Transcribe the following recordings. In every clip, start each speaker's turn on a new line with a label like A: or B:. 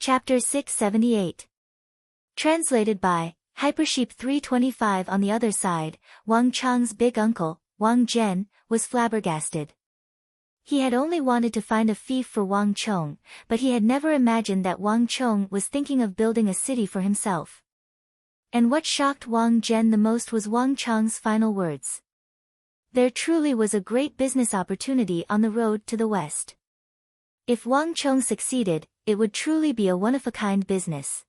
A: Chapter 678. Translated by Hypersheep 325. On the other side, Wang Chang's big uncle, Wang Zhen, was flabbergasted. He had only wanted to find a fief for Wang Chong, but he had never imagined that Wang Chong was thinking of building a city for himself. And what shocked Wang Zhen the most was Wang Chong's final words. There truly was a great business opportunity on the road to the west. If Wang Chong succeeded, it would truly be a one-of-a-kind business.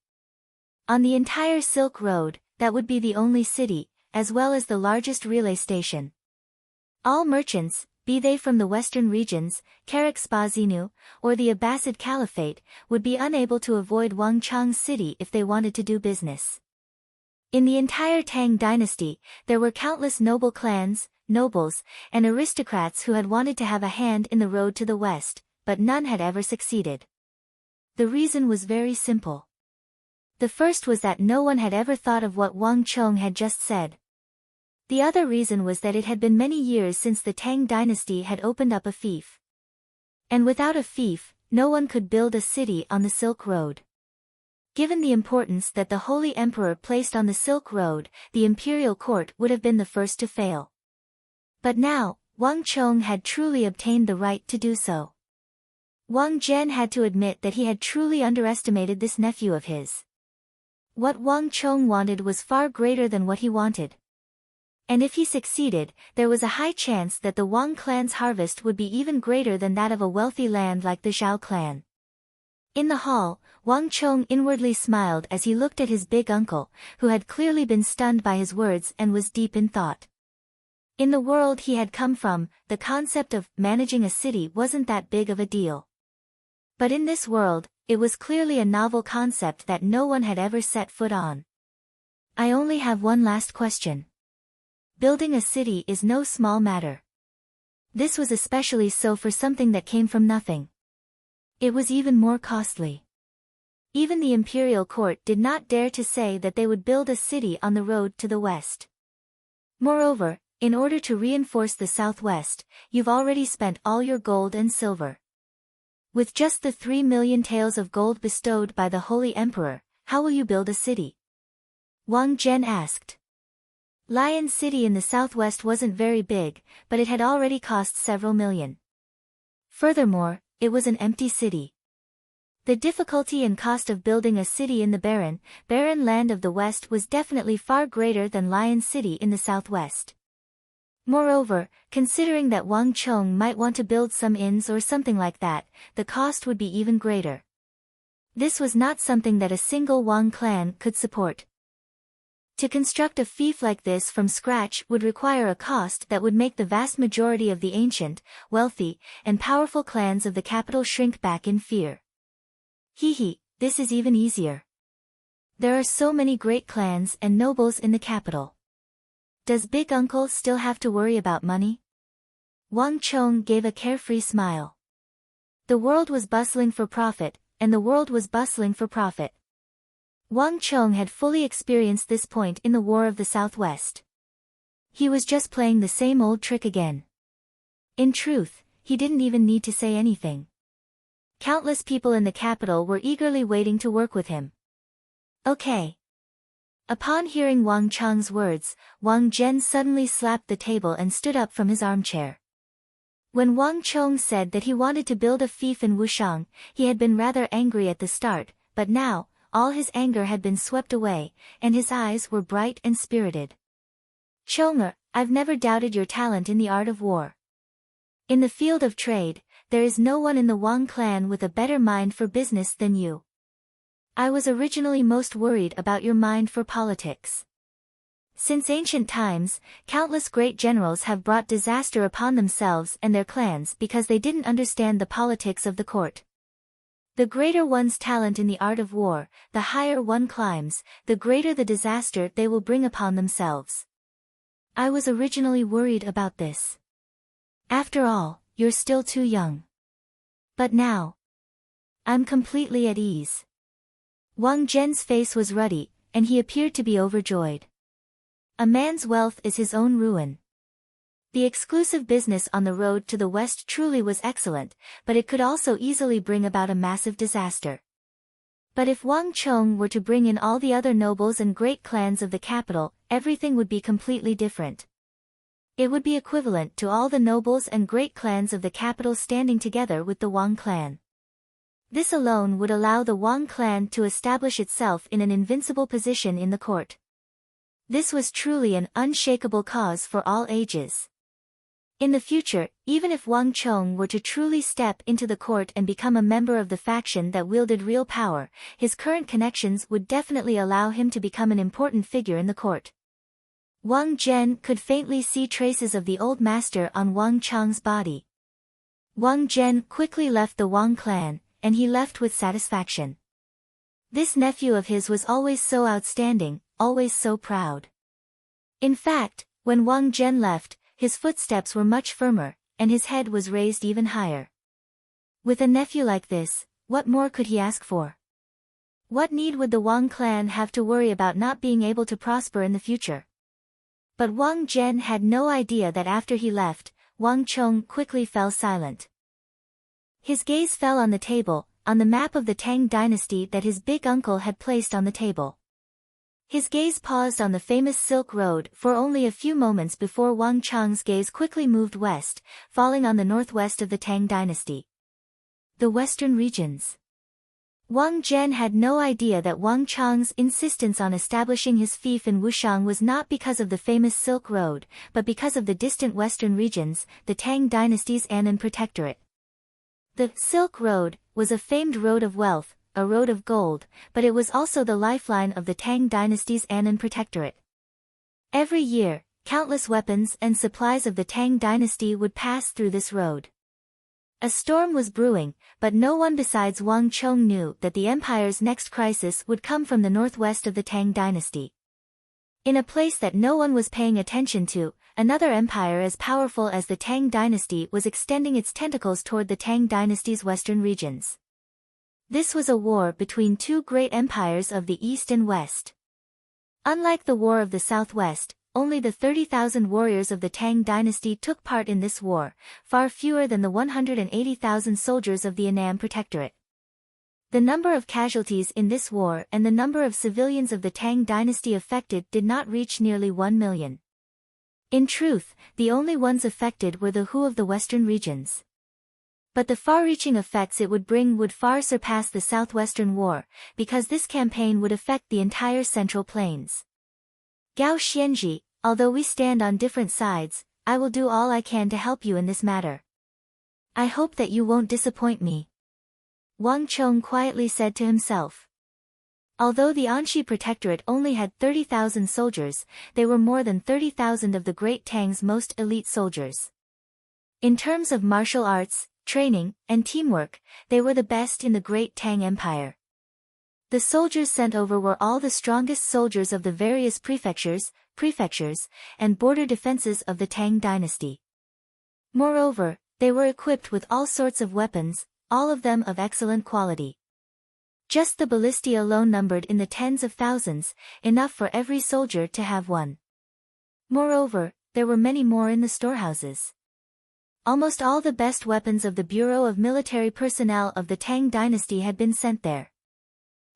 A: On the entire Silk Road, that would be the only city, as well as the largest relay station. All merchants, be they from the western regions, Karak-Spazinu, or the Abbasid Caliphate, would be unable to avoid Wang Chong's city if they wanted to do business. In the entire Tang dynasty, there were countless noble clans, nobles, and aristocrats who had wanted to have a hand in the road to the west, but none had ever succeeded. The reason was very simple. The first was that no one had ever thought of what Wang Chong had just said. The other reason was that it had been many years since the Tang dynasty had opened up a fief. And without a fief, no one could build a city on the Silk Road. Given the importance that the Holy Emperor placed on the Silk Road, the imperial court would have been the first to fail. But now, Wang Chong had truly obtained the right to do so. Wang Zhen had to admit that he had truly underestimated this nephew of his. What Wang Chong wanted was far greater than what he wanted. And if he succeeded, there was a high chance that the Wang clan's harvest would be even greater than that of a wealthy land like the Zhao clan. In the hall, Wang Chong inwardly smiled as he looked at his big uncle, who had clearly been stunned by his words and was deep in thought. In the world he had come from, the concept of managing a city wasn't that big of a deal. But in this world, it was clearly a novel concept that no one had ever set foot on. I only have one last question. Building a city is no small matter. This was especially so for something that came from nothing. It was even more costly. Even the imperial court did not dare to say that they would build a city on the road to the west. Moreover, in order to reinforce the southwest, you've already spent all your gold and silver. With just the 3 million taels of gold bestowed by the Holy Emperor, how will you build a city? Wang Zhen asked. Lion City in the southwest wasn't very big, but it had already cost several million. Furthermore, it was an empty city. The difficulty and cost of building a city in the barren land of the west was definitely far greater than Lion City in the southwest. Moreover, considering that Wang Chong might want to build some inns or something like that, the cost would be even greater. This was not something that a single Wang clan could support. To construct a fief like this from scratch would require a cost that would make the vast majority of the ancient, wealthy, and powerful clans of the capital shrink back in fear. This is even easier. There are so many great clans and nobles in the capital. Does Big Uncle still have to worry about money? Wang Chong gave a carefree smile. The world was bustling for profit, and the world was bustling for profit. Wang Chong had fully experienced this point in the War of the Southwest. He was just playing the same old trick again. In truth, he didn't even need to say anything. Countless people in the capital were eagerly waiting to work with him. Okay. Upon hearing Wang Chong's words, Wang Zhen suddenly slapped the table and stood up from his armchair. When Wang Chong said that he wanted to build a fief in Wushang, he had been rather angry at the start, but now, all his anger had been swept away, and his eyes were bright and spirited. Chonger, I've never doubted your talent in the art of war. In the field of trade, there is no one in the Wang clan with a better mind for business than you. I was originally most worried about your mind for politics. Since ancient times, countless great generals have brought disaster upon themselves and their clans because they didn't understand the politics of the court. The greater one's talent in the art of war, the higher one climbs, the greater the disaster they will bring upon themselves. I was originally worried about this. After all, you're still too young. But now, I'm completely at ease. Wang Zhen's face was ruddy, and he appeared to be overjoyed. A man's wealth is his own ruin. The exclusive business on the road to the west truly was excellent, but it could also easily bring about a massive disaster. But if Wang Chong were to bring in all the other nobles and great clans of the capital, everything would be completely different. It would be equivalent to all the nobles and great clans of the capital standing together with the Wang clan. This alone would allow the Wang clan to establish itself in an invincible position in the court. This was truly an unshakable cause for all ages. In the future, even if Wang Chong were to truly step into the court and become a member of the faction that wielded real power, his current connections would definitely allow him to become an important figure in the court. Wang Zhen could faintly see traces of the old master on Wang Chong's body. Wang Zhen quickly left the Wang clan, and he left with satisfaction. This nephew of his was always so outstanding, always so proud. In fact, when Wang Zhen left, his footsteps were much firmer, and his head was raised even higher. With a nephew like this, what more could he ask for? What need would the Wang clan have to worry about not being able to prosper in the future? But Wang Zhen had no idea that after he left, Wang Chong quickly fell silent. His gaze fell on the table, on the map of the Tang dynasty that his big uncle had placed on the table. His gaze paused on the famous Silk Road for only a few moments before Wang Chong's gaze quickly moved west, falling on the northwest of the Tang dynasty. The western regions. Wang Zhen had no idea that Wang Chong's insistence on establishing his fief in Wushang was not because of the famous Silk Road, but because of the distant western regions, the Tang dynasty's Annan Protectorate. The Silk Road was a famed road of wealth, a road of gold, but it was also the lifeline of the Tang dynasty's Annan Protectorate. Every year, countless weapons and supplies of the Tang dynasty would pass through this road. A storm was brewing, but no one besides Wang Chong knew that the empire's next crisis would come from the northwest of the Tang dynasty. In a place that no one was paying attention to, another empire as powerful as the Tang dynasty was extending its tentacles toward the Tang dynasty's western regions. This was a war between two great empires of the east and west. Unlike the War of the Southwest, only the 30,000 warriors of the Tang dynasty took part in this war, far fewer than the 180,000 soldiers of the Annan Protectorate. The number of casualties in this war and the number of civilians of the Tang dynasty affected did not reach nearly 1 million. In truth, the only ones affected were the Hu of the western regions. But the far-reaching effects it would bring would far surpass the Southwestern War, because this campaign would affect the entire Central Plains. Gao Xianji, although we stand on different sides, I will do all I can to help you in this matter. I hope that you won't disappoint me. Wang Chong quietly said to himself. Although the Anxi Protectorate only had 30,000 soldiers, they were more than 30,000 of the Great Tang's most elite soldiers. In terms of martial arts, training, and teamwork, they were the best in the Great Tang Empire. The soldiers sent over were all the strongest soldiers of the various prefectures, and border defenses of the Tang dynasty. Moreover, they were equipped with all sorts of weapons, all of them of excellent quality. Just the ballistae alone numbered in the tens of thousands, enough for every soldier to have one. Moreover, there were many more in the storehouses. Almost all the best weapons of the Bureau of Military Personnel of the Tang dynasty had been sent there.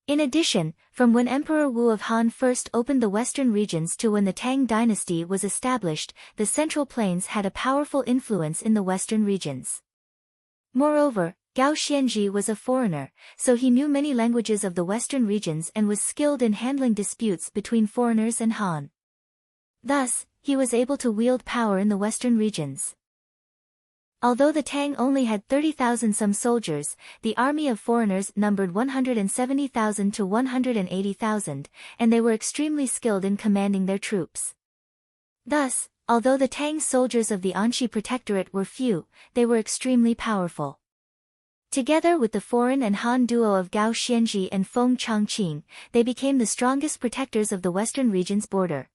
A: In addition, from when Emperor Wu of Han first opened the western regions to when the Tang dynasty was established, the Central Plains had a powerful influence in the western regions. Moreover, Gao Xianji was a foreigner, so he knew many languages of the western regions and was skilled in handling disputes between foreigners and Han. Thus, he was able to wield power in the western regions. Although the Tang only had 30,000 some soldiers, the army of foreigners numbered 170,000 to 180,000, and they were extremely skilled in commanding their troops. Thus, although the Tang soldiers of the Anxi Protectorate were few, they were extremely powerful. Together with the foreign and Han duo of Gao Xianji and Feng Changqing, they became the strongest protectors of the western region's border.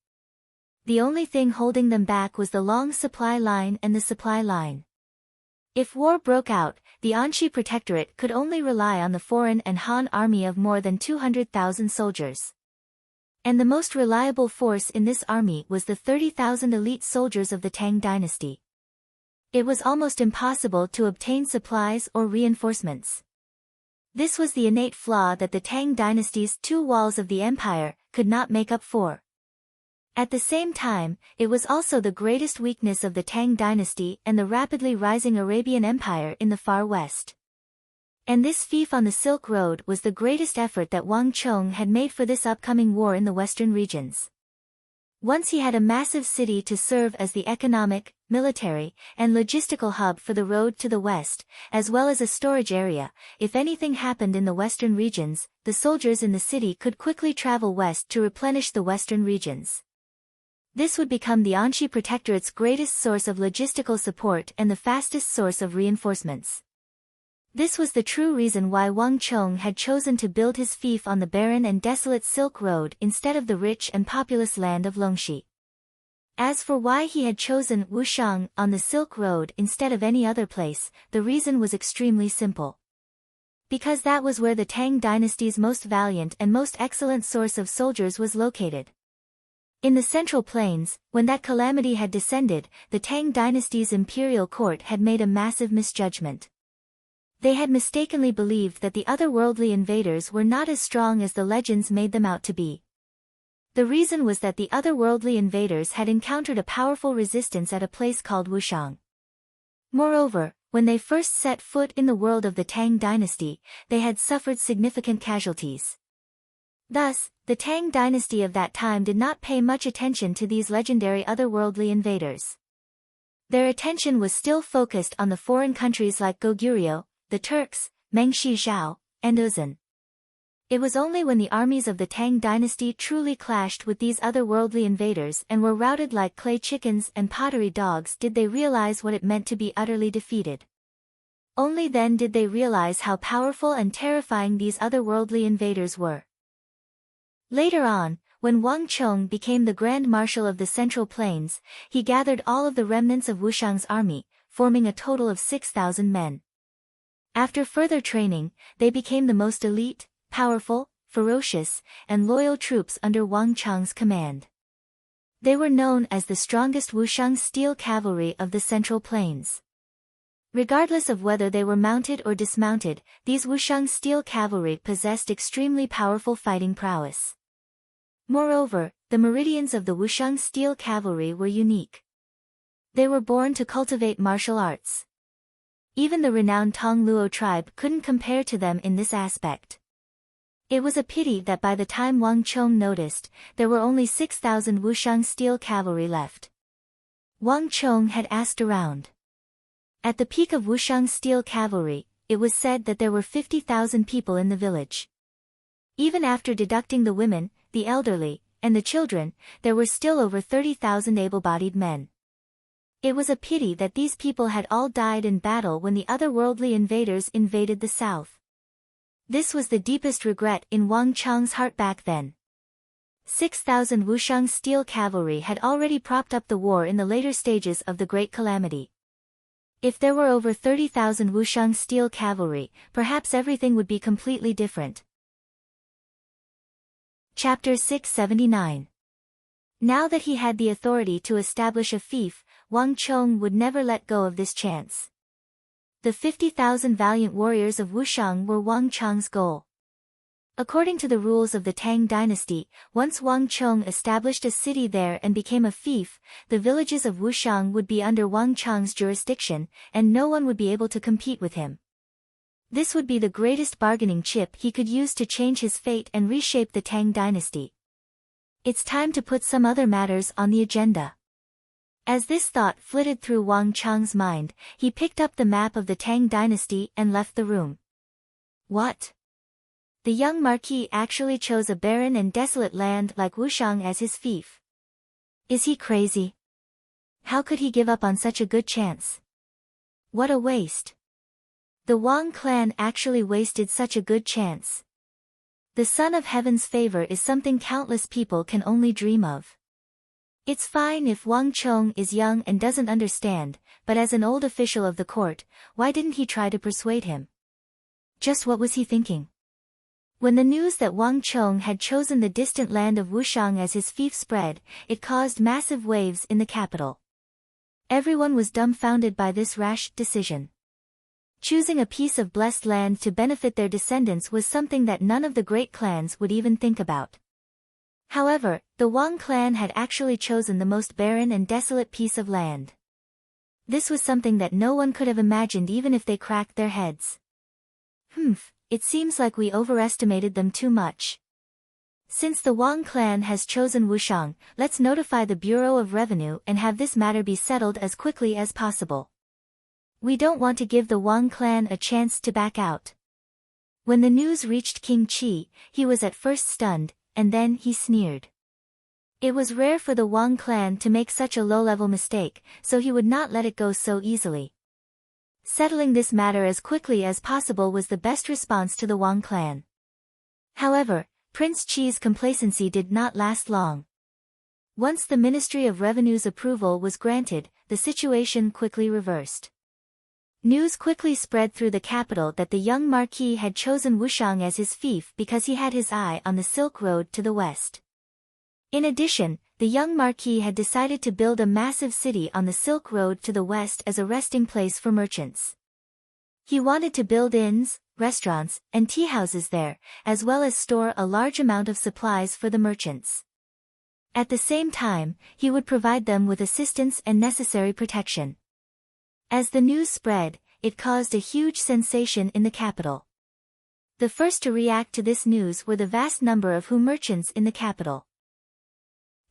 A: The only thing holding them back was the long supply line and the supply line. If war broke out, the Anxi Protectorate could only rely on the foreign and Han army of more than 200,000 soldiers. And the most reliable force in this army was the 30,000 elite soldiers of the Tang dynasty. It was almost impossible to obtain supplies or reinforcements. This was the innate flaw that the Tang dynasty's two walls of the empire could not make up for. At the same time, it was also the greatest weakness of the Tang dynasty and the rapidly rising Arabian Empire in the far west. And this fief on the Silk Road was the greatest effort that Wang Chong had made for this upcoming war in the western regions. Once he had a massive city to serve as the economic, military, and logistical hub for the road to the west, as well as a storage area. If anything happened in the western regions, the soldiers in the city could quickly travel west to replenish the western regions. This would become the Anxi Protectorate's greatest source of logistical support and the fastest source of reinforcements. This was the true reason why Wang Chong had chosen to build his fief on the barren and desolate Silk Road instead of the rich and populous land of Longxi. As for why he had chosen Wushang on the Silk Road instead of any other place, the reason was extremely simple. Because that was where the Tang dynasty's most valiant and most excellent source of soldiers was located. In the Central Plains, when that calamity had descended, the Tang dynasty's imperial court had made a massive misjudgment. They had mistakenly believed that the otherworldly invaders were not as strong as the legends made them out to be. The reason was that the otherworldly invaders had encountered a powerful resistance at a place called Wushang. Moreover, when they first set foot in the world of the Tang dynasty, they had suffered significant casualties. Thus, the Tang dynasty of that time did not pay much attention to these legendary otherworldly invaders. Their attention was still focused on the foreign countries like Goguryeo, the Turks, Mengshi Zhao, and Uzan. It was only when the armies of the Tang dynasty truly clashed with these otherworldly invaders and were routed like clay chickens and pottery dogs did they realize what it meant to be utterly defeated. Only then did they realize how powerful and terrifying these otherworldly invaders were. Later on, when Wang Chong became the Grand Marshal of the Central Plains, he gathered all of the remnants of Wushang's army, forming a total of 6,000 men. After further training, they became the most elite, powerful, ferocious, and loyal troops under Wang Chong's command. They were known as the strongest Wushang steel cavalry of the Central Plains. Regardless of whether they were mounted or dismounted, these Wushang steel cavalry possessed extremely powerful fighting prowess. Moreover, the meridians of the Wushang steel cavalry were unique. They were born to cultivate martial arts. Even the renowned Tong Luo tribe couldn't compare to them in this aspect. It was a pity that by the time Wang Chong noticed, there were only 6,000 Wushang steel cavalry left. Wang Chong had asked around. At the peak of Wushang steel cavalry, it was said that there were 50,000 people in the village. Even after deducting the women, the elderly, and the children, there were still over 30,000 able-bodied men. It was a pity that these people had all died in battle when the otherworldly invaders invaded the south. This was the deepest regret in Wang Chong's heart back then. 6,000 Wushang steel cavalry had already propped up the war in the later stages of the Great Calamity. If there were over 30,000 Wushang steel cavalry, perhaps everything would be completely different. Chapter 679. Now that he had the authority to establish a fief, Wang Chong would never let go of this chance. The 50,000 valiant warriors of Wushang were Wang Chong's goal. According to the rules of the Tang dynasty, once Wang Chong established a city there and became a fief, the villages of Wushang would be under Wang Chong's jurisdiction, and no one would be able to compete with him. This would be the greatest bargaining chip he could use to change his fate and reshape the Tang dynasty. It's time to put some other matters on the agenda. As this thought flitted through Wang Chong's mind, he picked up the map of the Tang dynasty and left the room. What? The young marquis actually chose a barren and desolate land like Wushang as his fief. Is he crazy? How could he give up on such a good chance? What a waste. The Wang clan actually wasted such a good chance. The Son of Heaven's favor is something countless people can only dream of. It's fine if Wang Chong is young and doesn't understand, but as an old official of the court, why didn't he try to persuade him? Just what was he thinking? When the news that Wang Chong had chosen the distant land of Wushang as his fief spread, it caused massive waves in the capital. Everyone was dumbfounded by this rash decision. Choosing a piece of blessed land to benefit their descendants was something that none of the great clans would even think about. However, the Wang clan had actually chosen the most barren and desolate piece of land. This was something that no one could have imagined even if they cracked their heads. It seems like we overestimated them too much. Since the Wang clan has chosen Wushang, let's notify the Bureau of Revenue and have this matter be settled as quickly as possible. We don't want to give the Wang clan a chance to back out. When the news reached King Qi, he was at first stunned, and then he sneered. It was rare for the Wang clan to make such a low-level mistake, so he would not let it go so easily. Settling this matter as quickly as possible was the best response to the Wang clan. However, Prince Qi's complacency did not last long. Once the Ministry of Revenue's approval was granted, the situation quickly reversed. News quickly spread through the capital that the young marquis had chosen Wushang as his fief because he had his eye on the Silk Road to the west. In addition, the young marquis had decided to build a massive city on the Silk Road to the west as a resting place for merchants. He wanted to build inns, restaurants, and tea houses there, as well as store a large amount of supplies for the merchants. At the same time, he would provide them with assistance and necessary protection. As the news spread, it caused a huge sensation in the capital. The first to react to this news were the vast number of merchants in the capital.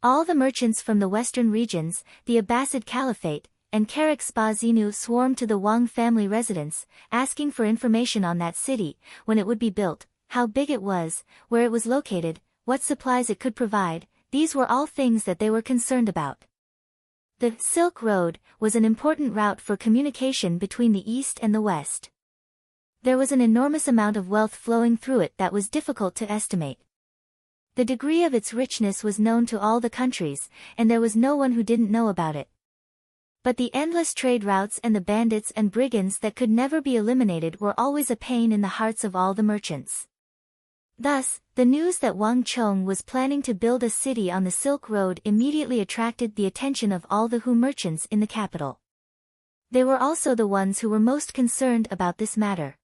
A: All the merchants from the western regions, the Abbasid Caliphate, and Karak Spa Zenu swarmed to the Wang family residence, asking for information on that city, when it would be built, how big it was, where it was located, what supplies it could provide. These were all things that they were concerned about. The Silk Road was an important route for communication between the East and the West. There was an enormous amount of wealth flowing through it that was difficult to estimate. The degree of its richness was known to all the countries, and there was no one who didn't know about it. But the endless trade routes and the bandits and brigands that could never be eliminated were always a pain in the hearts of all the merchants. Thus, the news that Wang Chong was planning to build a city on the Silk Road immediately attracted the attention of all the merchants in the capital. They were also the ones who were most concerned about this matter.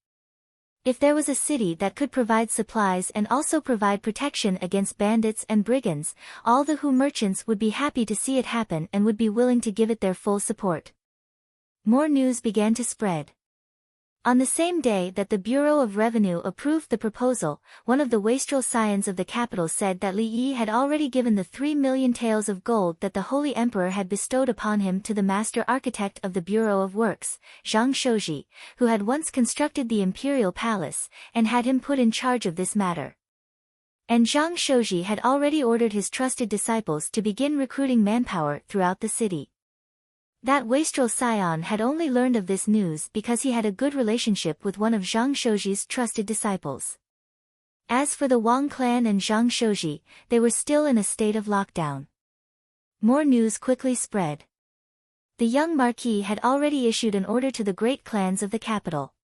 A: If there was a city that could provide supplies and also provide protection against bandits and brigands, all the merchants would be happy to see it happen and would be willing to give it their full support. More news began to spread. On the same day that the Bureau of Revenue approved the proposal, one of the wastrel scions of the capital said that Li Yi had already given the 3 million taels of gold that the Holy Emperor had bestowed upon him to the master architect of the Bureau of Works, Zhang Shouji, who had once constructed the imperial palace, and had him put in charge of this matter. And Zhang Shouji had already ordered his trusted disciples to begin recruiting manpower throughout the city. That wastrel scion had only learned of this news because he had a good relationship with one of Zhang Shouji's trusted disciples. As for the Wang clan and Zhang Shouji, they were still in a state of lockdown. More news quickly spread. The young marquis had already issued an order to the great clans of the capital.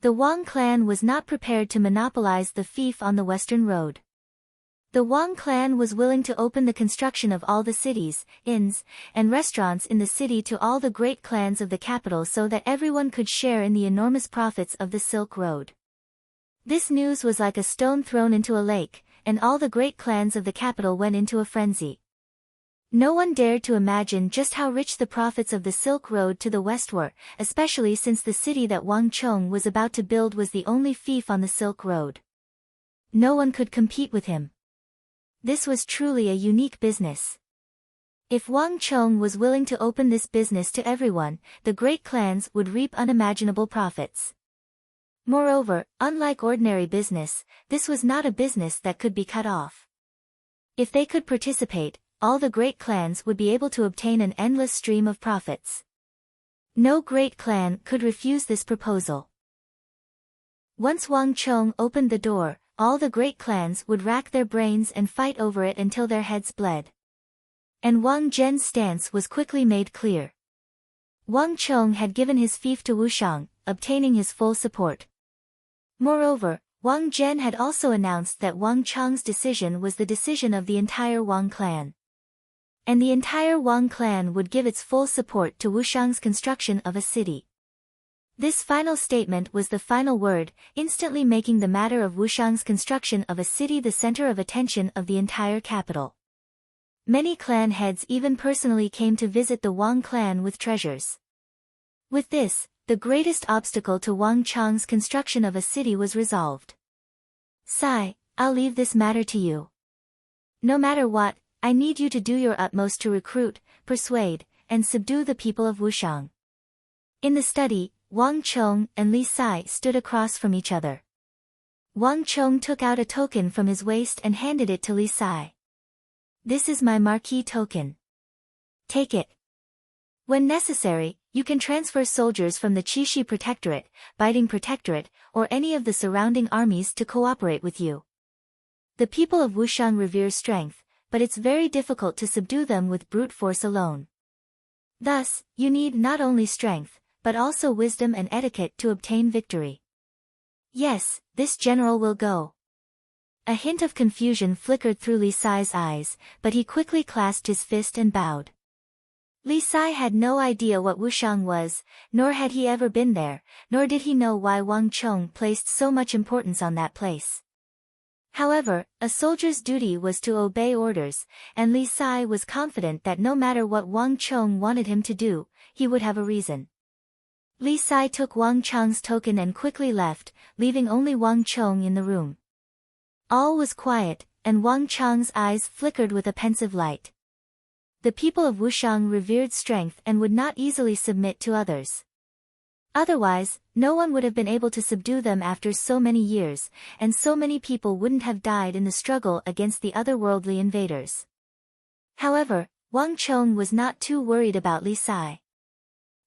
A: The Wang clan was not prepared to monopolize the fief on the western road. The Wang clan was willing to open the construction of all the cities, inns, and restaurants in the city to all the great clans of the capital so that everyone could share in the enormous profits of the Silk Road. This news was like a stone thrown into a lake, and all the great clans of the capital went into a frenzy. No one dared to imagine just how rich the profits of the Silk Road to the west were, especially since the city that Wang Chong was about to build was the only fief on the Silk Road. No one could compete with him. This was truly a unique business. If Wang Chong was willing to open this business to everyone, the great clans would reap unimaginable profits. Moreover, unlike ordinary business, this was not a business that could be cut off. If they could participate, all the great clans would be able to obtain an endless stream of profits. No great clan could refuse this proposal. Once Wang Chong opened the door, all the great clans would rack their brains and fight over it until their heads bled. And Wang Zhen's stance was quickly made clear. Wang Chong had given his fief to Wushang, obtaining his full support. Moreover, Wang Zhen had also announced that Wang Chong's decision was the decision of the entire Wang clan. And the entire Wang clan would give its full support to Wushang's construction of a city. This final statement was the final word, instantly making the matter of Wushang's construction of a city the center of attention of the entire capital. Many clan heads even personally came to visit the Wang clan with treasures. With this, the greatest obstacle to Wang Chang's construction of a city was resolved. Sai, I'll leave this matter to you. No matter what, I need you to do your utmost to recruit, persuade, and subdue the people of Wushang. In the study, Wang Chong and Li Sai stood across from each other. Wang Chong took out a token from his waist and handed it to Li Sai. This is my marquee token. Take it. When necessary, you can transfer soldiers from the Qixi Protectorate, Biting Protectorate, or any of the surrounding armies to cooperate with you. The people of Wushang revere strength, but it's very difficult to subdue them with brute force alone. Thus, you need not only strength, but also wisdom and etiquette to obtain victory. Yes, this general will go. A hint of confusion flickered through Li Sai's eyes, but he quickly clasped his fist and bowed. Li Sai had no idea what Wushang was, nor had he ever been there, nor did he know why Wang Chong placed so much importance on that place. However, a soldier's duty was to obey orders, and Li Sai was confident that no matter what Wang Chong wanted him to do, he would have a reason. Li Sai took Wang Chong's token and quickly left, leaving only Wang Chong in the room. All was quiet, and Wang Chong's eyes flickered with a pensive light. The people of Wushang revered strength and would not easily submit to others. Otherwise, no one would have been able to subdue them after so many years, and so many people wouldn't have died in the struggle against the otherworldly invaders. However, Wang Chong was not too worried about Li Sai.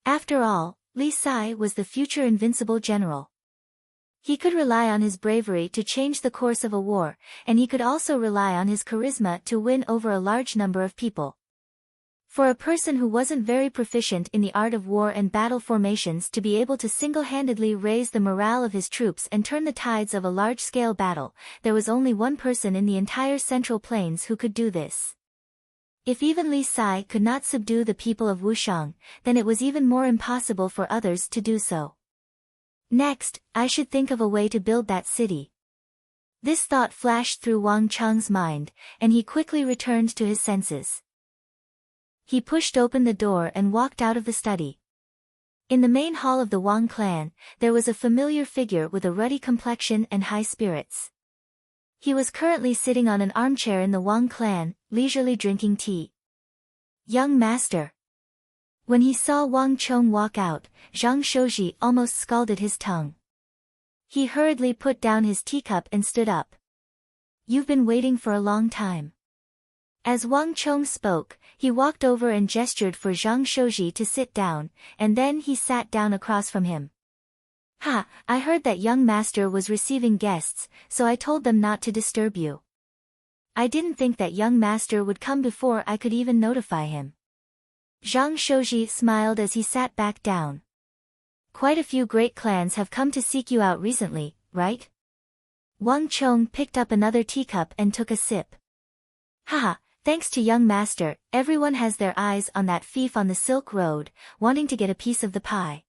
A: After all, Li Sai was the future invincible general. He could rely on his bravery to change the course of a war, and he could also rely on his charisma to win over a large number of people. For a person who wasn't very proficient in the art of war and battle formations to be able to single-handedly raise the morale of his troops and turn the tides of a large-scale battle, there was only one person in the entire Central Plains who could do this. If even Li Sai could not subdue the people of Wushang, then it was even more impossible for others to do so. Next, I should think of a way to build that city. This thought flashed through Wang Chong's mind, and he quickly returned to his senses. He pushed open the door and walked out of the study. In the main hall of the Wang clan, there was a familiar figure with a ruddy complexion and high spirits. He was currently sitting on an armchair in the Wang clan, leisurely drinking tea. Young master. When he saw Wang Chong walk out, Zhang Shouji almost scalded his tongue. He hurriedly put down his teacup and stood up. You've been waiting for a long time. As Wang Chong spoke, he walked over and gestured for Zhang Shouji to sit down, and then he sat down across from him. Ha, I heard that young master was receiving guests, so I told them not to disturb you. I didn't think that young master would come before I could even notify him. Zhang Shouji smiled as he sat back down. Quite a few great clans have come to seek you out recently, right? Wang Chong picked up another teacup and took a sip. Haha, thanks to young master, everyone has their eyes on that thief on the Silk Road, wanting to get a piece of the pie.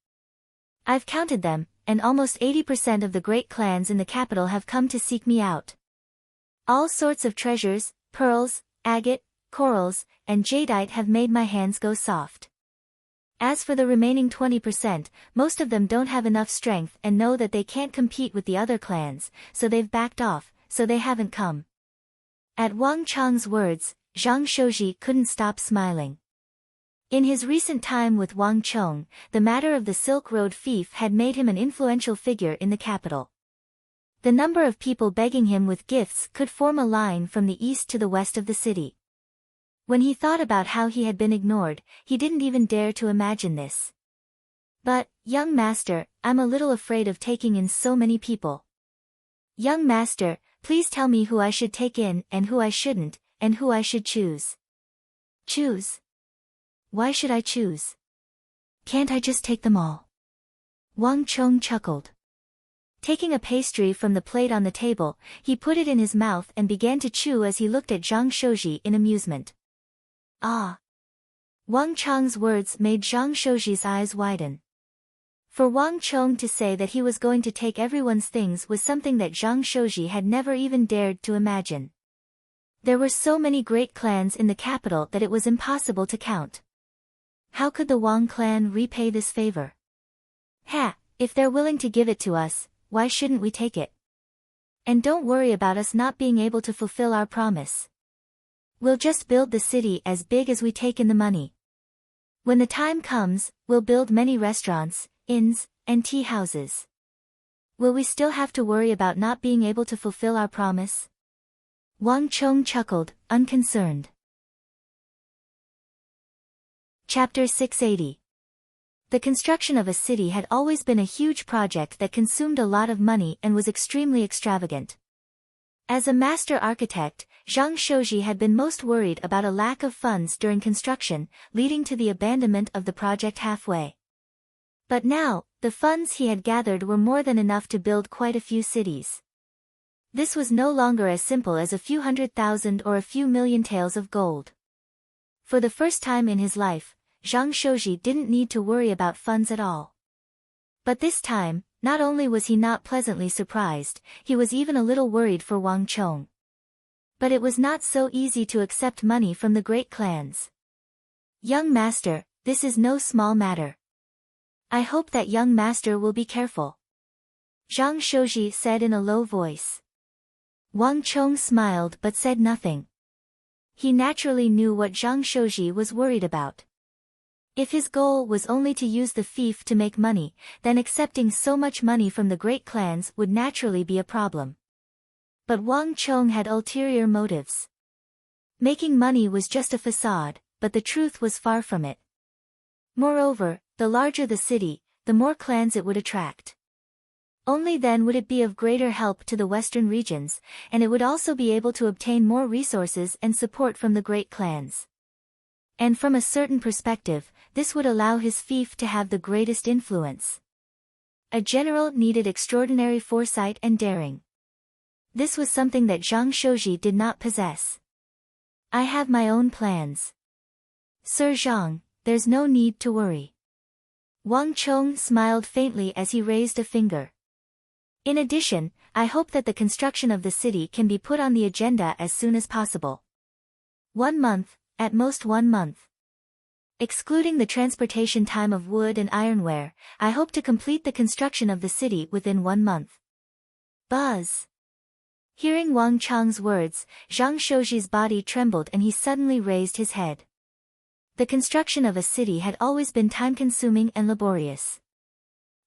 A: I've counted them, and almost 80% of the great clans in the capital have come to seek me out. All sorts of treasures, pearls, agate, corals, and jadeite have made my hands go soft. As for the remaining 20%, most of them don't have enough strength and know that they can't compete with the other clans, so they've backed off, so they haven't come. At Wang Chong's words, Zhang Shouji couldn't stop smiling. In his recent time with Wang Chong, the matter of the Silk Road thief had made him an influential figure in the capital. The number of people begging him with gifts could form a line from the east to the west of the city. When he thought about how he had been ignored, he didn't even dare to imagine this. But, young master, I'm a little afraid of taking in so many people. Young master, please tell me who I should take in and who I shouldn't, and who I should choose. Choose? Why should I choose? Can't I just take them all? Wang Chong chuckled. Taking a pastry from the plate on the table, he put it in his mouth and began to chew as he looked at Zhang Shouji in amusement. Ah! Wang Chong's words made Zhang Shouji's eyes widen. For Wang Chong to say that he was going to take everyone's things was something that Zhang Shouji had never even dared to imagine. There were so many great clans in the capital that it was impossible to count. How could the Wang clan repay this favor? If they're willing to give it to us, why shouldn't we take it? And don't worry about us not being able to fulfill our promise. We'll just build the city as big as we take in the money. When the time comes, we'll build many restaurants, inns, and tea houses. Will we still have to worry about not being able to fulfill our promise? Wang Chong chuckled, unconcerned. Chapter 680. The construction of a city had always been a huge project that consumed a lot of money and was extremely extravagant. As a master architect, Zhang Shouji had been most worried about a lack of funds during construction, leading to the abandonment of the project halfway. But now, the funds he had gathered were more than enough to build quite a few cities. This was no longer as simple as a few 100,000 or a few million taels of gold. For the first time in his life, Zhang Shouji didn't need to worry about funds at all. But this time, not only was he not pleasantly surprised, he was even a little worried for Wang Chong. But it was not so easy to accept money from the great clans. Young master, this is no small matter. I hope that young master will be careful. Zhang Shouji said in a low voice. Wang Chong smiled but said nothing. He naturally knew what Zhang Shouji was worried about. If his goal was only to use the fief to make money, then accepting so much money from the great clans would naturally be a problem. But Wang Chong had ulterior motives. Making money was just a facade, but the truth was far from it. Moreover, the larger the city, the more clans it would attract. Only then would it be of greater help to the western regions, and it would also be able to obtain more resources and support from the great clans. And from a certain perspective, this would allow his fief to have the greatest influence. A general needed extraordinary foresight and daring. This was something that Zhang Shouji did not possess. I have my own plans. Sir Zhang, there's no need to worry. Wang Chong smiled faintly as he raised a finger. In addition, I hope that the construction of the city can be put on the agenda as soon as possible. 1 month, at most 1 month. Excluding the transportation time of wood and ironware, I hope to complete the construction of the city within 1 month. Buzz. Hearing Wang Chong's words, Zhang Shouji's body trembled and he suddenly raised his head. The construction of a city had always been time-consuming and laborious.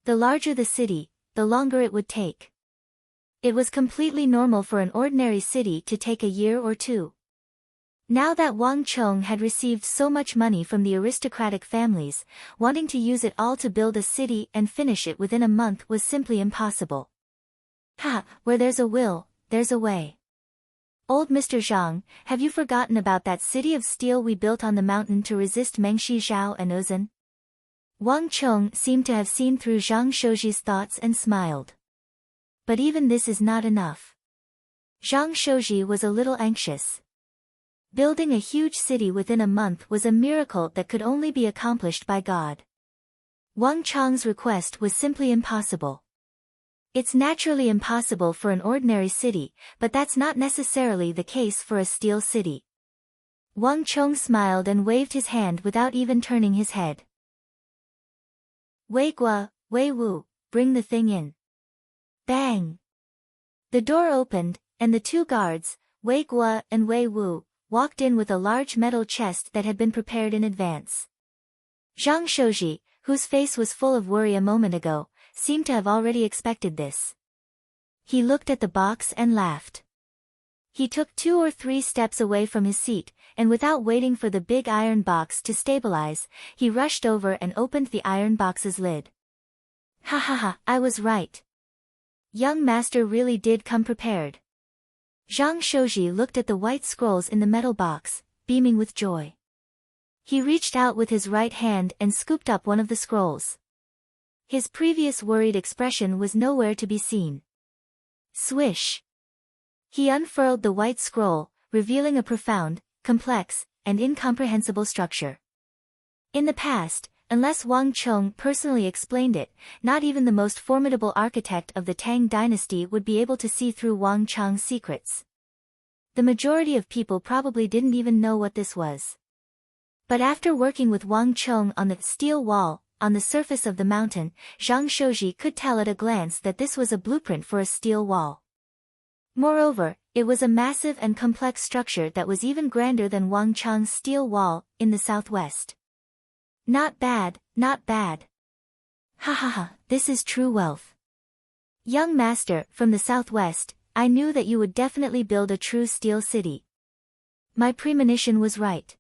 A: The larger the city, the longer it would take. It was completely normal for an ordinary city to take a year or 2. Now that Wang Chong had received so much money from the aristocratic families, wanting to use it all to build a city and finish it within a month was simply impossible. Where there's a will, there's a way. Old Mr. Zhang, have you forgotten about that city of steel we built on the mountain to resist Mengshi Zhao and Ozan? Wang Chong seemed to have seen through Zhang Shouji's thoughts and smiled. But even this is not enough. Zhang Shouji was a little anxious. Building a huge city within a month was a miracle that could only be accomplished by God. Wang Chong's request was simply impossible. It's naturally impossible for an ordinary city, but that's not necessarily the case for a steel city. Wang Chong smiled and waved his hand without even turning his head. Wei Guo, Wei Wu, bring the thing in. Bang! The door opened, and the 2 guards, Wei Guo and Wei Wu, walked in with a large metal chest that had been prepared in advance. Zhang Shouji, whose face was full of worry a moment ago, seemed to have already expected this. He looked at the box and laughed. He took 2 or 3 steps away from his seat, and without waiting for the big iron box to stabilize, he rushed over and opened the iron box's lid. I was right. Young master really did come prepared. Zhang Shouji looked at the white scrolls in the metal box, beaming with joy. He reached out with his right hand and scooped up one of the scrolls. His previous worried expression was nowhere to be seen. Swish! He unfurled the white scroll, revealing a profound, complex, and incomprehensible structure. In the past, unless Wang Chong personally explained it, not even the most formidable architect of the Tang dynasty would be able to see through Wang Chong's secrets. The majority of people probably didn't even know what this was. But after working with Wang Chong on the steel wall, on the surface of the mountain, Zhang Shouji could tell at a glance that this was a blueprint for a steel wall. Moreover, it was a massive and complex structure that was even grander than Wang Chong's steel wall, in the southwest. Not bad, not bad. Ha ha ha, this is true wealth. Young master, from the southwest, I knew that you would definitely build a true steel city. My premonition was right.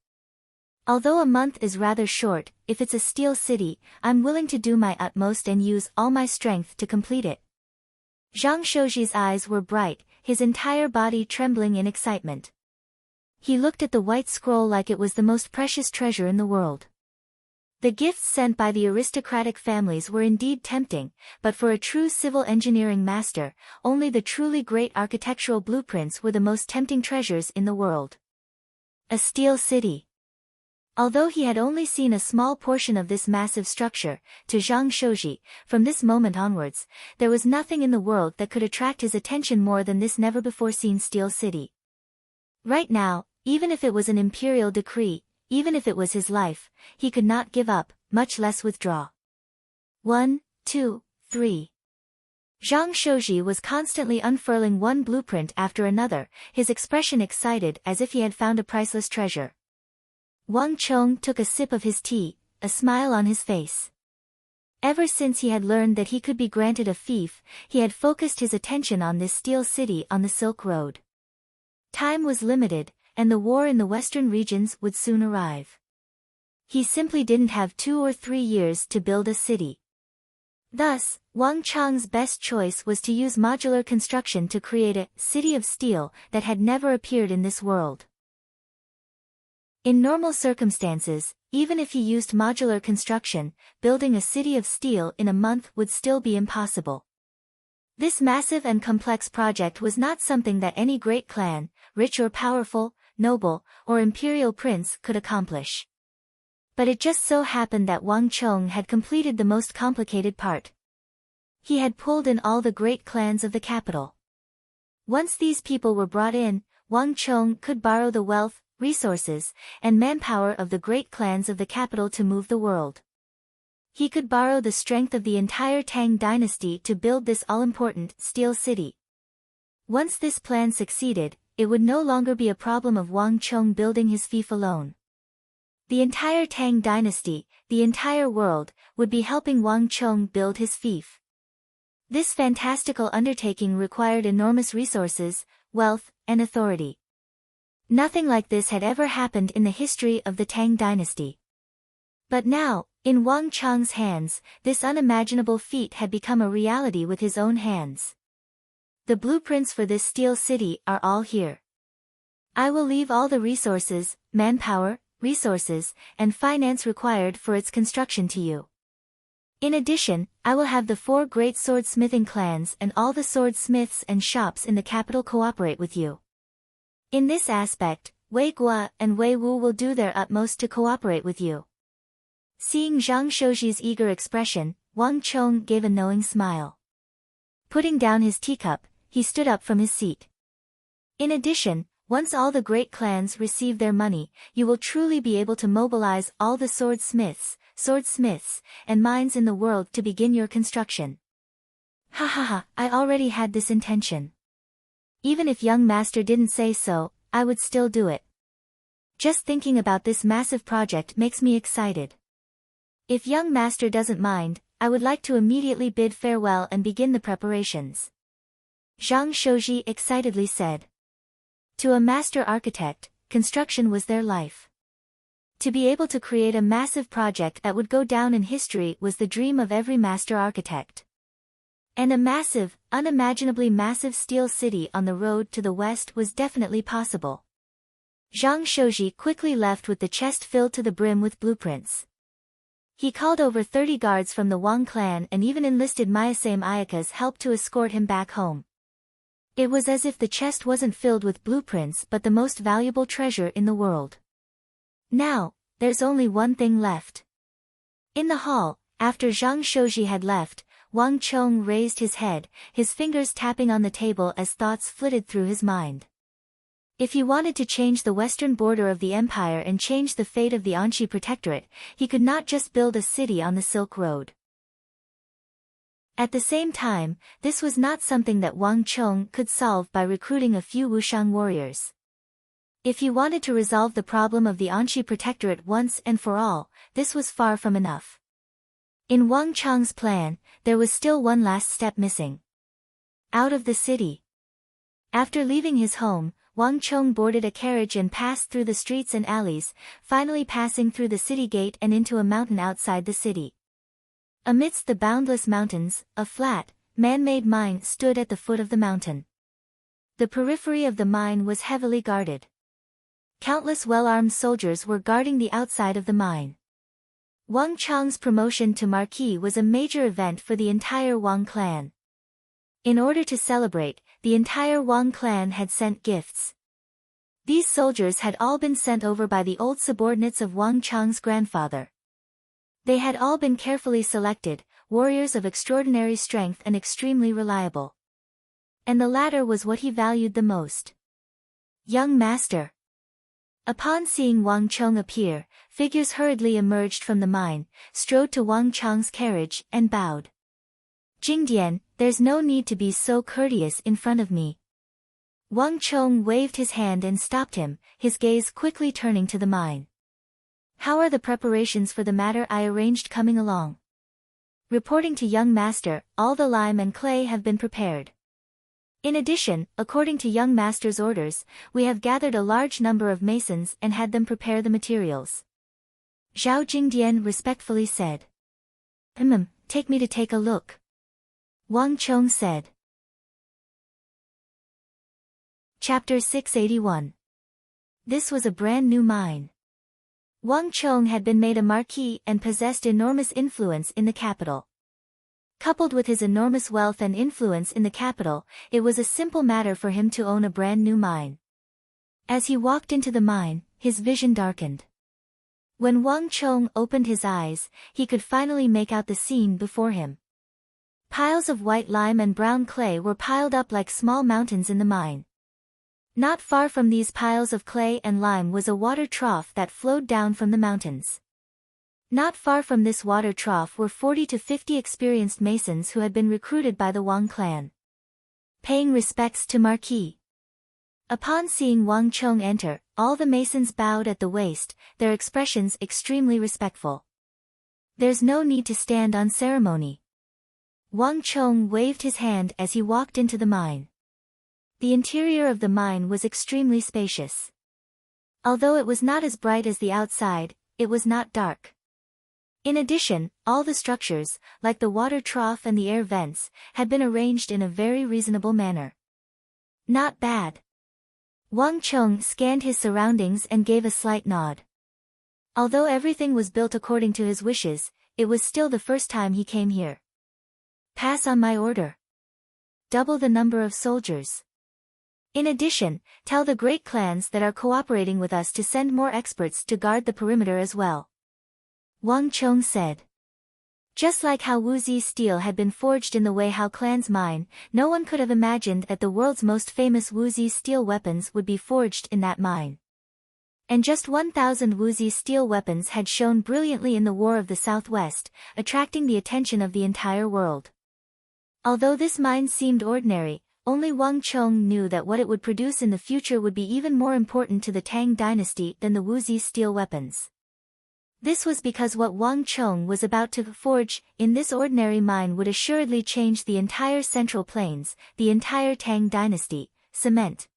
A: Although a month is rather short, if it's a steel city, I'm willing to do my utmost and use all my strength to complete it. Zhang Shouji's eyes were bright, his entire body trembling in excitement. He looked at the white scroll like it was the most precious treasure in the world. The gifts sent by the aristocratic families were indeed tempting, but for a true civil engineering master, only the truly great architectural blueprints were the most tempting treasures in the world. A steel city. Although he had only seen a small portion of this massive structure, to Zhang Shouji, from this moment onwards, there was nothing in the world that could attract his attention more than this never-before-seen steel city. Right now, even if it was an imperial decree, even if it was his life, he could not give up, much less withdraw. 1, 2, 3. Zhang Shouji was constantly unfurling one blueprint after another, his expression excited as if he had found a priceless treasure. Wang Chong took a sip of his tea, a smile on his face. Ever since he had learned that he could be granted a fief, he had focused his attention on this steel city on the Silk Road. Time was limited, and the war in the western regions would soon arrive. He simply didn't have 2 or 3 years to build a city. Thus, Wang Chong's best choice was to use modular construction to create a city of steel that had never appeared in this world. In normal circumstances, even if he used modular construction, building a city of steel in a month would still be impossible. This massive and complex project was not something that any great clan, rich or powerful, noble, or imperial prince could accomplish. But it just so happened that Wang Chong had completed the most complicated part. He had pulled in all the great clans of the capital. Once these people were brought in, Wang Chong could borrow the wealth, resources, and manpower of the great clans of the capital to move the world. He could borrow the strength of the entire Tang dynasty to build this all-important steel city. Once this plan succeeded, it would no longer be a problem of Wang Chong building his fief alone. The entire Tang dynasty, the entire world, would be helping Wang Chong build his fief. This fantastical undertaking required enormous resources, wealth, and authority. Nothing like this had ever happened in the history of the Tang dynasty. But now, in Wang Chong's hands, this unimaginable feat had become a reality with his own hands. The blueprints for this steel city are all here. I will leave all the resources, manpower, resources, and finance required for its construction to you. In addition, I will have the 4 great swordsmithing clans and all the swordsmiths and shops in the capital cooperate with you. In this aspect, Wei Guo and Wei Wu will do their utmost to cooperate with you. Seeing Zhang Shouji's eager expression, Wang Chong gave a knowing smile. Putting down his teacup, he stood up from his seat. In addition, once all the great clans receive their money, you will truly be able to mobilize all the swordsmiths, and mines in the world to begin your construction. Ha ha ha, I already had this intention. Even if young master didn't say so, I would still do it. Just thinking about this massive project makes me excited. If young master doesn't mind, I would like to immediately bid farewell and begin the preparations. Zhang Shouji excitedly said. To a master architect, construction was their life. To be able to create a massive project that would go down in history was the dream of every master architect. And a massive, unimaginably massive steel city on the road to the west was definitely possible. Zhang Shouji quickly left with the chest filled to the brim with blueprints. He called over 30 guards from the Wang clan and even enlisted Mayasame Ayaka's help to escort him back home. It was as if the chest wasn't filled with blueprints but the most valuable treasure in the world. Now, there's only one thing left. In the hall, after Zhang Shouji had left, Wang Chong raised his head, his fingers tapping on the table as thoughts flitted through his mind. If he wanted to change the western border of the empire and change the fate of the Anxi Protectorate, he could not just build a city on the Silk Road. At the same time, this was not something that Wang Chong could solve by recruiting a few Wushang warriors. If he wanted to resolve the problem of the Anxi Protectorate once and for all, this was far from enough. In Wang Chong's plan, there was still one last step missing. Out of the city. After leaving his home, Wang Chong boarded a carriage and passed through the streets and alleys, finally passing through the city gate and into a mountain outside the city. Amidst the boundless mountains, a flat, man-made mine stood at the foot of the mountain. The periphery of the mine was heavily guarded. Countless well-armed soldiers were guarding the outside of the mine. Wang Chong's promotion to Marquis was a major event for the entire Wang clan. In order to celebrate, the entire Wang clan had sent gifts. These soldiers had all been sent over by the old subordinates of Wang Chong's grandfather. They had all been carefully selected, warriors of extraordinary strength and extremely reliable. And the latter was what he valued the most. Young master. Upon seeing Wang Chong appear, figures hurriedly emerged from the mine, strode to Wang Chong's carriage, and bowed. Jingdian, there's no need to be so courteous in front of me. Wang Chong waved his hand and stopped him, his gaze quickly turning to the mine. How are the preparations for the matter I arranged coming along? Reporting to young master, all the lime and clay have been prepared. In addition, according to young master's orders, we have gathered a large number of masons and had them prepare the materials. Zhao Jingdian respectfully said. Take me to take a look. Wang Chong said. Chapter 681. This was a brand new mine. Wang Chong had been made a marquis and possessed enormous influence in the capital. Coupled with his enormous wealth and influence in the capital, it was a simple matter for him to own a brand new mine. As he walked into the mine, his vision darkened. When Wang Chong opened his eyes, he could finally make out the scene before him. Piles of white lime and brown clay were piled up like small mountains in the mine. Not far from these piles of clay and lime was a water trough that flowed down from the mountains. Not far from this water trough were 40 to 50 experienced masons who had been recruited by the Wang clan. Paying respects to Marquis. Upon seeing Wang Chong enter, all the masons bowed at the waist, their expressions extremely respectful. There's no need to stand on ceremony. Wang Chong waved his hand as he walked into the mine. The interior of the mine was extremely spacious. Although it was not as bright as the outside, it was not dark. In addition, all the structures, like the water trough and the air vents, had been arranged in a very reasonable manner. Not bad. Wang Chong scanned his surroundings and gave a slight nod. Although everything was built according to his wishes, it was still the first time he came here. Pass on my order. Double the number of soldiers. In addition, tell the great clans that are cooperating with us to send more experts to guard the perimeter as well. Wang Chong said. Just like how Wuzi steel had been forged in the Weihao clan's mine, no one could have imagined that the world's most famous Wuzi steel weapons would be forged in that mine. And just 1,000 Wuzi steel weapons had shone brilliantly in the War of the Southwest, attracting the attention of the entire world. Although this mine seemed ordinary, only Wang Chong knew that what it would produce in the future would be even more important to the Tang dynasty than the Wuzi steel weapons. This was because what Wang Chong was about to forge in this ordinary mine would assuredly change the entire Central Plains, the entire Tang dynasty. Cement.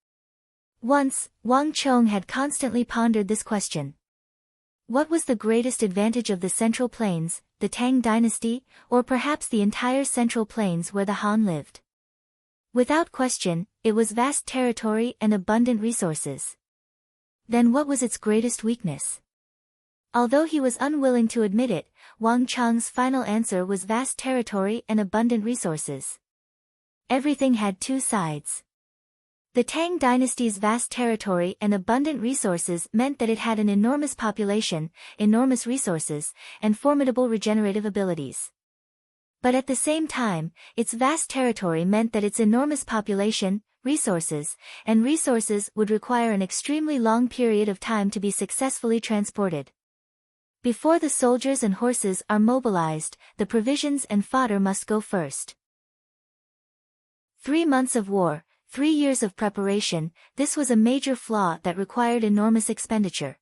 A: Once, Wang Chong had constantly pondered this question. What was the greatest advantage of the Central Plains, the Tang dynasty, or perhaps the entire Central Plains where the Han lived? Without question, it was vast territory and abundant resources. Then what was its greatest weakness? Although he was unwilling to admit it, Wang Chong's final answer was vast territory and abundant resources. Everything had two sides. The Tang dynasty's vast territory and abundant resources meant that it had an enormous population, enormous resources, and formidable regenerative abilities. But at the same time, its vast territory meant that its enormous population, resources would require an extremely long period of time to be successfully transported. Before the soldiers and horses are mobilized, the provisions and fodder must go first. 3 months of war, 3 years of preparation, this was a major flaw that required enormous expenditure.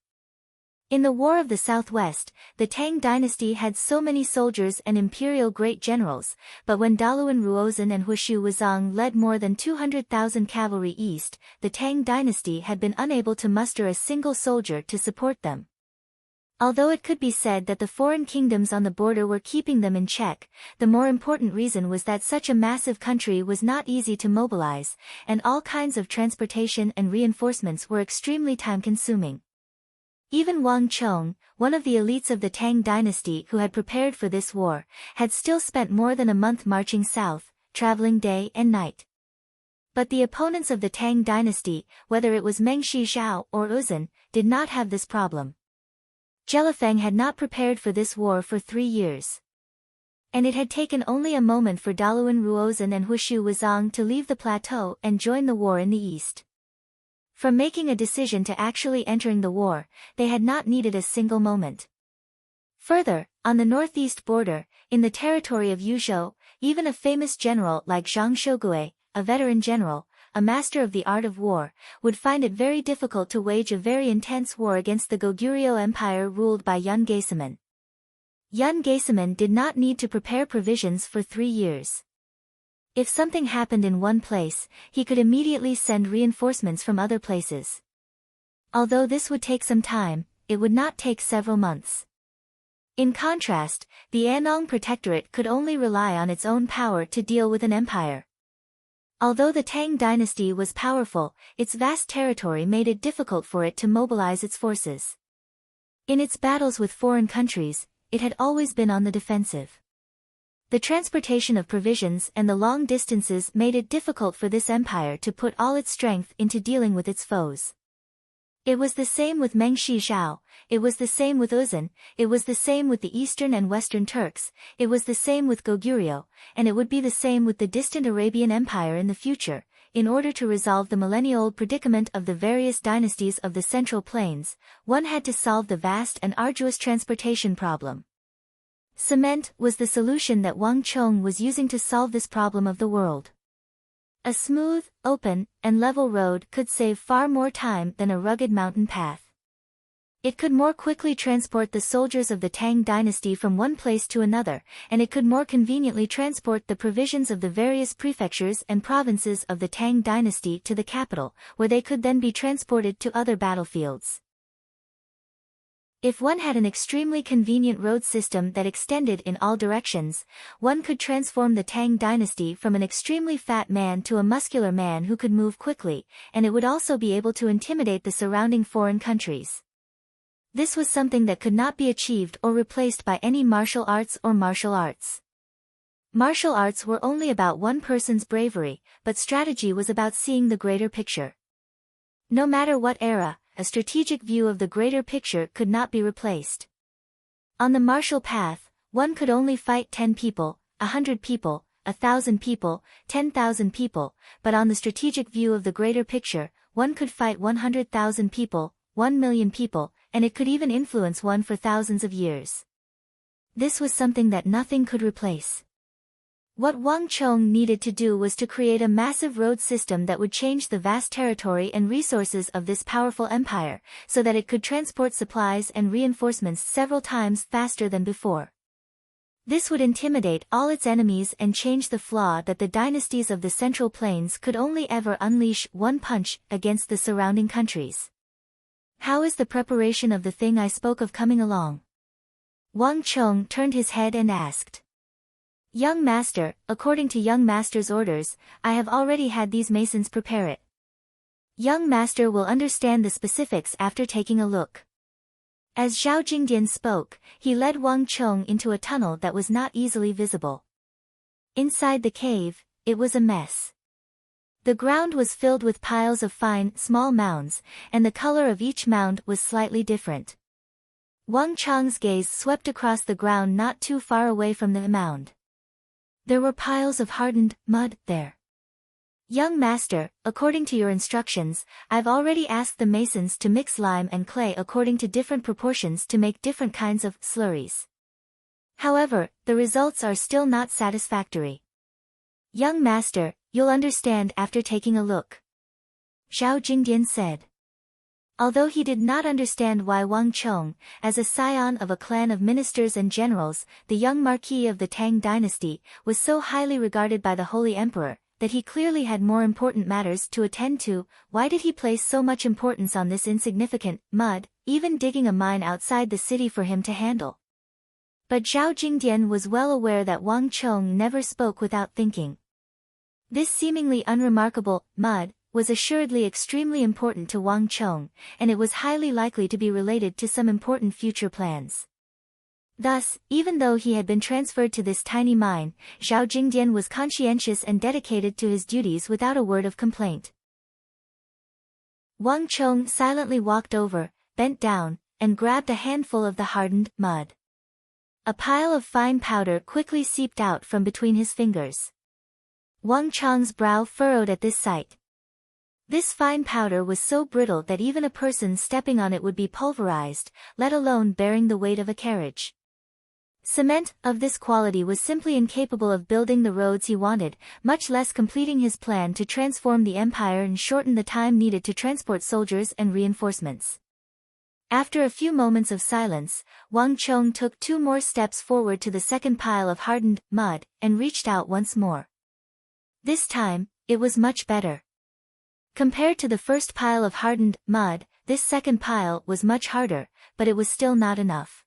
A: In the War of the Southwest, the Tang dynasty had so many soldiers and imperial great generals, but when Daluan Ruozhen and Huishu Wuzong led more than 200,000 cavalry east, the Tang dynasty had been unable to muster a single soldier to support them. Although it could be said that the foreign kingdoms on the border were keeping them in check, the more important reason was that such a massive country was not easy to mobilize, and all kinds of transportation and reinforcements were extremely time-consuming. Even Wang Chong, one of the elites of the Tang dynasty who had prepared for this war, had still spent more than a month marching south, traveling day and night. But the opponents of the Tang dynasty, whether it was Meng Shizhao or Uzun, did not have this problem. Jelifeng had not prepared for this war for 3 years. And it had taken only a moment for Daluan Ruozhen and Huishu Wuzong to leave the plateau and join the war in the east. From making a decision to actually entering the war, they had not needed a single moment. Further, on the northeast border, in the territory of Yuzhou, even a famous general like Zhang Shogui, a veteran general, a master of the art of war, would find it very difficult to wage a very intense war against the Goguryeo Empire ruled by Yun Gaesaman. Yun Gaesaman did not need to prepare provisions for 3 years. If something happened in one place, he could immediately send reinforcements from other places. Although this would take some time, it would not take several months. In contrast, the Annong Protectorate could only rely on its own power to deal with an empire. Although the Tang dynasty was powerful, its vast territory made it difficult for it to mobilize its forces. In its battles with foreign countries, it had always been on the defensive. The transportation of provisions and the long distances made it difficult for this empire to put all its strength into dealing with its foes. It was the same with Meng Shizhao, it was the same with Uzun, it was the same with the Eastern and Western Turks, it was the same with Goguryeo, and it would be the same with the distant Arabian Empire in the future. In order to resolve the millennia-old predicament of the various dynasties of the Central Plains, one had to solve the vast and arduous transportation problem. Cement was the solution that Wang Chong was using to solve this problem of the world. A smooth, open, and level road could save far more time than a rugged mountain path. It could more quickly transport the soldiers of the Tang dynasty from one place to another, and it could more conveniently transport the provisions of the various prefectures and provinces of the Tang dynasty to the capital, where they could then be transported to other battlefields. If one had an extremely convenient road system that extended in all directions, one could transform the Tang dynasty from an extremely fat man to a muscular man who could move quickly, and it would also be able to intimidate the surrounding foreign countries. This was something that could not be achieved or replaced by any martial arts or martial arts. Martial arts were only about one person's bravery, but strategy was about seeing the greater picture. No matter what era, a strategic view of the greater picture could not be replaced. On the martial path, one could only fight 10 people, 100 people, 1,000 people, 10,000 people, but on the strategic view of the greater picture, one could fight 100,000 people, 1 million people, and it could even influence one for thousands of years. This was something that nothing could replace. What Wang Chong needed to do was to create a massive road system that would change the vast territory and resources of this powerful empire, so that it could transport supplies and reinforcements several times faster than before. This would intimidate all its enemies and change the flaw that the dynasties of the Central Plains could only ever unleash one punch against the surrounding countries. How is the preparation of the thing I spoke of coming along? Wang Chong turned his head and asked. Young master, according to young master's orders, I have already had these masons prepare it. Young master will understand the specifics after taking a look. As Zhao Jingdian spoke, he led Wang Chong into a tunnel that was not easily visible. Inside the cave, it was a mess. The ground was filled with piles of fine, small mounds, and the color of each mound was slightly different. Wang Chang's gaze swept across the ground not too far away from the mound. There were piles of hardened mud there. Young master, according to your instructions, I've already asked the masons to mix lime and clay according to different proportions to make different kinds of slurries. However, the results are still not satisfactory. Young master, you'll understand after taking a look, Zhao Jingdian said. Although he did not understand why Wang Chong, as a scion of a clan of ministers and generals, the young marquis of the Tang dynasty, was so highly regarded by the Holy Emperor, that he clearly had more important matters to attend to, why did he place so much importance on this insignificant mud, even digging a mine outside the city for him to handle? But Zhao Jingdian was well aware that Wang Chong never spoke without thinking. This seemingly unremarkable mud was assuredly extremely important to Wang Chong, and it was highly likely to be related to some important future plans. Thus, even though he had been transferred to this tiny mine, Zhao Jingdian was conscientious and dedicated to his duties without a word of complaint. Wang Chong silently walked over, bent down, and grabbed a handful of the hardened mud. A pile of fine powder quickly seeped out from between his fingers. Wang Chong's brow furrowed at this sight. This fine powder was so brittle that even a person stepping on it would be pulverized, let alone bearing the weight of a carriage. Cement of this quality was simply incapable of building the roads he wanted, much less completing his plan to transform the empire and shorten the time needed to transport soldiers and reinforcements. After a few moments of silence, Wang Chong took 2 more steps forward to the second pile of hardened mud, and reached out once more. This time, it was much better. Compared to the first pile of hardened mud, this second pile was much harder, but it was still not enough.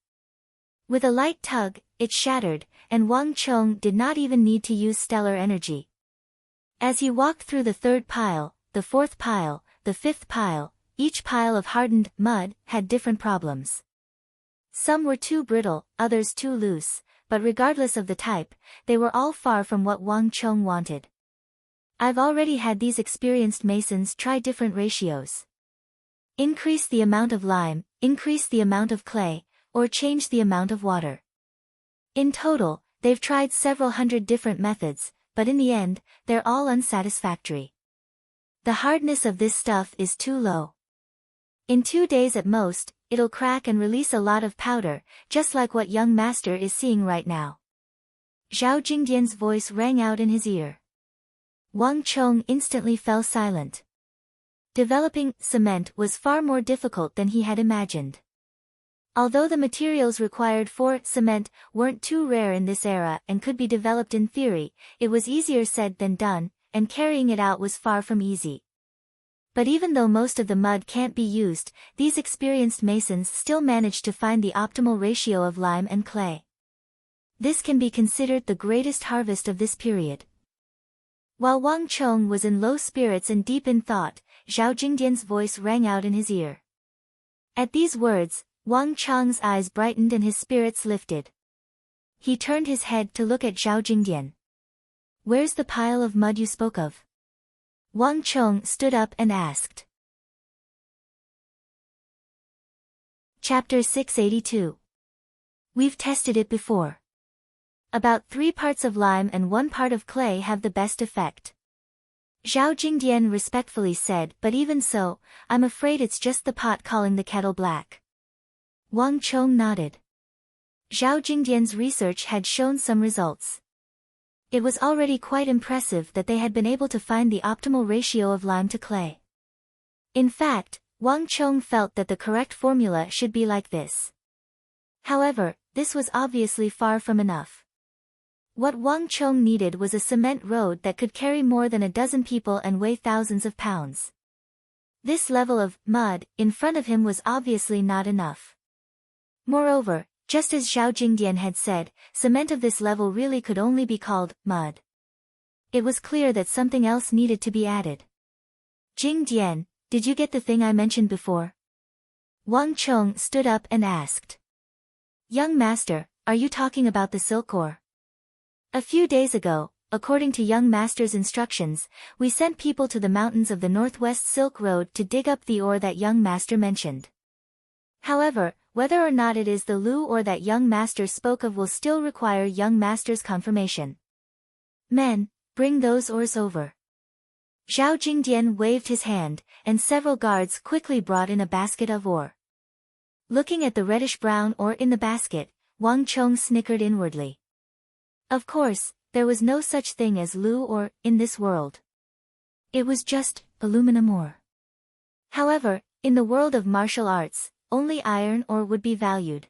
A: With a light tug, it shattered, and Wang Chong did not even need to use stellar energy. As he walked through the third pile, the fourth pile, the fifth pile, each pile of hardened mud had different problems. Some were too brittle, others too loose, but regardless of the type, they were all far from what Wang Chong wanted. I've already had these experienced masons try different ratios. Increase the amount of lime, increase the amount of clay, or change the amount of water. In total, they've tried several hundred different methods, but in the end, they're all unsatisfactory. The hardness of this stuff is too low. In 2 days at most, it'll crack and release a lot of powder, just like what young master is seeing right now. Zhao Jingdian's voice rang out in his ear. Wang Chong instantly fell silent. Developing cement was far more difficult than he had imagined. Although the materials required for cement weren't too rare in this era and could be developed in theory, it was easier said than done, and carrying it out was far from easy. But even though most of the mud can't be used, these experienced masons still managed to find the optimal ratio of lime and clay. This can be considered the greatest harvest of this period. While Wang Chong was in low spirits and deep in thought, Zhao Jingdian's voice rang out in his ear. At these words, Wang Chong's eyes brightened and his spirits lifted. He turned his head to look at Zhao Jingdian. Where's the pile of mud you spoke of? Wang Chong stood up and asked. Chapter 682. We've tested it before. About 3 parts of lime and 1 part of clay have the best effect. Zhao Jingdian respectfully said, but even so, I'm afraid it's just the pot calling the kettle black. Wang Chong nodded. Zhao Jingdian's research had shown some results. It was already quite impressive that they had been able to find the optimal ratio of lime to clay. In fact, Wang Chong felt that the correct formula should be like this. However, this was obviously far from enough. What Wang Chong needed was a cement road that could carry more than a dozen people and weigh thousands of pounds. This level of mud in front of him was obviously not enough. Moreover, just as Zhao Jingdian had said, cement of this level really could only be called mud. It was clear that something else needed to be added. Jingdian, did you get the thing I mentioned before? Wang Chong stood up and asked. Young master, are you talking about the silk ore? A few days ago, according to young master's instructions, we sent people to the mountains of the Northwest Silk Road to dig up the ore that young master mentioned. However, whether or not it is the Lu ore that young master spoke of will still require young master's confirmation. Men, bring those ores over. Zhao Jingdian waved his hand, and several guards quickly brought in a basket of ore. Looking at the reddish-brown ore in the basket, Wang Chong snickered inwardly. Of course, there was no such thing as Lu ore in this world. It was just aluminum ore. However, in the world of martial arts, only iron ore would be valued.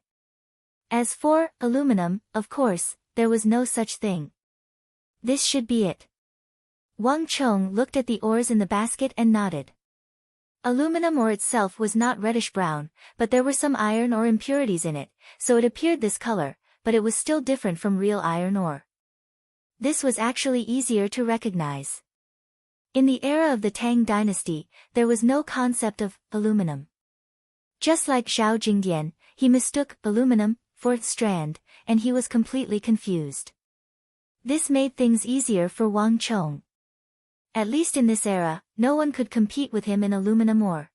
A: As for aluminum, of course, there was no such thing. This should be it. Wang Chong looked at the ores in the basket and nodded. Aluminum ore itself was not reddish-brown, but there were some iron ore impurities in it, so it appeared this color, but it was still different from real iron ore. This was actually easier to recognize. In the era of the Tang dynasty, there was no concept of aluminum. Just like Zhao Jingdian, he mistook aluminum for strand, and he was completely confused. This made things easier for Wang Chong. At least in this era, no one could compete with him in aluminum ore.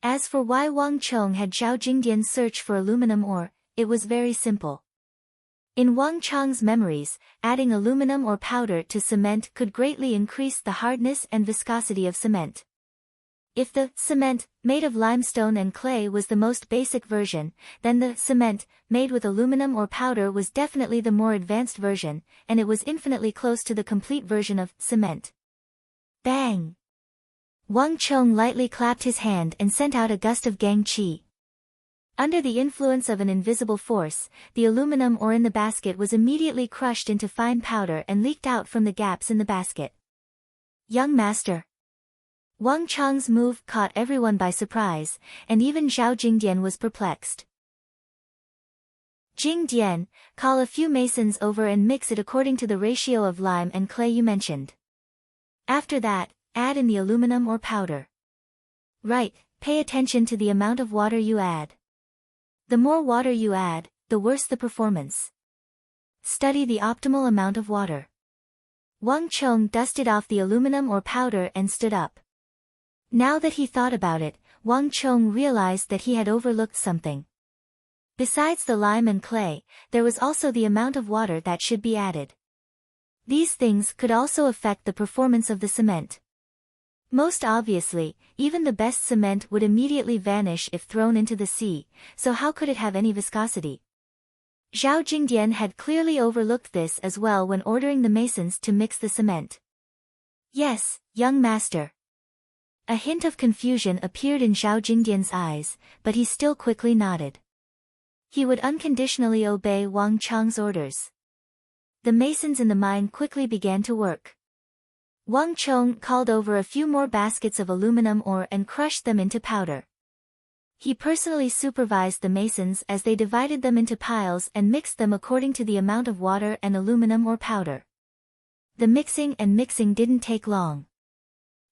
A: As for why Wang Chong had Zhao Jingdian search for aluminum ore, it was very simple. In Wang Chong's memories, adding aluminum or powder to cement could greatly increase the hardness and viscosity of cement. If the cement, made of limestone and clay was the most basic version, then the cement, made with aluminum or powder was definitely the more advanced version, and it was infinitely close to the complete version of cement. Bang! Wang Chong lightly clapped his hand and sent out a gust of gang qi. Under the influence of an invisible force, the aluminum ore in the basket was immediately crushed into fine powder and leaked out from the gaps in the basket. Young master. Wang Chong's move caught everyone by surprise, and even Zhao Jingdian was perplexed. Jingdian, call a few masons over and mix it according to the ratio of lime and clay you mentioned. After that, add in the aluminum or powder. Right, pay attention to the amount of water you add. The more water you add, the worse the performance. Study the optimal amount of water. Wang Chong dusted off the aluminum or powder and stood up. Now that he thought about it, Wang Chong realized that he had overlooked something. Besides the lime and clay, there was also the amount of water that should be added. These things could also affect the performance of the cement. Most obviously, even the best cement would immediately vanish if thrown into the sea, so how could it have any viscosity? Zhao Jingdian had clearly overlooked this as well when ordering the masons to mix the cement. Yes, young master. A hint of confusion appeared in Zhao Jingdian's eyes, but he still quickly nodded. He would unconditionally obey Wang Chong's orders. The masons in the mine quickly began to work. Wang Chong called over a few more baskets of aluminum ore and crushed them into powder. He personally supervised the masons as they divided them into piles and mixed them according to the amount of water and aluminum or powder. The mixing didn't take long.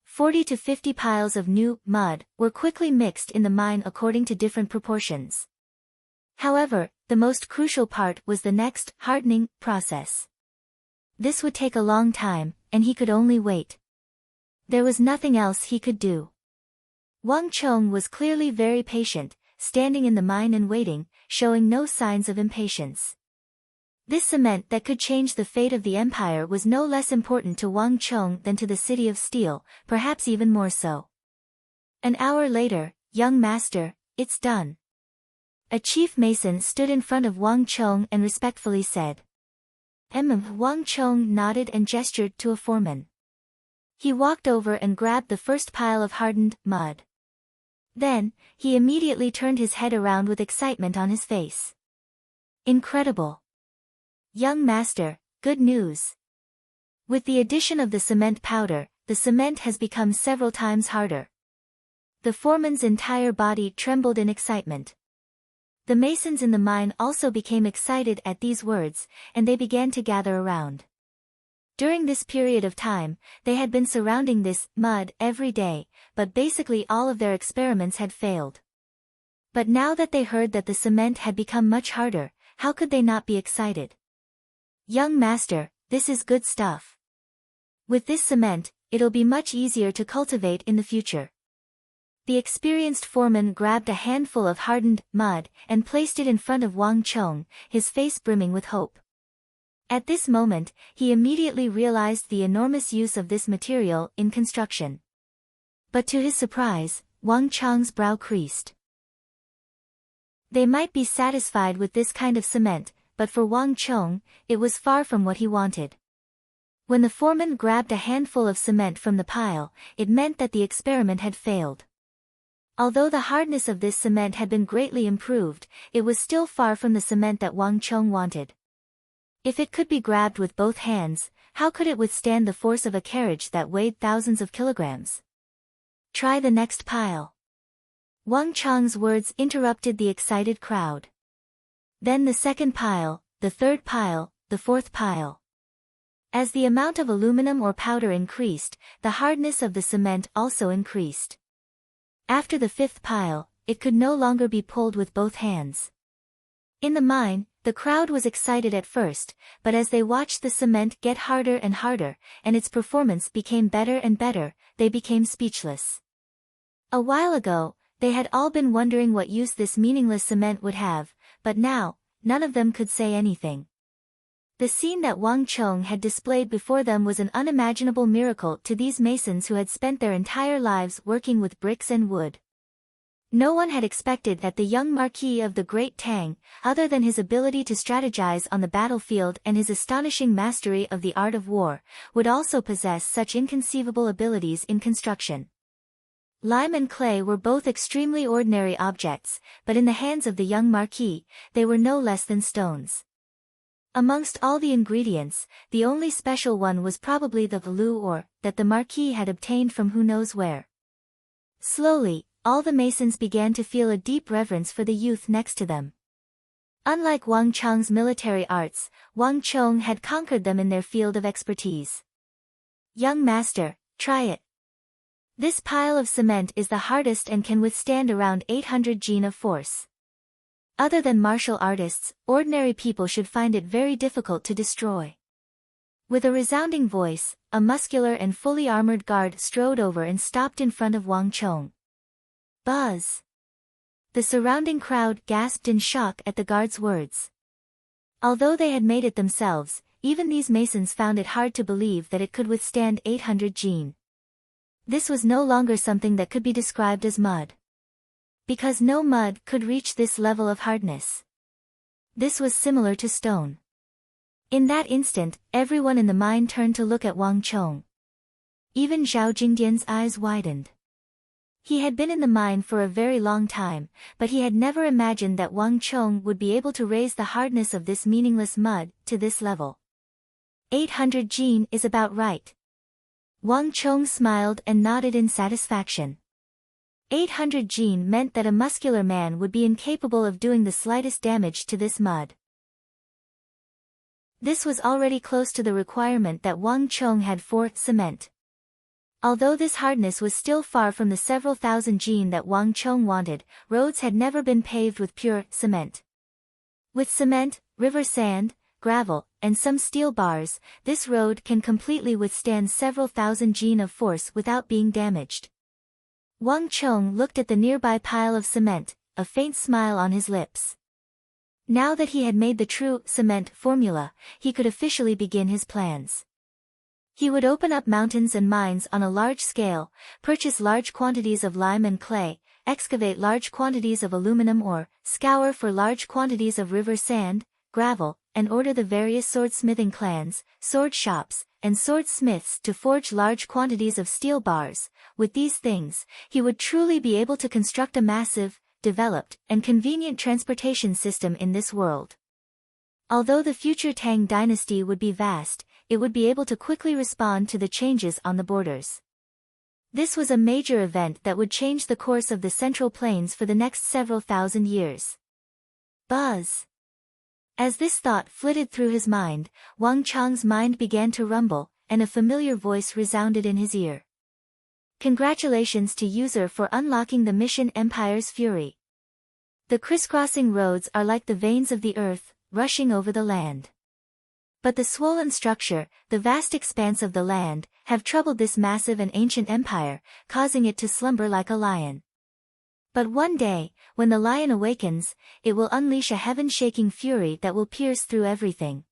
A: 40 to 50 piles of new mud were quickly mixed in the mine according to different proportions. However, the most crucial part was the next hardening process. This would take a long time, and he could only wait. There was nothing else he could do. Wang Chong was clearly very patient, standing in the mine and waiting, showing no signs of impatience. This cement that could change the fate of the empire was no less important to Wang Chong than to the City of Steel, perhaps even more so. An hour later, young master, it's done. A chief mason stood in front of Wang Chong and respectfully said. Wang Chong nodded and gestured to a foreman. He walked over and grabbed the first pile of hardened mud. Then, he immediately turned his head around with excitement on his face. Incredible! Young master, good news! With the addition of the cement powder, the cement has become several times harder. The foreman's entire body trembled in excitement. The masons in the mine also became excited at these words, and they began to gather around. During this period of time, they had been surrounding this mud every day, but basically all of their experiments had failed. But now that they heard that the cement had become much harder, how could they not be excited? Young master, This is good stuff. With this cement, it'll be much easier to cultivate in the future. The experienced foreman grabbed a handful of hardened mud and placed it in front of Wang Chong, his face brimming with hope. At this moment, he immediately realized the enormous use of this material in construction. But to his surprise, Wang Chong's brow creased. They might be satisfied with this kind of cement, but for Wang Chong, it was far from what he wanted. When the foreman grabbed a handful of cement from the pile, it meant that the experiment had failed. Although the hardness of this cement had been greatly improved, it was still far from the cement that Wang Chong wanted. If it could be grabbed with both hands, how could it withstand the force of a carriage that weighed thousands of kilograms? Try the next pile. Wang Chong's words interrupted the excited crowd. Then the second pile, the third pile, the fourth pile. As the amount of aluminum or powder increased, the hardness of the cement also increased. After the fifth pile, it could no longer be pulled with both hands. In the mine, the crowd was excited at first, but as they watched the cement get harder and harder, and its performance became better and better, they became speechless. A while ago, they had all been wondering what use this meaningless cement would have, but now, none of them could say anything. The scene that Wang Chong had displayed before them was an unimaginable miracle to these masons who had spent their entire lives working with bricks and wood. No one had expected that the young Marquis of the Great Tang, other than his ability to strategize on the battlefield and his astonishing mastery of the art of war, would also possess such inconceivable abilities in construction. Lime and clay were both extremely ordinary objects, but in the hands of the young Marquis, they were no less than stones. Amongst all the ingredients, the only special one was probably the velour ore that the Marquis had obtained from who knows where. Slowly, all the masons began to feel a deep reverence for the youth next to them. Unlike Wang Chong's military arts, Wang Chong had conquered them in their field of expertise. Young master, try it. This pile of cement is the hardest and can withstand around 800 Jin of force. Other than martial artists, ordinary people should find it very difficult to destroy. With a resounding voice, a muscular and fully armored guard strode over and stopped in front of Wang Chong. Buzz! The surrounding crowd gasped in shock at the guard's words. Although they had made it themselves, even these masons found it hard to believe that it could withstand 800 Jin. This was no longer something that could be described as mud. Because no mud could reach this level of hardness. This was similar to stone. In that instant, everyone in the mine turned to look at Wang Chong. Even Zhao Jingdian's eyes widened. He had been in the mine for a very long time, but he had never imagined that Wang Chong would be able to raise the hardness of this meaningless mud to this level. 800 Jin is about right. Wang Chong smiled and nodded in satisfaction. 800 Jin meant that a muscular man would be incapable of doing the slightest damage to this mud. This was already close to the requirement that Wang Chong had for cement. Although this hardness was still far from the several thousand Jin that Wang Chong wanted, roads had never been paved with pure cement. With cement, river sand, gravel, and some steel bars, this road can completely withstand several thousand Jin of force without being damaged. Wang Chong looked at the nearby pile of cement, a faint smile on his lips. Now that he had made the true cement formula, he could officially begin his plans. He would open up mountains and mines on a large scale, purchase large quantities of lime and clay, excavate large quantities of aluminum ore, scour for large quantities of river sand, gravel, and order the various swordsmithing clans, sword shops, and swordsmiths to forge large quantities of steel bars. With these things, he would truly be able to construct a massive, developed, and convenient transportation system in this world. Although the future Tang dynasty would be vast, it would be able to quickly respond to the changes on the borders. This was a major event that would change the course of the Central Plains for the next several thousand years. Buzz! As this thought flitted through his mind, Wang Chong's mind began to rumble, and a familiar voice resounded in his ear. Congratulations to user for unlocking the mission Empire's Fury. The crisscrossing roads are like the veins of the earth, rushing over the land. But the swollen structure, the vast expanse of the land, have troubled this massive and ancient empire, causing it to slumber like a lion. But one day, when the lion awakens, it will unleash a heaven-shaking fury that will pierce through everything.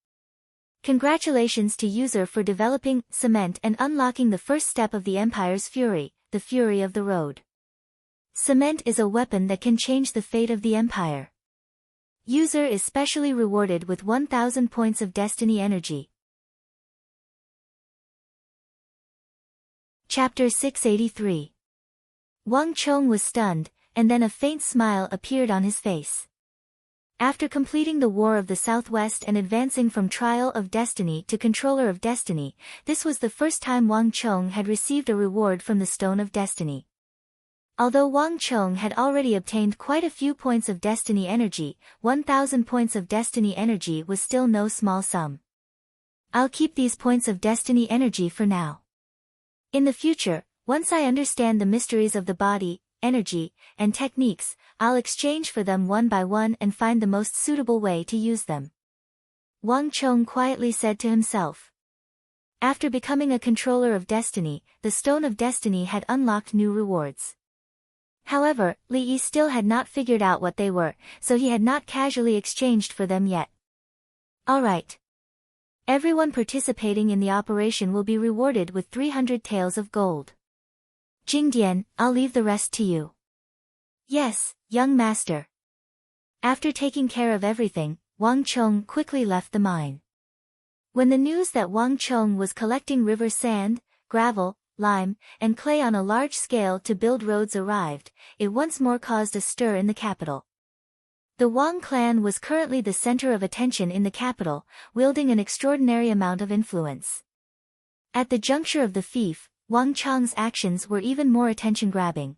A: Congratulations to user for developing, cement and unlocking the first step of the empire's fury, the fury of the road. Cement is a weapon that can change the fate of the empire. User is specially rewarded with 1000 points of destiny energy. Chapter 683. Wang Chong was stunned, and then a faint smile appeared on his face. After completing the War of the Southwest and advancing from Trial of Destiny to Controller of Destiny, this was the first time Wang Chong had received a reward from the Stone of Destiny. Although Wang Chong had already obtained quite a few points of destiny energy, 1000 points of destiny energy was still no small sum. I'll keep these points of destiny energy for now. In the future, once I understand the mysteries of the body, energy, and techniques, I'll exchange for them one by one and find the most suitable way to use them. Wang Chong quietly said to himself. After becoming a controller of destiny, the Stone of Destiny had unlocked new rewards. However, Li Yi still had not figured out what they were, so he had not casually exchanged for them yet. Alright. Everyone participating in the operation will be rewarded with 300 taels of gold. Jingdian, I'll leave the rest to you. Yes, young master. After taking care of everything, Wang Chong quickly left the mine. When the news that Wang Chong was collecting river sand, gravel, lime, and clay on a large scale to build roads arrived, it once more caused a stir in the capital. The Wang clan was currently the center of attention in the capital, wielding an extraordinary amount of influence. At the juncture of the fief, Wang Chong's actions were even more attention-grabbing.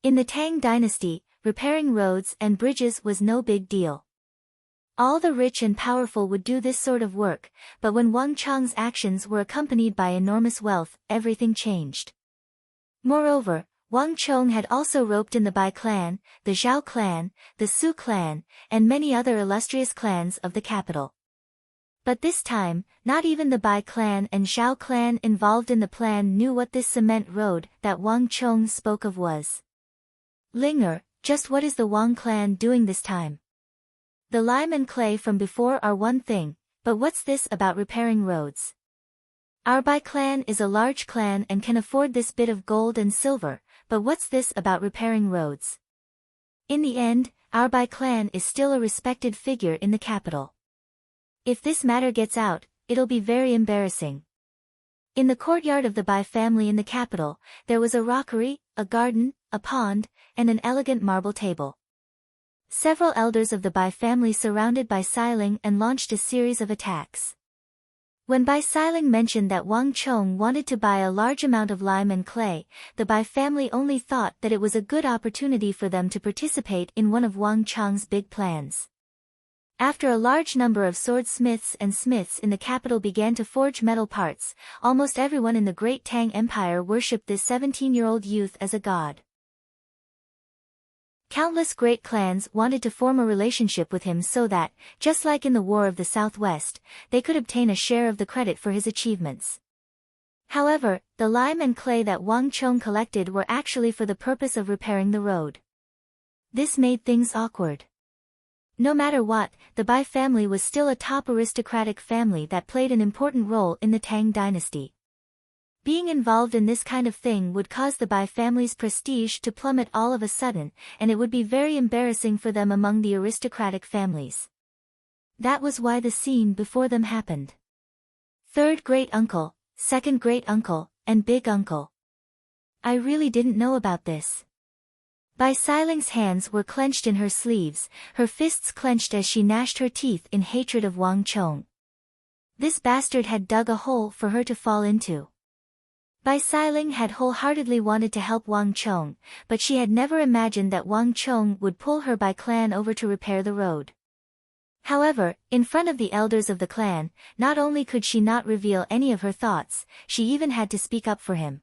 A: In the Tang dynasty, repairing roads and bridges was no big deal. All the rich and powerful would do this sort of work, but when Wang Chong's actions were accompanied by enormous wealth, everything changed. Moreover, Wang Chong had also roped in the Bai clan, the Zhao clan, the Su clan, and many other illustrious clans of the capital. But this time, not even the Bai clan and Zhao clan involved in the plan knew what this cement road that Wang Chong spoke of was. Linger, just what is the Wang clan doing this time? The lime and clay from before are one thing, but what's this about repairing roads? Our Bai clan is a large clan and can afford this bit of gold and silver, but what's this about repairing roads? In the end, our Bai clan is still a respected figure in the capital. If this matter gets out, it'll be very embarrassing. In the courtyard of the Bai family in the capital, there was a rockery, a garden, a pond, and an elegant marble table. Several elders of the Bai family surrounded Bai Siling and launched a series of attacks. When Bai Siling mentioned that Wang Chong wanted to buy a large amount of lime and clay, the Bai family only thought that it was a good opportunity for them to participate in one of Wang Chong's big plans. After a large number of swordsmiths and smiths in the capital began to forge metal parts, almost everyone in the Great Tang Empire worshipped this 17-year-old youth as a god. Countless great clans wanted to form a relationship with him so that, just like in the War of the Southwest, they could obtain a share of the credit for his achievements. However, the lime and clay that Wang Chong collected were actually for the purpose of repairing the road. This made things awkward. No matter what, the Bai family was still a top aristocratic family that played an important role in the Tang dynasty. Being involved in this kind of thing would cause the Bai family's prestige to plummet all of a sudden, and it would be very embarrassing for them among the aristocratic families. That was why the scene before them happened. Third great uncle, second great uncle, and big uncle. I really didn't know about this. Bai Siling's hands were clenched in her sleeves, her fists clenched as she gnashed her teeth in hatred of Wang Chong. This bastard had dug a hole for her to fall into. Bai Siling had wholeheartedly wanted to help Wang Chong, but she had never imagined that Wang Chong would pull her Bai clan over to repair the road. However, in front of the elders of the clan, not only could she not reveal any of her thoughts, she even had to speak up for him.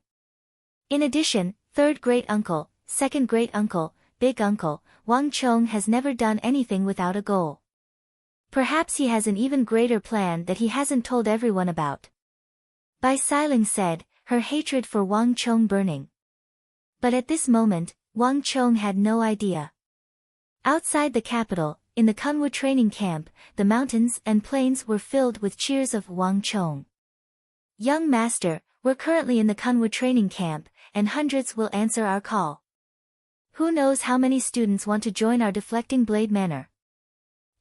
A: In addition, third great uncle, second great uncle, big uncle, Wang Chong has never done anything without a goal. Perhaps he has an even greater plan that he hasn't told everyone about. Bai Siling said, her hatred for Wang Chong burning. But at this moment, Wang Chong had no idea. Outside the capital, in the Kunwu training camp, the mountains and plains were filled with cheers of Wang Chong. Young master, we're currently in the Kunwu training camp, and hundreds will answer our call. Who knows how many students want to join our deflecting blade manor?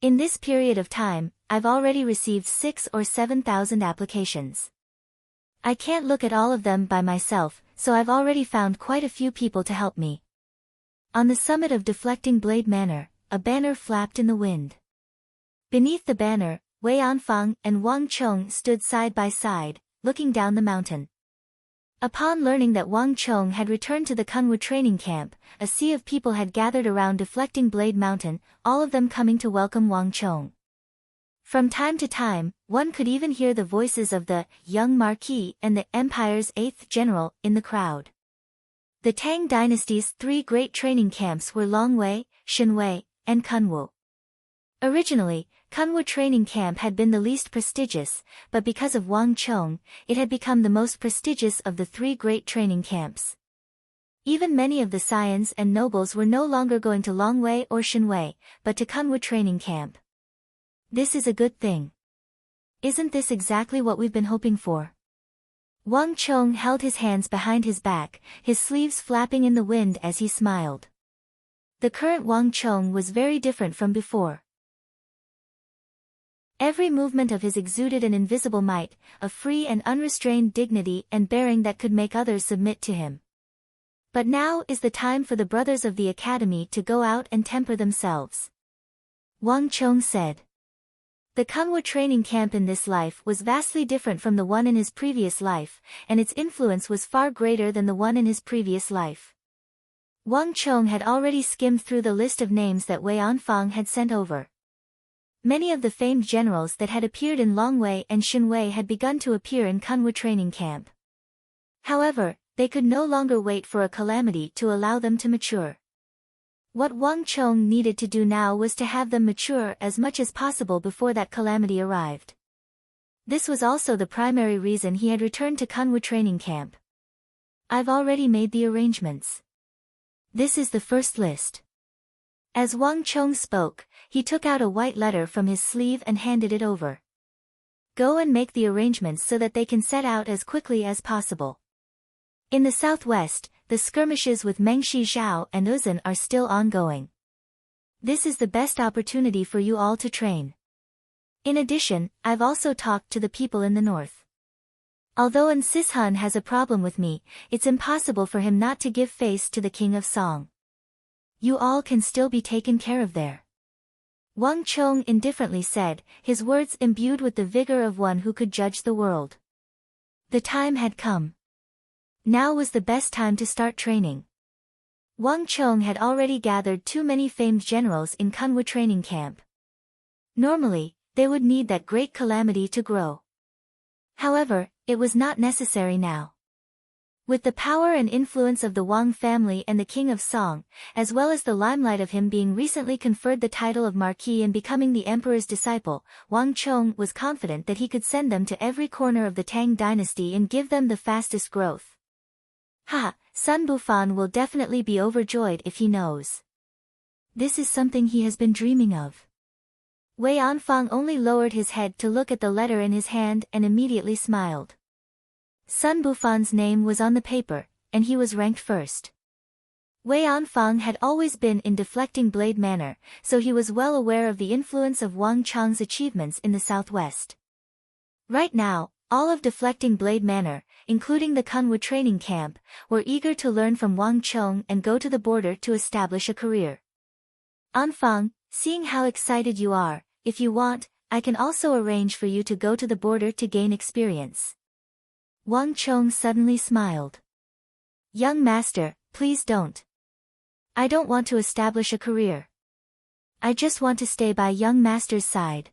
A: In this period of time, I've already received 6,000 or 7,000 applications. I can't look at all of them by myself, so I've already found quite a few people to help me. On the summit of Deflecting Blade Manor, a banner flapped in the wind. Beneath the banner, Wei Anfang and Wang Chong stood side by side, looking down the mountain. Upon learning that Wang Chong had returned to the Kunwu training camp, a sea of people had gathered around Deflecting Blade Mountain, all of them coming to welcome Wang Chong. From time to time, one could even hear the voices of the young Marquis and the Empire's 8th general in the crowd. The Tang dynasty's 3 great training camps were Longwei, Shenwei, and Kunwu. Originally, Kunwu training camp had been the least prestigious, but because of Wang Chong, it had become the most prestigious of the 3 great training camps. Even many of the scions and nobles were no longer going to Longwei or Shenwei, but to Kunwu training camp. This is a good thing. Isn't this exactly what we've been hoping for? Wang Chong held his hands behind his back, his sleeves flapping in the wind as he smiled. The current Wang Chong was very different from before. Every movement of his exuded an invisible might, a free and unrestrained dignity and bearing that could make others submit to him. But now is the time for the brothers of the academy to go out and temper themselves. Wang Chong said. The Kunwu training camp in this life was vastly different from the one in his previous life, and its influence was far greater than the one in his previous life. Wang Chong had already skimmed through the list of names that Wei Anfang had sent over. Many of the famed generals that had appeared in Longwei and Shenwei had begun to appear in Kunwu training camp. However, they could no longer wait for a calamity to allow them to mature. What Wang Chong needed to do now was to have them mature as much as possible before that calamity arrived. This was also the primary reason he had returned to Kunwu training camp. I've already made the arrangements. This is the first list. As Wang Chong spoke, he took out a white letter from his sleeve and handed it over. Go and make the arrangements so that they can set out as quickly as possible. In the southwest, the skirmishes with Mengshi Zhao and Uzun are still ongoing. This is the best opportunity for you all to train. In addition, I've also talked to the people in the north. Although An Sishan has a problem with me, it's impossible for him not to give face to the King of Song. You all can still be taken care of there. Wang Chong indifferently said, his words imbued with the vigor of one who could judge the world. The time had come. Now was the best time to start training. Wang Chong had already gathered too many famed generals in Kunwu training camp. Normally, they would need that great calamity to grow. However, it was not necessary now. With the power and influence of the Wang family and the King of Song, as well as the limelight of him being recently conferred the title of Marquis and becoming the Emperor's disciple, Wang Chong was confident that he could send them to every corner of the Tang dynasty and give them the fastest growth. Sun Bufan will definitely be overjoyed if he knows. This is something he has been dreaming of. Wei Anfang only lowered his head to look at the letter in his hand and immediately smiled. Sun Bufan's name was on the paper, and he was ranked first. Wei Anfang had always been in Deflecting Blade Manor, so he was well aware of the influence of Wang Chong's achievements in the southwest. Right now, all of Deflecting Blade Manor, including the Kunwu training camp, were eager to learn from Wang Chong and go to the border to establish a career. Anfang, seeing how excited you are, if you want, I can also arrange for you to go to the border to gain experience. Wang Chong suddenly smiled. Young master, please don't. I don't want to establish a career. I just want to stay by young master's side.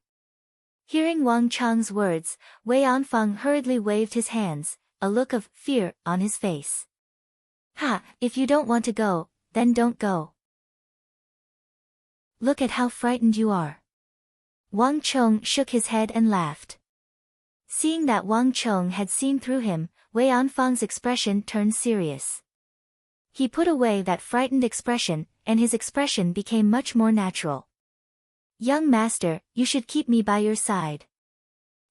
A: Hearing Wang Chong's words, Wei Anfang hurriedly waved his hands, a look of fear on his face. If you don't want to go, then don't go. Look at how frightened you are. Wang Chong shook his head and laughed. Seeing that Wang Chong had seen through him, Wei Anfang's expression turned serious. He put away that frightened expression, and his expression became much more natural. Young master, you should keep me by your side.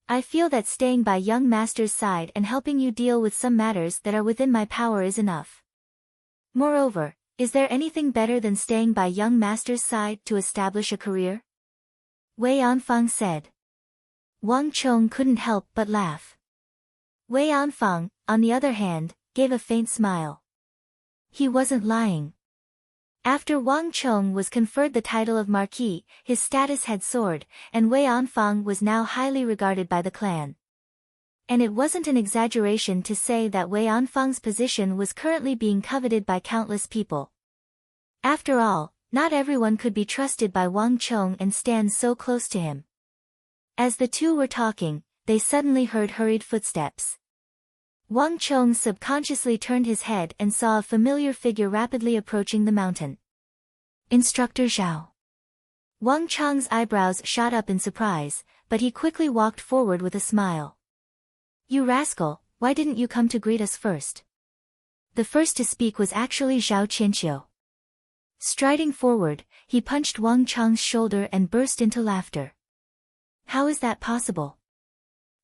A: I feel that staying by young master's side and helping you deal with some matters that are within my power is enough. Moreover, is there anything better than staying by young master's side to establish a career? Wei Anfang said. Wang Chong couldn't help but laugh. Wei Anfang, on the other hand, gave a faint smile. He wasn't lying. After Wang Chong was conferred the title of Marquis, his status had soared, and Wei Anfang was now highly regarded by the clan. And it wasn't an exaggeration to say that Wei Anfang's position was currently being coveted by countless people. After all, not everyone could be trusted by Wang Chong and stand so close to him. As the two were talking, they suddenly heard hurried footsteps. Wang Chong subconsciously turned his head and saw a familiar figure rapidly approaching the mountain. Instructor Zhao. Wang Chong's eyebrows shot up in surprise, but he quickly walked forward with a smile. You rascal, why didn't you come to greet us first? The first to speak was actually Zhao Qianqiu. Striding forward, he punched Wang Chong's shoulder and burst into laughter. How is that possible?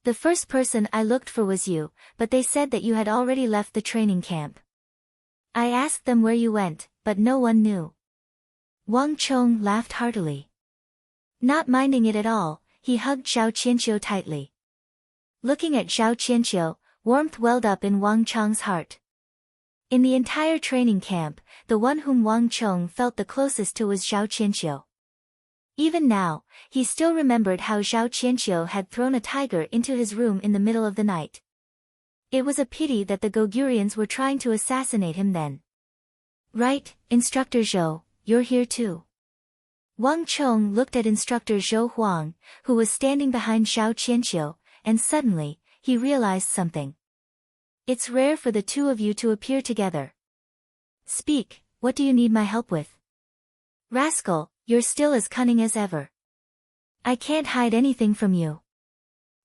A: The first person I looked for was you, but they said that you had already left the training camp. I asked them where you went, but no one knew. Wang Chong laughed heartily. Not minding it at all, he hugged Zhao Qianqiu tightly. Looking at Zhao Qianqiu, warmth welled up in Wang Chong's heart. In the entire training camp, the one whom Wang Chong felt the closest to was Zhao Qianqiu. Even now, he still remembered how Zhao Qianqiu had thrown a tiger into his room in the middle of the night. It was a pity that the Gogurians were trying to assassinate him then. Right, Instructor Zhou, you're here too. Wang Chong looked at Instructor Zhou Huang, who was standing behind Zhao Qianqiu, and suddenly, he realized something. It's rare for the two of you to appear together. Speak, what do you need my help with? Rascal, you're still as cunning as ever. I can't hide anything from you.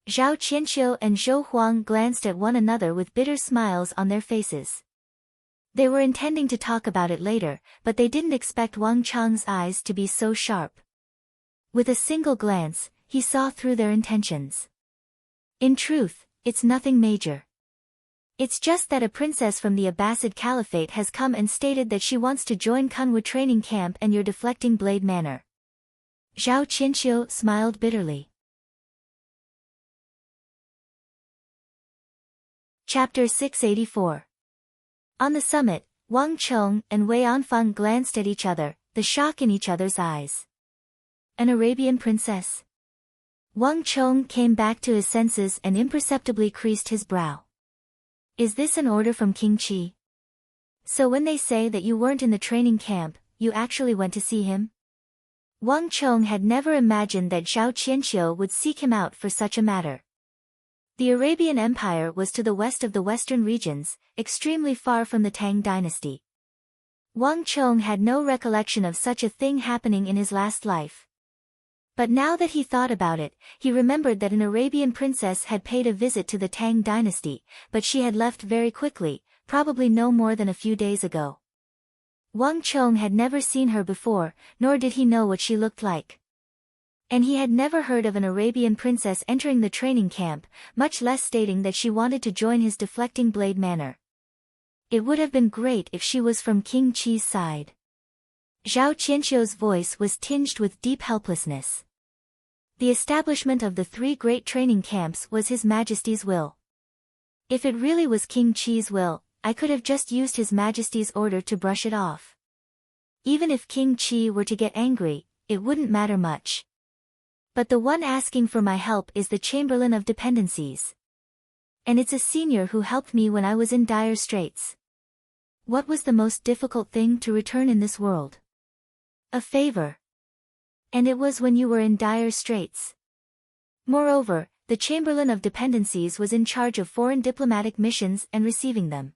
A: Zhao Qianqiu and Zhou Huang glanced at one another with bitter smiles on their faces. They were intending to talk about it later, but they didn't expect Wang Chong's eyes to be so sharp. With a single glance, he saw through their intentions. In truth, it's nothing major. It's just that a princess from the Abbasid Caliphate has come and stated that she wants to join Kunwa training camp and your deflecting blade manor. Zhao Qianqiu smiled bitterly. Chapter 684. On the summit, Wang Chong and Wei Anfang glanced at each other, the shock in each other's eyes. An Arabian princess? Wang Chong came back to his senses and imperceptibly creased his brow. Is this an order from King Qi? So when they say that you weren't in the training camp, you actually went to see him? Wang Chong had never imagined that Zhao Qianqiu would seek him out for such a matter. The Arabian Empire was to the west of the western regions, extremely far from the Tang dynasty. Wang Chong had no recollection of such a thing happening in his last life. But now that he thought about it, he remembered that an Arabian princess had paid a visit to the Tang dynasty, but she had left very quickly, probably no more than a few days ago. Wang Chong had never seen her before, nor did he know what she looked like. And he had never heard of an Arabian princess entering the training camp, much less stating that she wanted to join his deflecting blade manor. It would have been great if she was from King Qi's side. Zhao Qianqiu's voice was tinged with deep helplessness. The establishment of the 3 great training camps was His Majesty's will. If it really was King Qi's will, I could have just used His Majesty's order to brush it off. Even if King Qi were to get angry, it wouldn't matter much. But the one asking for my help is the Chamberlain of Dependencies. And it's a senior who helped me when I was in dire straits. What was the most difficult thing to return in this world? A favor. And it was when you were in dire straits. Moreover, the Chamberlain of Dependencies was in charge of foreign diplomatic missions and receiving them.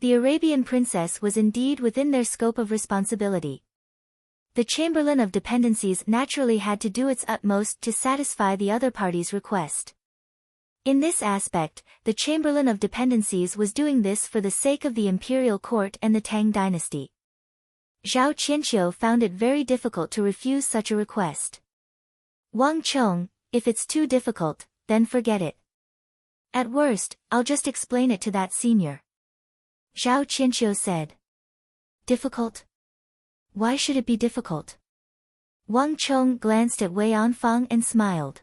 A: The Arabian princess was indeed within their scope of responsibility. The Chamberlain of Dependencies naturally had to do its utmost to satisfy the other party's request. In this aspect, the Chamberlain of Dependencies was doing this for the sake of the imperial court and the Tang dynasty. Zhao Qianqiu found it very difficult to refuse such a request. Wang Chong, if it's too difficult, then forget it. At worst, I'll just explain it to that senior. Zhao Qianqiu said. Difficult? Why should it be difficult? Wang Chong glanced at Wei Anfang and smiled.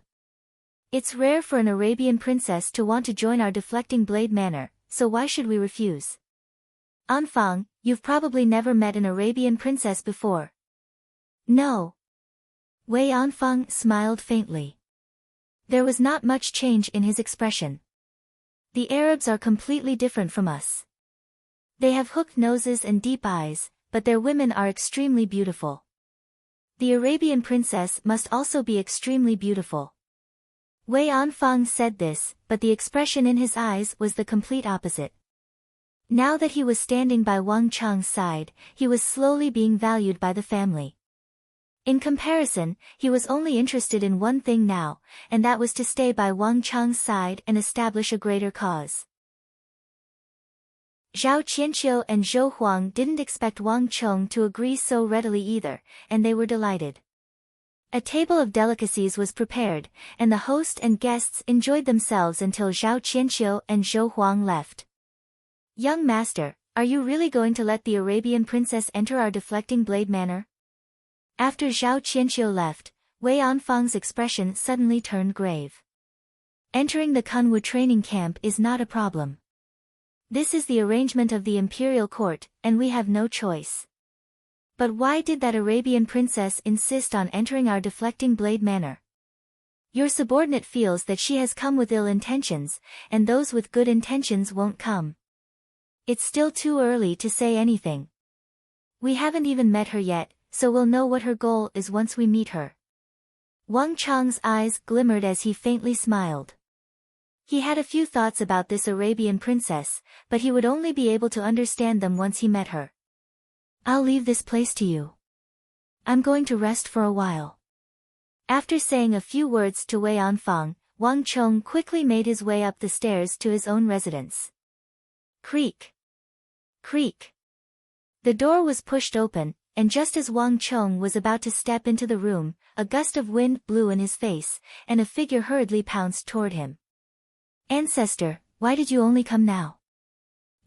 A: It's rare for an Arabian princess to want to join our deflecting blade manor, so why should we refuse? Anfang, you've probably never met an Arabian princess before. No. Wei Anfang smiled faintly. There was not much change in his expression. The Arabs are completely different from us. They have hooked noses and deep eyes, but their women are extremely beautiful. The Arabian princess must also be extremely beautiful. Wei Anfang said this, but the expression in his eyes was the complete opposite. Now that he was standing by Wang Chang's side, he was slowly being valued by the family. In comparison, he was only interested in one thing now, and that was to stay by Wang Chang's side and establish a greater cause. Zhao Qianqiu and Zhou Huang didn't expect Wang Chong to agree so readily either, and they were delighted. A table of delicacies was prepared, and the host and guests enjoyed themselves until Zhao Qianqiu and Zhou Huang left. Young master, are you really going to let the Arabian princess enter our deflecting blade manor? After Zhao Qianqiu left, Wei Anfang's expression suddenly turned grave. Entering the Kunwu training camp is not a problem. This is the arrangement of the imperial court, and we have no choice. But why did that Arabian princess insist on entering our deflecting blade manor? Your subordinate feels that she has come with ill intentions, and those with good intentions won't come. It's still too early to say anything. We haven't even met her yet, so we'll know what her goal is once we meet her. Wang Chang's eyes glimmered as he faintly smiled. He had a few thoughts about this Arabian princess, but he would only be able to understand them once he met her. I'll leave this place to you. I'm going to rest for a while. After saying a few words to Wei Anfang, Wang Chong quickly made his way up the stairs to his own residence. Creak. Creak. The door was pushed open, and just as Wang Chong was about to step into the room, a gust of wind blew in his face, and a figure hurriedly pounced toward him. Ancestor, why did you only come now?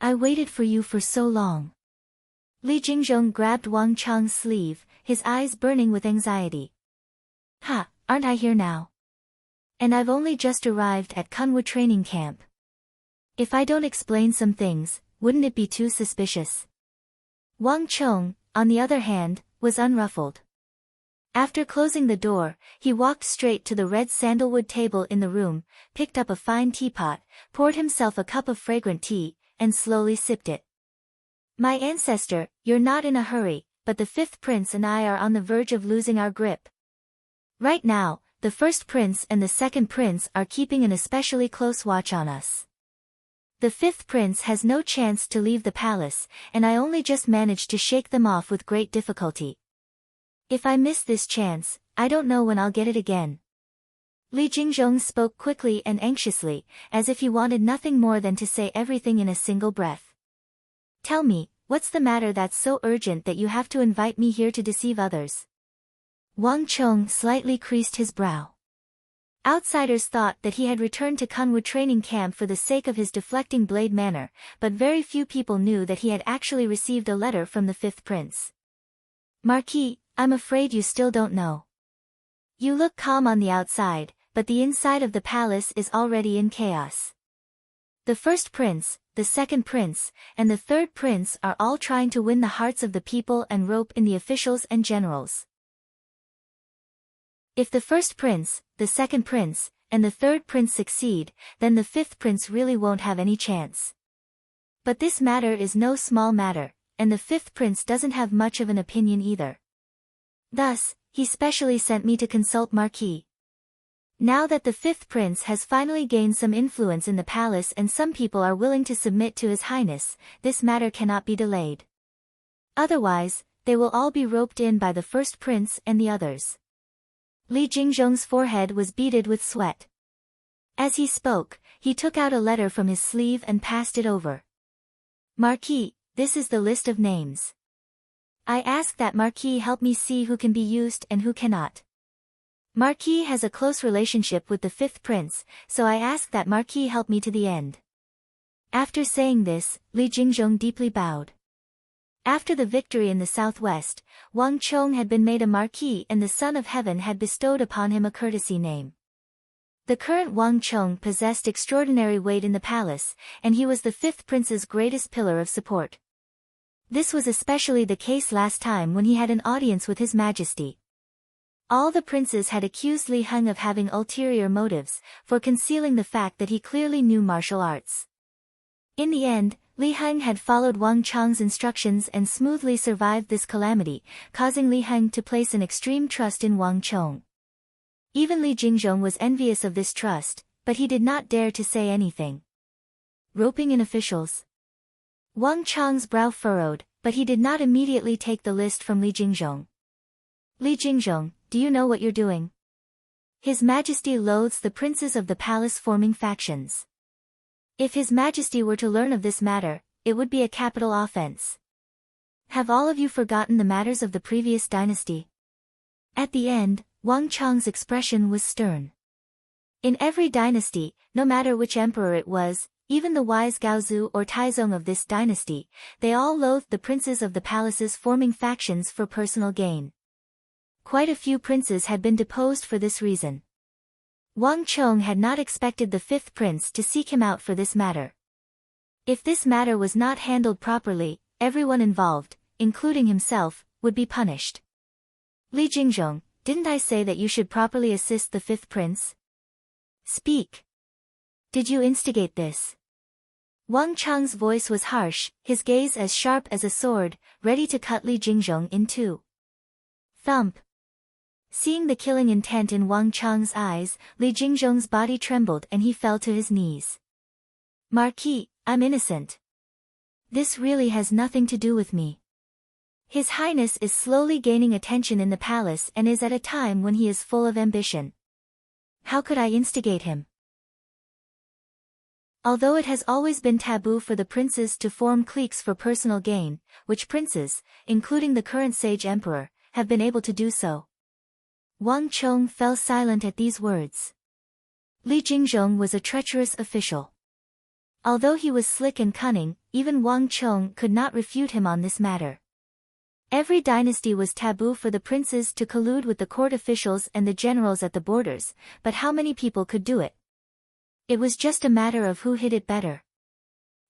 A: I waited for you for so long. Li Jingzhong grabbed Wang Chang's sleeve, his eyes burning with anxiety. Ha, aren't I here now? And I've only just arrived at Kunwu training camp. If I don't explain some things, wouldn't it be too suspicious? Wang Chong, on the other hand, was unruffled. After closing the door, he walked straight to the red sandalwood table in the room, picked up a fine teapot, poured himself a cup of fragrant tea, and slowly sipped it. My ancestor, you're not in a hurry, but the fifth prince and I are on the verge of losing our grip. Right now, the first prince and the second prince are keeping an especially close watch on us. The fifth prince has no chance to leave the palace, and I only just managed to shake them off with great difficulty. If I miss this chance, I don't know when I'll get it again. Li Jingzhong spoke quickly and anxiously, as if he wanted nothing more than to say everything in a single breath. Tell me, what's the matter that's so urgent that you have to invite me here to deceive others? Wang Chong slightly creased his brow. Outsiders thought that he had returned to Kunwu training camp for the sake of his deflecting blade manor, but very few people knew that he had actually received a letter from the fifth prince. Marquis, I'm afraid you still don't know. You look calm on the outside, but the inside of the palace is already in chaos. The first prince, the second prince, and the third prince are all trying to win the hearts of the people and rope in the officials and generals. If the first prince, the second prince, and the third prince succeed, then the fifth prince really won't have any chance. But this matter is no small matter, and the fifth prince doesn't have much of an opinion either. Thus, he specially sent me to consult Marquis. Now that the fifth prince has finally gained some influence in the palace and some people are willing to submit to His Highness, this matter cannot be delayed. Otherwise, they will all be roped in by the first prince and the others. Li Jingzhong's forehead was beaded with sweat. As he spoke, he took out a letter from his sleeve and passed it over. Marquis, this is the list of names. I ask that Marquis help me see who can be used and who cannot. Marquis has a close relationship with the fifth prince, so I ask that Marquis help me to the end. After saying this, Li Jingzhong deeply bowed. After the victory in the southwest, Wang Chong had been made a marquis and the Son of Heaven had bestowed upon him a courtesy name. The current Wang Chong possessed extraordinary weight in the palace, and he was the fifth prince's greatest pillar of support. This was especially the case last time when he had an audience with His Majesty. All the princes had accused Li Heng of having ulterior motives, for concealing the fact that he clearly knew martial arts. In the end, Li Heng had followed Wang Chong's instructions and smoothly survived this calamity, causing Li Heng to place an extreme trust in Wang Chong. Even Li Jingzhong was envious of this trust, but he did not dare to say anything. Roping in officials. Wang Chong's brow furrowed, but he did not immediately take the list from Li Jingzhong. Li Jingzhong, do you know what you're doing? His Majesty loathes the princes of the palace forming factions. If His Majesty were to learn of this matter, it would be a capital offense. Have all of you forgotten the matters of the previous dynasty? At the end, Wang Chong's expression was stern. In every dynasty, no matter which emperor it was, even the wise Gaozu or Taizong of this dynasty, they all loathed the princes of the palaces forming factions for personal gain. Quite a few princes had been deposed for this reason. Wang Chong had not expected the fifth prince to seek him out for this matter. If this matter was not handled properly, everyone involved, including himself, would be punished. Li Jingzhong, didn't I say that you should properly assist the fifth prince? Speak. Did you instigate this? Wang Chong's voice was harsh, his gaze as sharp as a sword, ready to cut Li Jingzhong in two. Thump. Seeing the killing intent in Wang Chong's eyes, Li Jingzhong's body trembled and he fell to his knees. Marquis, I'm innocent. This really has nothing to do with me. His Highness is slowly gaining attention in the palace and is at a time when he is full of ambition. How could I instigate him? Although it has always been taboo for the princes to form cliques for personal gain, which princes, including the current sage emperor, have been able to do so? Wang Chong fell silent at these words. Li Jingzhong was a treacherous official. Although he was slick and cunning, even Wang Chong could not refute him on this matter. Every dynasty was taboo for the princes to collude with the court officials and the generals at the borders, but how many people could do it? It was just a matter of who hid it better.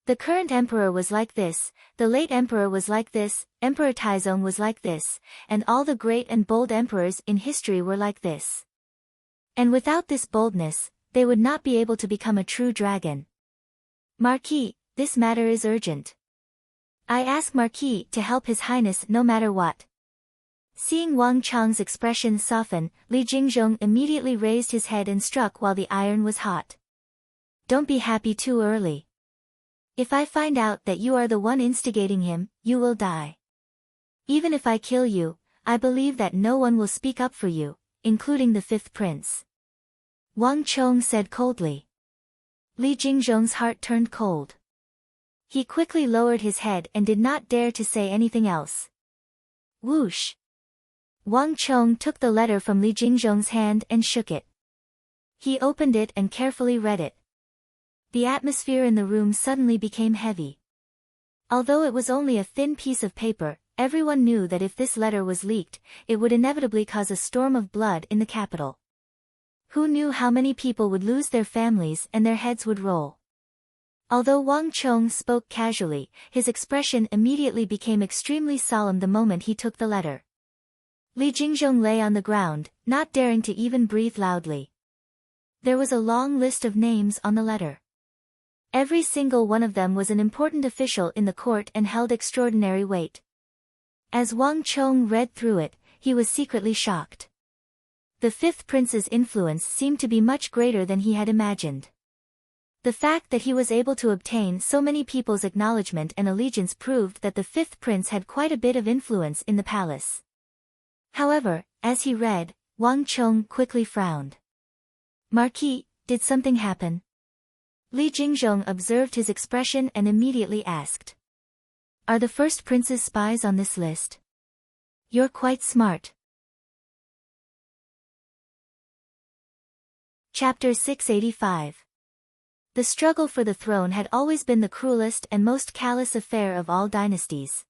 A: The current emperor was like this, the late emperor was like this, Emperor Taizong was like this, and all the great and bold emperors in history were like this. And without this boldness, they would not be able to become a true dragon. Marquis, this matter is urgent. I ask Marquis to help His Highness no matter what. Seeing Wang Chong's expression soften, Li Jingzhong immediately raised his head and struck while the iron was hot. Don't be happy too early. If I find out that you are the one instigating him, you will die. Even if I kill you, I believe that no one will speak up for you, including the fifth prince. Wang Chong said coldly. Li Jingzhong's heart turned cold. He quickly lowered his head and did not dare to say anything else. Whoosh! Wang Chong took the letter from Li Jingzhong's hand and shook it. He opened it and carefully read it. The atmosphere in the room suddenly became heavy. Although it was only a thin piece of paper, everyone knew that if this letter was leaked, it would inevitably cause a storm of blood in the capital. Who knew how many people would lose their families and their heads would roll? Although Wang Chong spoke casually, his expression immediately became extremely solemn the moment he took the letter. Li Jingzhong lay on the ground, not daring to even breathe loudly. There was a long list of names on the letter. Every single one of them was an important official in the court and held extraordinary weight. As Wang Chong read through it, he was secretly shocked. The fifth prince's influence seemed to be much greater than he had imagined. The fact that he was able to obtain so many people's acknowledgement and allegiance proved that the fifth prince had quite a bit of influence in the palace. However, as he read, Wang Chong quickly frowned. "Marquis, did something happen?" Li Jingzhong observed his expression and immediately asked. "Are the first prince's spies on this list? You're quite smart." Chapter 685. The struggle for the throne had always been the cruelest and most callous affair of all dynasties.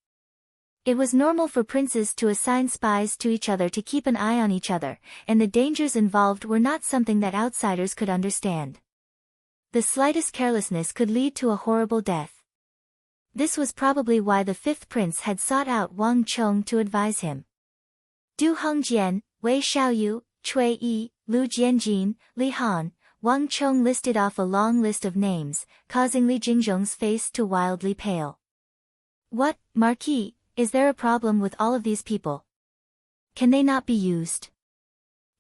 A: It was normal for princes to assign spies to each other to keep an eye on each other, and the dangers involved were not something that outsiders could understand. The slightest carelessness could lead to a horrible death. This was probably why the fifth prince had sought out Wang Chong to advise him. Du Hongjian, Wei Xiaoyu, Cui Yi, Lu Jianjin, Li Han, Wang Chong listed off a long list of names, causing Li Jingzhong's face to wildly pale. "What, Marquis, is there a problem with all of these people? Can they not be used?"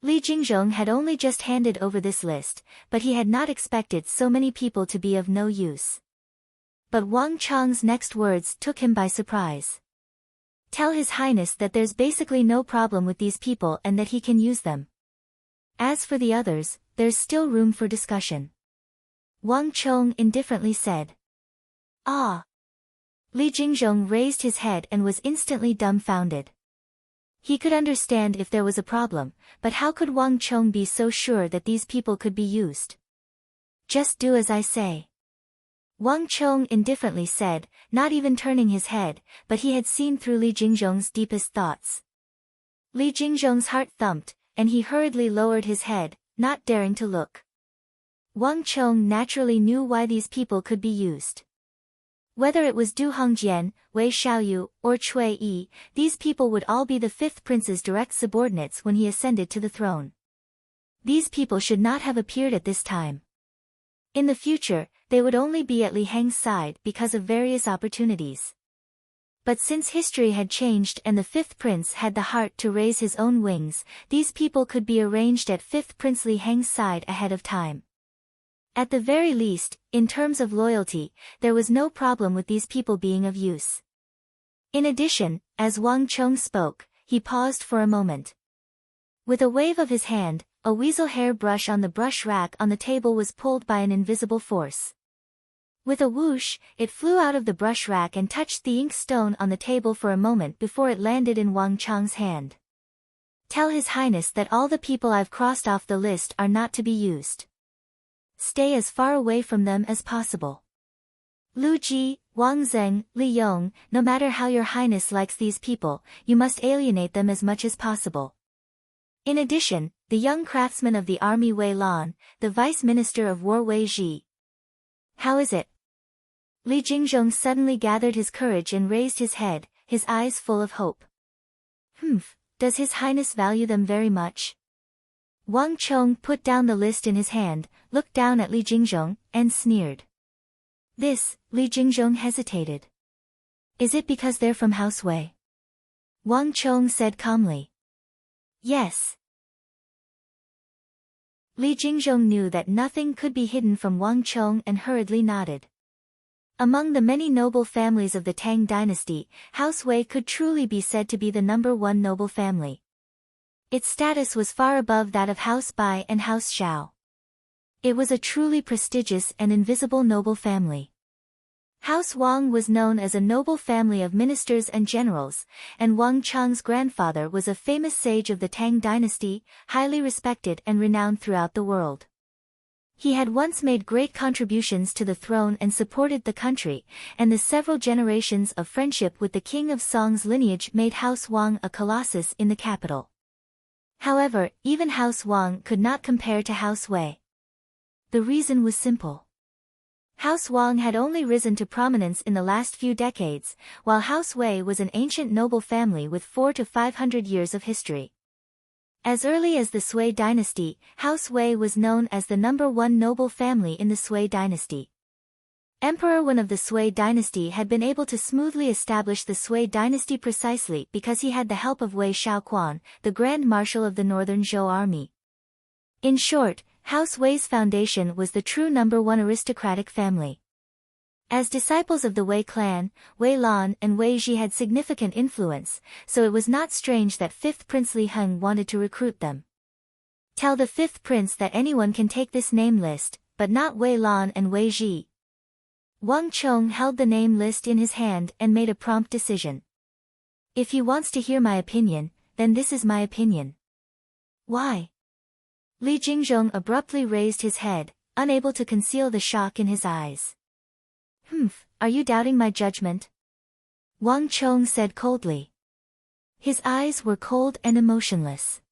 A: Li Jingzhong had only just handed over this list, but he had not expected so many people to be of no use. But Wang Chong's next words took him by surprise. "Tell His Highness that there's basically no problem with these people and that he can use them. As for the others, there's still room for discussion." Wang Chong indifferently said. "Ah." Li Jingzhong raised his head and was instantly dumbfounded. He could understand if there was a problem, but how could Wang Chong be so sure that these people could be used? "Just do as I say." Wang Chong indifferently said, not even turning his head, but he had seen through Li Jingzhong's deepest thoughts. Li Jingzhong's heart thumped, and he hurriedly lowered his head, not daring to look. Wang Chong naturally knew why these people could be used. Whether it was Du Hongjian, Wei Xiaoyu, or Cui Yi, these people would all be the fifth prince's direct subordinates when he ascended to the throne. These people should not have appeared at this time. In the future, they would only be at Li Heng's side because of various opportunities. But since history had changed and the fifth prince had the heart to raise his own wings, these people could be arranged at fifth Prince Li Heng's side ahead of time. At the very least, in terms of loyalty, there was no problem with these people being of use. In addition, as Wang Chong spoke, he paused for a moment. With a wave of his hand, a weasel hair brush on the brush rack on the table was pulled by an invisible force. With a whoosh, it flew out of the brush rack and touched the ink stone on the table for a moment before it landed in Wang Chong's hand. "Tell His Highness that all the people I've crossed off the list are not to be used. Stay as far away from them as possible. Lu Ji, Wang Zeng, Li Yong, no matter how your highness likes these people, you must alienate them as much as possible. In addition, the young craftsman of the army Wei Lan, the vice minister of war Wei Ji." "How is it?" Li Jingzhong suddenly gathered his courage and raised his head, his eyes full of hope. Does His Highness value them very much?" Wang Chong put down the list in his hand, looked down at Li Jingzhong, and sneered. Li Jingzhong hesitated. "Is it because they're from House Wei?" Wang Chong said calmly. "Yes." Li Jingzhong knew that nothing could be hidden from Wang Chong and hurriedly nodded. Among the many noble families of the Tang dynasty, House Wei could truly be said to be the #1 noble family. Its status was far above that of House Bai and House Xiao. It was a truly prestigious and invisible noble family. House Wang was known as a noble family of ministers and generals, and Wang Chong's grandfather was a famous sage of the Tang dynasty, highly respected and renowned throughout the world. He had once made great contributions to the throne and supported the country, and the several generations of friendship with the king of Song's lineage made House Wang a colossus in the capital. However, even House Wang could not compare to House Wei. The reason was simple. House Wang had only risen to prominence in the last few decades, while House Wei was an ancient noble family with 400 to 500 years of history. As early as the Sui dynasty, House Wei was known as the #1 noble family in the Sui dynasty. Emperor Wen of the Sui dynasty had been able to smoothly establish the Sui dynasty precisely because he had the help of Wei Shaoquan, the Grand Marshal of the Northern Zhou army. In short, House Wei's foundation was the true number one aristocratic family. As disciples of the Wei clan, Wei Lan and Wei Ji had significant influence, so it was not strange that 5th Prince Li Heng wanted to recruit them. Tell the 5th prince that anyone can take this name list, but not Wei Lan and Wei Ji. Wang Chong held the name list in his hand and made a prompt decision. If he wants to hear my opinion, then this is my opinion. Why? Li Jingzhong abruptly raised his head, unable to conceal the shock in his eyes. Are you doubting my judgment? Wang Chong said coldly. His eyes were cold and emotionless.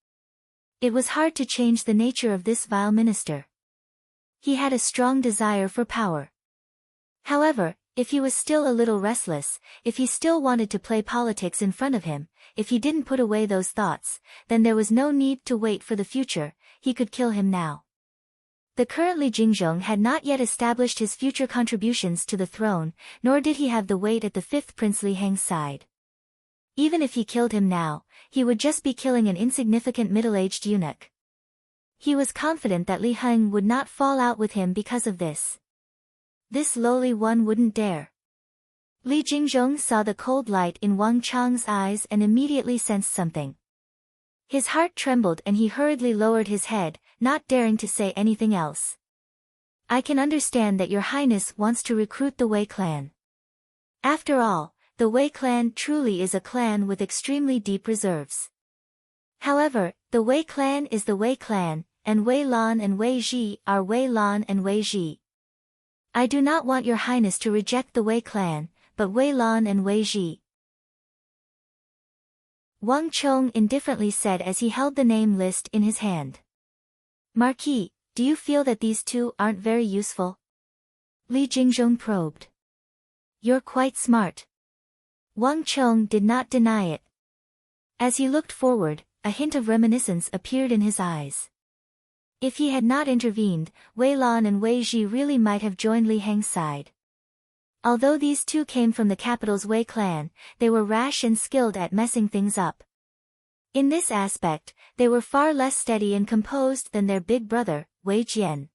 A: It was hard to change the nature of this vile minister. He had a strong desire for power. However, if he was still a little restless, if he still wanted to play politics in front of him, if he didn't put away those thoughts, then there was no need to wait for the future, he could kill him now. The current Li Jingzhong had not yet established his future contributions to the throne, nor did he have the weight at the 5th Prince Li Heng's side. Even if he killed him now, he would just be killing an insignificant middle-aged eunuch. He was confident that Li Heng would not fall out with him because of this. This lowly one wouldn't dare. Li Jingzhong saw the cold light in Wang Chong's eyes and immediately sensed something. His heart trembled and he hurriedly lowered his head, not daring to say anything else. I can understand that your highness wants to recruit the Wei clan. After all, the Wei clan truly is a clan with extremely deep reserves. However, the Wei clan is the Wei clan, and Wei Lan and Wei Ji are Wei Lan and Wei Ji. I do not want your highness to reject the Wei clan, but Wei Lan and Wei Ji. Wang Chong indifferently said as he held the name list in his hand. Marquis, do you feel that these two aren't very useful? Li Jingzhong probed. You're quite smart. Wang Chong did not deny it. As he looked forward, a hint of reminiscence appeared in his eyes. If he had not intervened, Wei Lan and Wei Ji really might have joined Li Heng's side. Although these two came from the capital's Wei clan, they were rash and skilled at messing things up. In this aspect, they were far less steady and composed than their big brother, Wei Jian.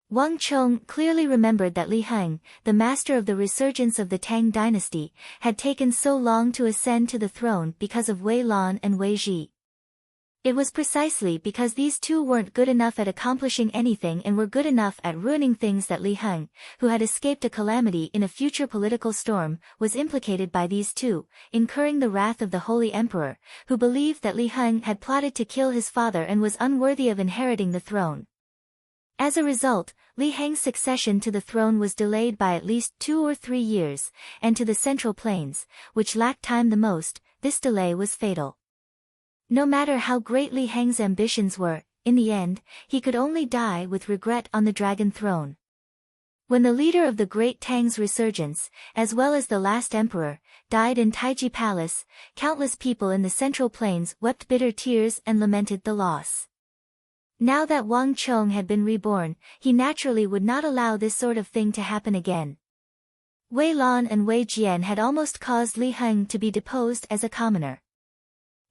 A: Wang Chong clearly remembered that Li Heng, the master of the resurgence of the Tang dynasty, had taken so long to ascend to the throne because of Wei Lan and Wei Ji. It was precisely because these two weren't good enough at accomplishing anything and were good enough at ruining things that Li Heng, who had escaped a calamity in a future political storm, was implicated by these two, incurring the wrath of the Holy Emperor, who believed that Li Heng had plotted to kill his father and was unworthy of inheriting the throne. As a result, Li Heng's succession to the throne was delayed by at least 2 or 3 years, and to the Central Plains, which lacked time the most, this delay was fatal. No matter how great Li Heng's ambitions were, in the end, he could only die with regret on the dragon throne. When the leader of the great Tang's resurgence, as well as the last emperor, died in Taiji Palace, countless people in the Central Plains wept bitter tears and lamented the loss. Now that Wang Chong had been reborn, he naturally would not allow this sort of thing to happen again. Wei Lan and Wei Jian had almost caused Li Heng to be deposed as a commoner.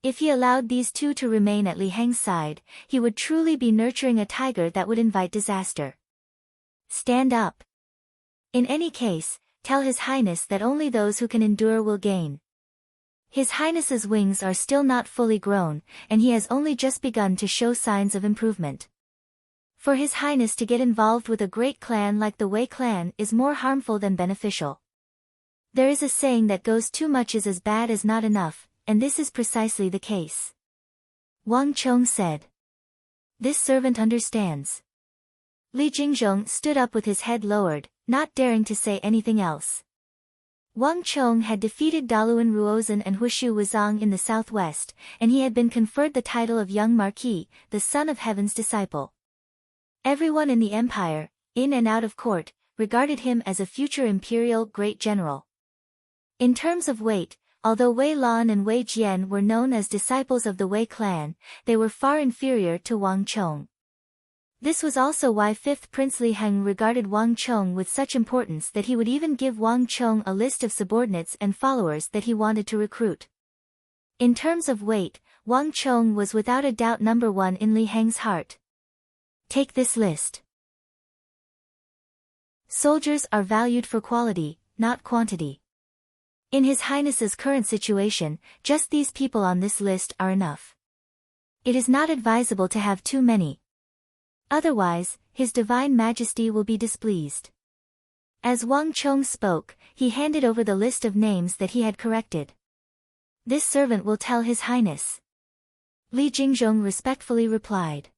A: If he allowed these two to remain at Li Heng's side, he would truly be nurturing a tiger that would invite disaster. Stand up. In any case, tell His Highness that only those who can endure will gain. His Highness's wings are still not fully grown, and he has only just begun to show signs of improvement. For His Highness to get involved with a great clan like the Wei clan is more harmful than beneficial. There is a saying that goes too much is as bad as not enough, and this is precisely the case. Wang Chong said. This servant understands. Li Jingzhong stood up with his head lowered, not daring to say anything else. Wang Chong had defeated Daluan Ruozhen and Huishu Wuzong in the southwest, and he had been conferred the title of Young Marquis, the son of Heaven's disciple. Everyone in the empire, in and out of court, regarded him as a future imperial great general. In terms of weight, although Wei Lan and Wei Jian were known as disciples of the Wei clan, they were far inferior to Wang Chong. This was also why 5th Prince Li Heng regarded Wang Chong with such importance that he would even give Wang Chong a list of subordinates and followers that he wanted to recruit. In terms of weight, Wang Chong was without a doubt number one in Li Heng's heart. Take this list. Soldiers are valued for quality, not quantity. In His Highness's current situation, just these people on this list are enough. It is not advisable to have too many. Otherwise, His Divine Majesty will be displeased. As Wang Chong spoke, he handed over the list of names that he had corrected. This servant will tell His Highness. Li Jingzhong respectfully replied.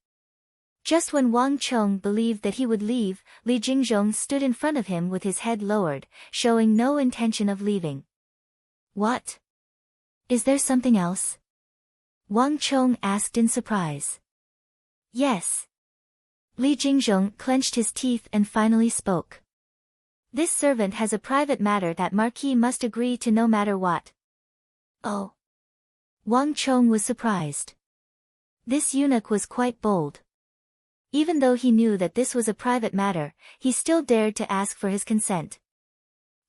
A: Just when Wang Chong believed that he would leave, Li Jingzhong stood in front of him with his head lowered, showing no intention of leaving. What? Is there something else? Wang Chong asked in surprise. Yes. Li Jingzhong clenched his teeth and finally spoke. This servant has a private matter that Marquis must agree to no matter what. Oh. Wang Chong was surprised. This eunuch was quite bold. Even though he knew that this was a private matter, he still dared to ask for his consent.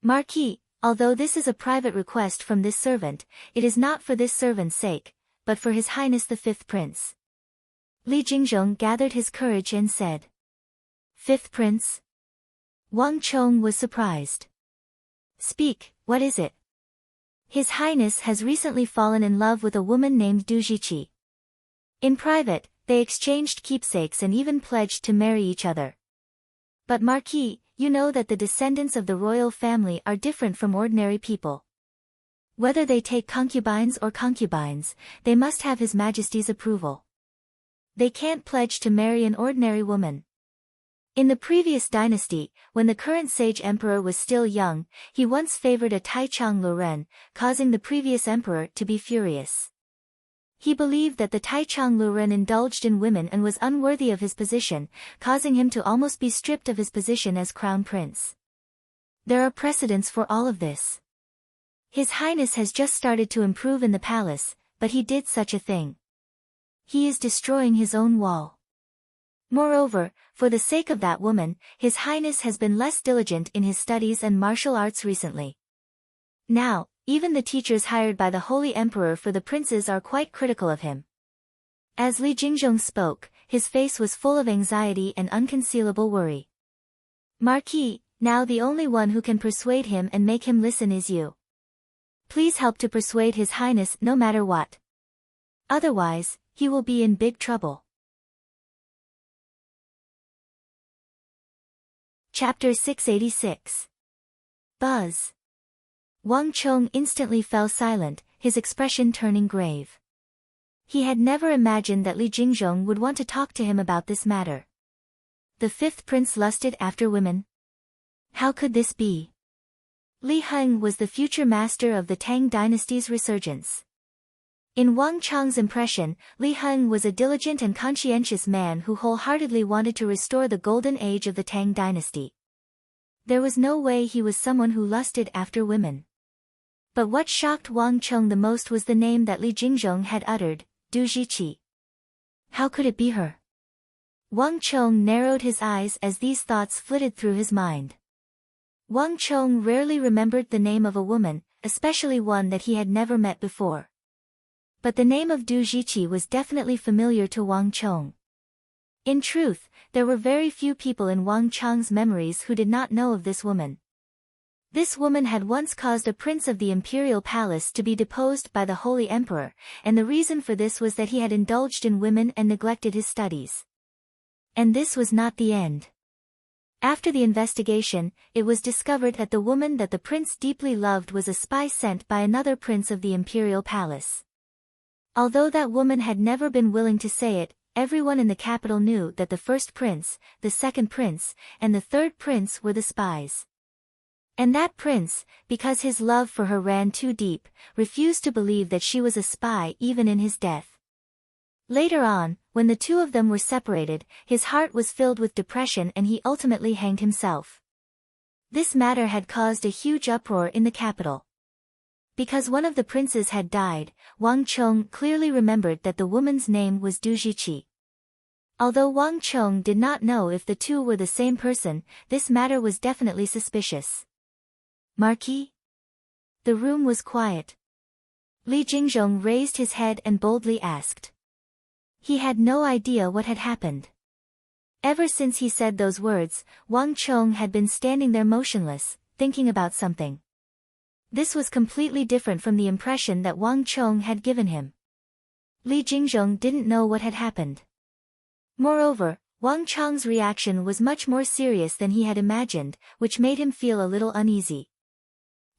A: Marquis, although this is a private request from this servant, it is not for this servant's sake, but for His Highness the Fifth Prince. Li Jingzhong gathered his courage and said. Fifth Prince? Wang Chong was surprised. Speak, what is it? His Highness has recently fallen in love with a woman named Du Jiqi. In private, they exchanged keepsakes and even pledged to marry each other. But Marquis, you know that the descendants of the royal family are different from ordinary people. Whether they take concubines or concubines, they must have His Majesty's approval. They can't pledge to marry an ordinary woman. In the previous dynasty, when the current sage emperor was still young, he once favored a Taichang Luren, causing the previous emperor to be furious. He believed that the Taichang Luren indulged in women and was unworthy of his position, causing him to almost be stripped of his position as crown prince. There are precedents for all of this. His Highness has just started to improve in the palace, but he did such a thing. He is destroying his own wall. Moreover, for the sake of that woman, His Highness has been less diligent in his studies and martial arts recently. Now, even the teachers hired by the Holy Emperor for the princes are quite critical of him. As Li Jingzhong spoke, his face was full of anxiety and unconcealable worry. Marquis, now the only one who can persuade him and make him listen is you. Please help to persuade His Highness no matter what. Otherwise, he will be in big trouble. Chapter 686. Buzz. Wang Chong instantly fell silent, his expression turning grave. He had never imagined that Li Jingzhong would want to talk to him about this matter. The fifth prince lusted after women? How could this be? Li Heng was the future master of the Tang dynasty's resurgence. In Wang Chong's impression, Li Heng was a diligent and conscientious man who wholeheartedly wanted to restore the golden age of the Tang dynasty. There was no way he was someone who lusted after women. But what shocked Wang Chong the most was the name that Li Jingzhong had uttered, Du Jiqi. How could it be her? Wang Chong narrowed his eyes as these thoughts flitted through his mind. Wang Chong rarely remembered the name of a woman, especially one that he had never met before. But the name of Du Jiqi was definitely familiar to Wang Chong. In truth, there were very few people in Wang Chong's memories who did not know of this woman. This woman had once caused a prince of the imperial palace to be deposed by the Holy Emperor, and the reason for this was that he had indulged in women and neglected his studies. And this was not the end. After the investigation, it was discovered that the woman that the prince deeply loved was a spy sent by another prince of the imperial palace. Although that woman had never been willing to say it, everyone in the capital knew that the first prince, the second prince, and the third prince were the spies. And that prince, because his love for her ran too deep, refused to believe that she was a spy even in his death. Later on, when the two of them were separated, his heart was filled with depression and he ultimately hanged himself. This matter had caused a huge uproar in the capital. Because one of the princes had died, Wang Chong clearly remembered that the woman's name was Du Jiqi. Although Wang Chong did not know if the two were the same person, this matter was definitely suspicious. Marquis? The room was quiet. Li Jingzhong raised his head and boldly asked. He had no idea what had happened. Ever since he said those words, Wang Chong had been standing there motionless, thinking about something. This was completely different from the impression that Wang Chong had given him. Li Jingzhong didn't know what had happened. Moreover, Wang Chong's reaction was much more serious than he had imagined, which made him feel a little uneasy.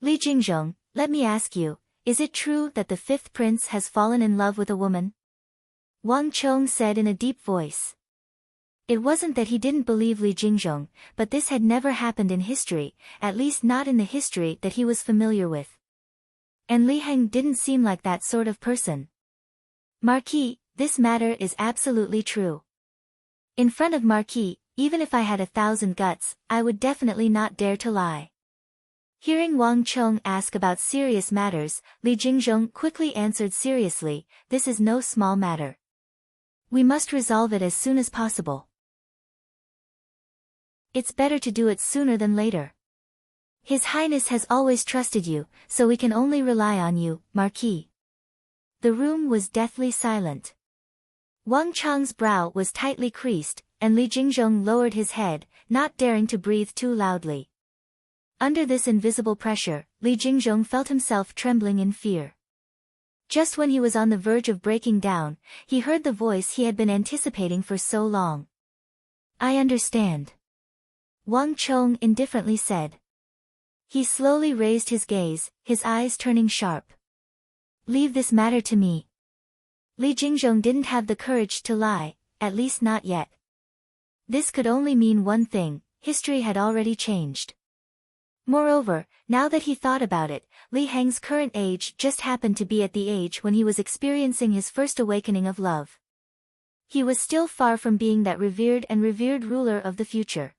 A: Li Jingzhong, let me ask you, is it true that the fifth prince has fallen in love with a woman? Wang Chong said in a deep voice. It wasn't that he didn't believe Li Jingzhong, but this had never happened in history, at least not in the history that he was familiar with. And Li Heng didn't seem like that sort of person. Marquis, this matter is absolutely true. In front of Marquis, even if I had 1,000 guts, I would definitely not dare to lie. Hearing Wang Chong ask about serious matters, Li Jingzhong quickly answered seriously, this is no small matter. We must resolve it as soon as possible. It's better to do it sooner than later. His Highness has always trusted you, so we can only rely on you, Marquis. The room was deathly silent. Wang Chong's brow was tightly creased, and Li Jingzhong lowered his head, not daring to breathe too loudly. Under this invisible pressure, Li Jingzhong felt himself trembling in fear. Just when he was on the verge of breaking down, he heard the voice he had been anticipating for so long. I understand. Wang Chong indifferently said. He slowly raised his gaze, his eyes turning sharp. Leave this matter to me. Li Jingzhong didn't have the courage to lie, at least not yet. This could only mean one thing, history had already changed. Moreover, now that he thought about it, Li Heng's current age just happened to be at the age when he was experiencing his first awakening of love. He was still far from being that revered ruler of the future.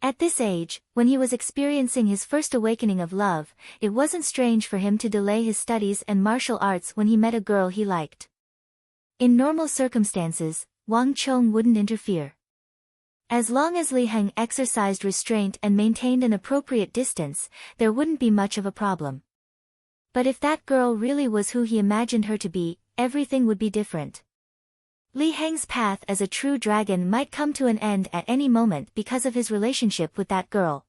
A: At this age, when he was experiencing his first awakening of love, it wasn't strange for him to delay his studies and martial arts when he met a girl he liked. In normal circumstances, Wang Chong wouldn't interfere. As long as Li Heng exercised restraint and maintained an appropriate distance, there wouldn't be much of a problem. But if that girl really was who he imagined her to be, everything would be different. Li Heng's path as a true dragon might come to an end at any moment because of his relationship with that girl.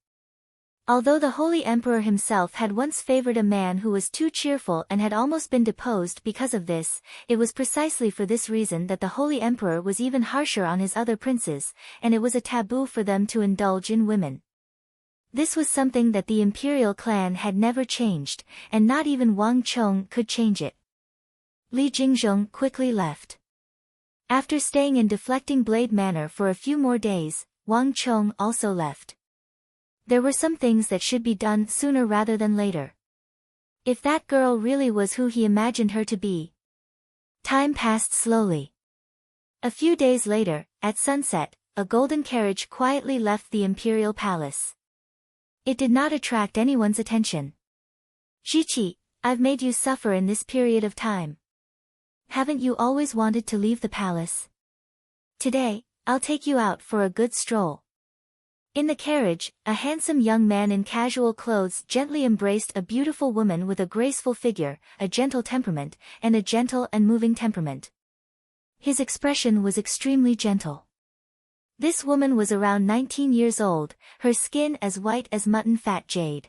A: Although the Holy Emperor himself had once favored a man who was too cheerful and had almost been deposed because of this, it was precisely for this reason that the Holy Emperor was even harsher on his other princes, and it was a taboo for them to indulge in women. This was something that the imperial clan had never changed, and not even Wang Chong could change it. Li Jingzhong quickly left. After staying in Deflecting Blade Manor for a few more days, Wang Chong also left. There were some things that should be done sooner rather than later. If that girl really was who he imagined her to be. Time passed slowly. A few days later, at sunset, a golden carriage quietly left the imperial palace. It did not attract anyone's attention. Jiqi, I've made you suffer in this period of time. Haven't you always wanted to leave the palace? Today, I'll take you out for a good stroll. In the carriage, a handsome young man in casual clothes gently embraced a beautiful woman with a graceful figure, a gentle temperament, and a gentle and moving temperament. His expression was extremely gentle. This woman was around 19 years old, her skin as white as mutton fat jade.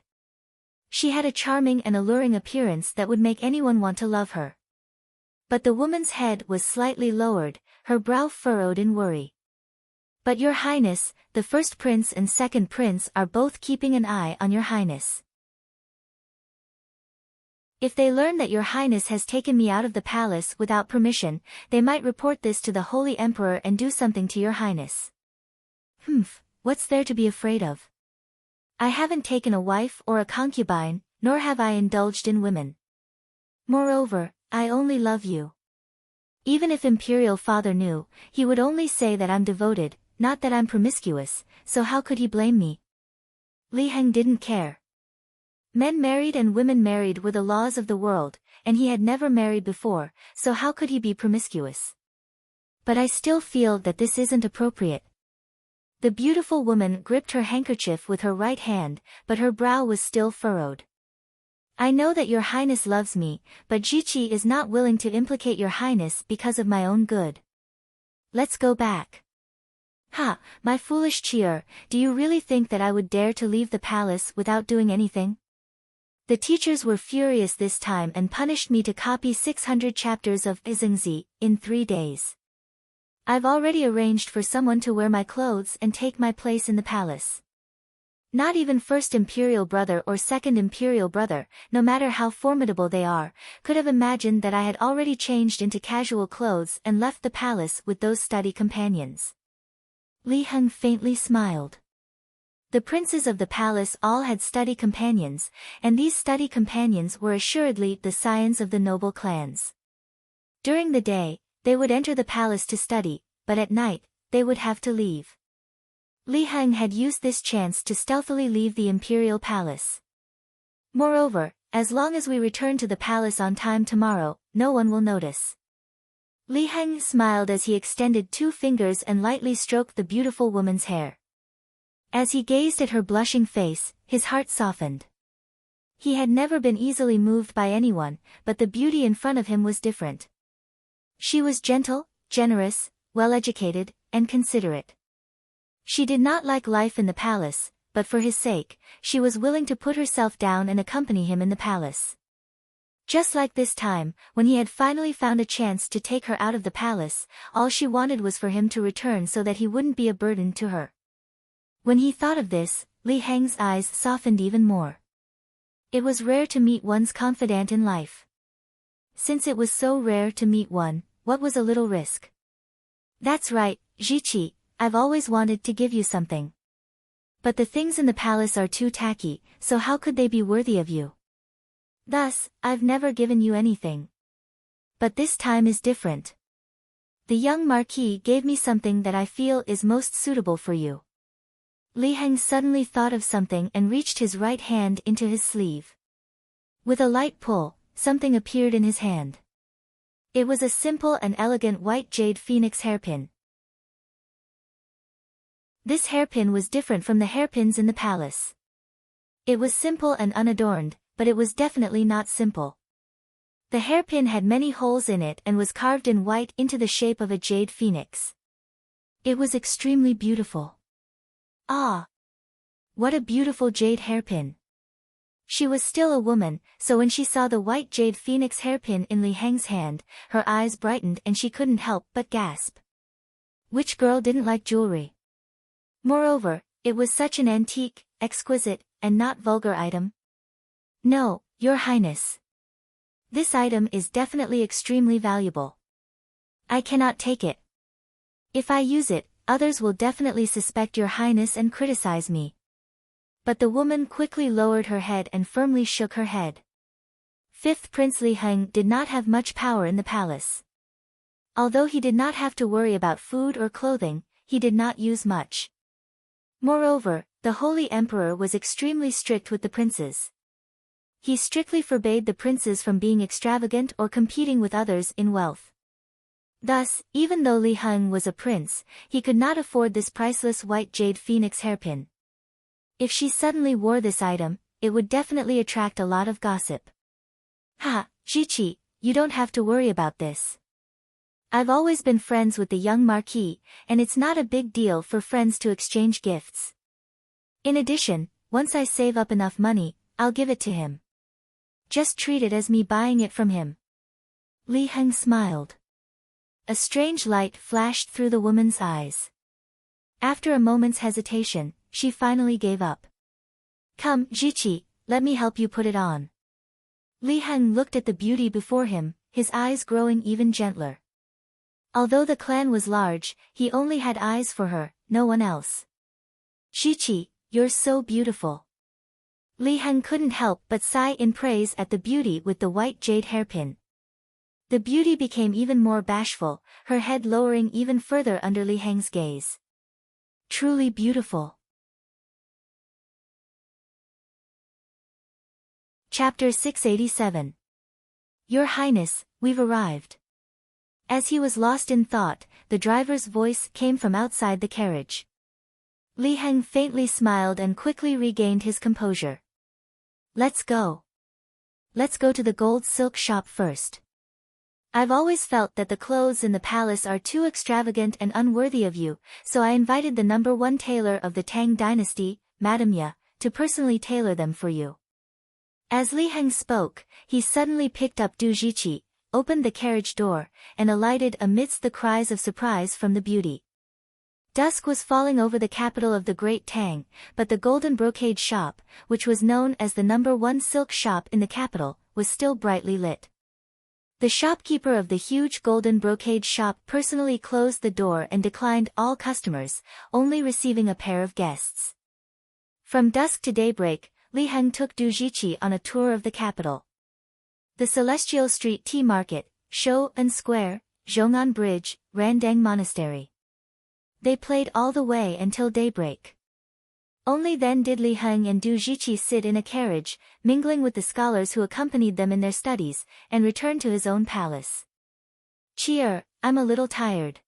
A: She had a charming and alluring appearance that would make anyone want to love her. But the woman's head was slightly lowered, her brow furrowed in worry. But Your Highness, the first prince and second prince are both keeping an eye on Your Highness. If they learn that Your Highness has taken me out of the palace without permission, they might report this to the Holy Emperor and do something to Your Highness. What's there to be afraid of? I haven't taken a wife or a concubine, nor have I indulged in women. Moreover, I only love you. Even if Imperial Father knew, he would only say that I'm devoted, not that I'm promiscuous, so how could he blame me? Li Heng didn't care. Men married and women married were the laws of the world, and he had never married before, so how could he be promiscuous? But I still feel that this isn't appropriate. The beautiful woman gripped her handkerchief with her right hand, but her brow was still furrowed. I know that Your Highness loves me, but Jiqi is not willing to implicate Your Highness because of my own good. Let's go back. Ha, my foolish Chier, do you really think that I would dare to leave the palace without doing anything? The teachers were furious this time and punished me to copy 600 chapters of Izengzi in 3 days. I've already arranged for someone to wear my clothes and take my place in the palace. Not even first imperial brother or second imperial brother, no matter how formidable they are, could have imagined that I had already changed into casual clothes and left the palace with those study companions. Li Heng faintly smiled. The princes of the palace all had study companions, and these study companions were assuredly the scions of the noble clans. During the day, they would enter the palace to study, but at night, they would have to leave. Li Heng had used this chance to stealthily leave the imperial palace. Moreover, as long as we return to the palace on time tomorrow, no one will notice. Li Heng smiled as he extended 2 fingers and lightly stroked the beautiful woman's hair. As he gazed at her blushing face, his heart softened. He had never been easily moved by anyone, but the beauty in front of him was different. She was gentle, generous, well-educated, and considerate. She did not like life in the palace, but for his sake, she was willing to put herself down and accompany him in the palace. Just like this time, when he had finally found a chance to take her out of the palace, all she wanted was for him to return so that he wouldn't be a burden to her. When he thought of this, Li Heng's eyes softened even more. It was rare to meet one's confidant in life. Since it was so rare to meet one, what was a little risk? That's right, Jiqi, I've always wanted to give you something. But the things in the palace are too tacky, so how could they be worthy of you? Thus, I've never given you anything. But this time is different. The young Marquis gave me something that I feel is most suitable for you. Li Heng suddenly thought of something and reached his right hand into his sleeve. With a light pull, something appeared in his hand. It was a simple and elegant white jade phoenix hairpin. This hairpin was different from the hairpins in the palace. It was simple and unadorned, but it was definitely not simple. The hairpin had many holes in it and was carved in white into the shape of a jade phoenix. It was extremely beautiful. Ah! What a beautiful jade hairpin! She was still a woman, so when she saw the white jade phoenix hairpin in Li Heng's hand, her eyes brightened and she couldn't help but gasp. Which girl didn't like jewelry? Moreover, it was such an antique, exquisite, and not vulgar item. No, Your Highness. This item is definitely extremely valuable. I cannot take it. If I use it, others will definitely suspect Your Highness and criticize me. But the woman quickly lowered her head and firmly shook her head. 5th Prince Li Heng did not have much power in the palace. Although he did not have to worry about food or clothing, he did not use much. Moreover, the Holy Emperor was extremely strict with the princes. He strictly forbade the princes from being extravagant or competing with others in wealth. Thus, even though Li Heng was a prince, he could not afford this priceless white jade phoenix hairpin. If she suddenly wore this item, it would definitely attract a lot of gossip. Ha, Jiqi, you don't have to worry about this. I've always been friends with the young Marquis, and it's not a big deal for friends to exchange gifts. In addition, once I save up enough money, I'll give it to him. Just treat it as me buying it from him. Li Heng smiled. A strange light flashed through the woman's eyes. After a moment's hesitation, she finally gave up. Come, Jiqi, let me help you put it on. Li Heng looked at the beauty before him, his eyes growing even gentler. Although the clan was large, he only had eyes for her, no one else. Jiqi, you're so beautiful. Li Heng couldn't help but sigh in praise at the beauty with the white jade hairpin. The beauty became even more bashful, her head lowering even further under Li Heng's gaze. Truly beautiful. Chapter 687. Your Highness, we've arrived. As he was lost in thought, the driver's voice came from outside the carriage. Li Heng faintly smiled and quickly regained his composure. Let's go. Let's go to the gold silk shop first. I've always felt that the clothes in the palace are too extravagant and unworthy of you, so I invited the #1 tailor of the Tang dynasty, Madame Ye, to personally tailor them for you. As Li Heng spoke, he suddenly picked up Du Jiqi, opened the carriage door, and alighted amidst the cries of surprise from the beauty. Dusk was falling over the capital of the Great Tang, but the golden brocade shop, which was known as the #1 silk shop in the capital, was still brightly lit. The shopkeeper of the huge golden brocade shop personally closed the door and declined all customers, only receiving a pair of guests. From dusk to daybreak, Li Heng took Du Jiqi on a tour of the capital. The Celestial Street Tea Market, Shou'an Square, Zhong'an Bridge, Randang Monastery. They played all the way until daybreak. Only then did Li Heng and Du Jiqi sit in a carriage, mingling with the scholars who accompanied them in their studies, and return to his own palace. "Cheer, I'm a little tired.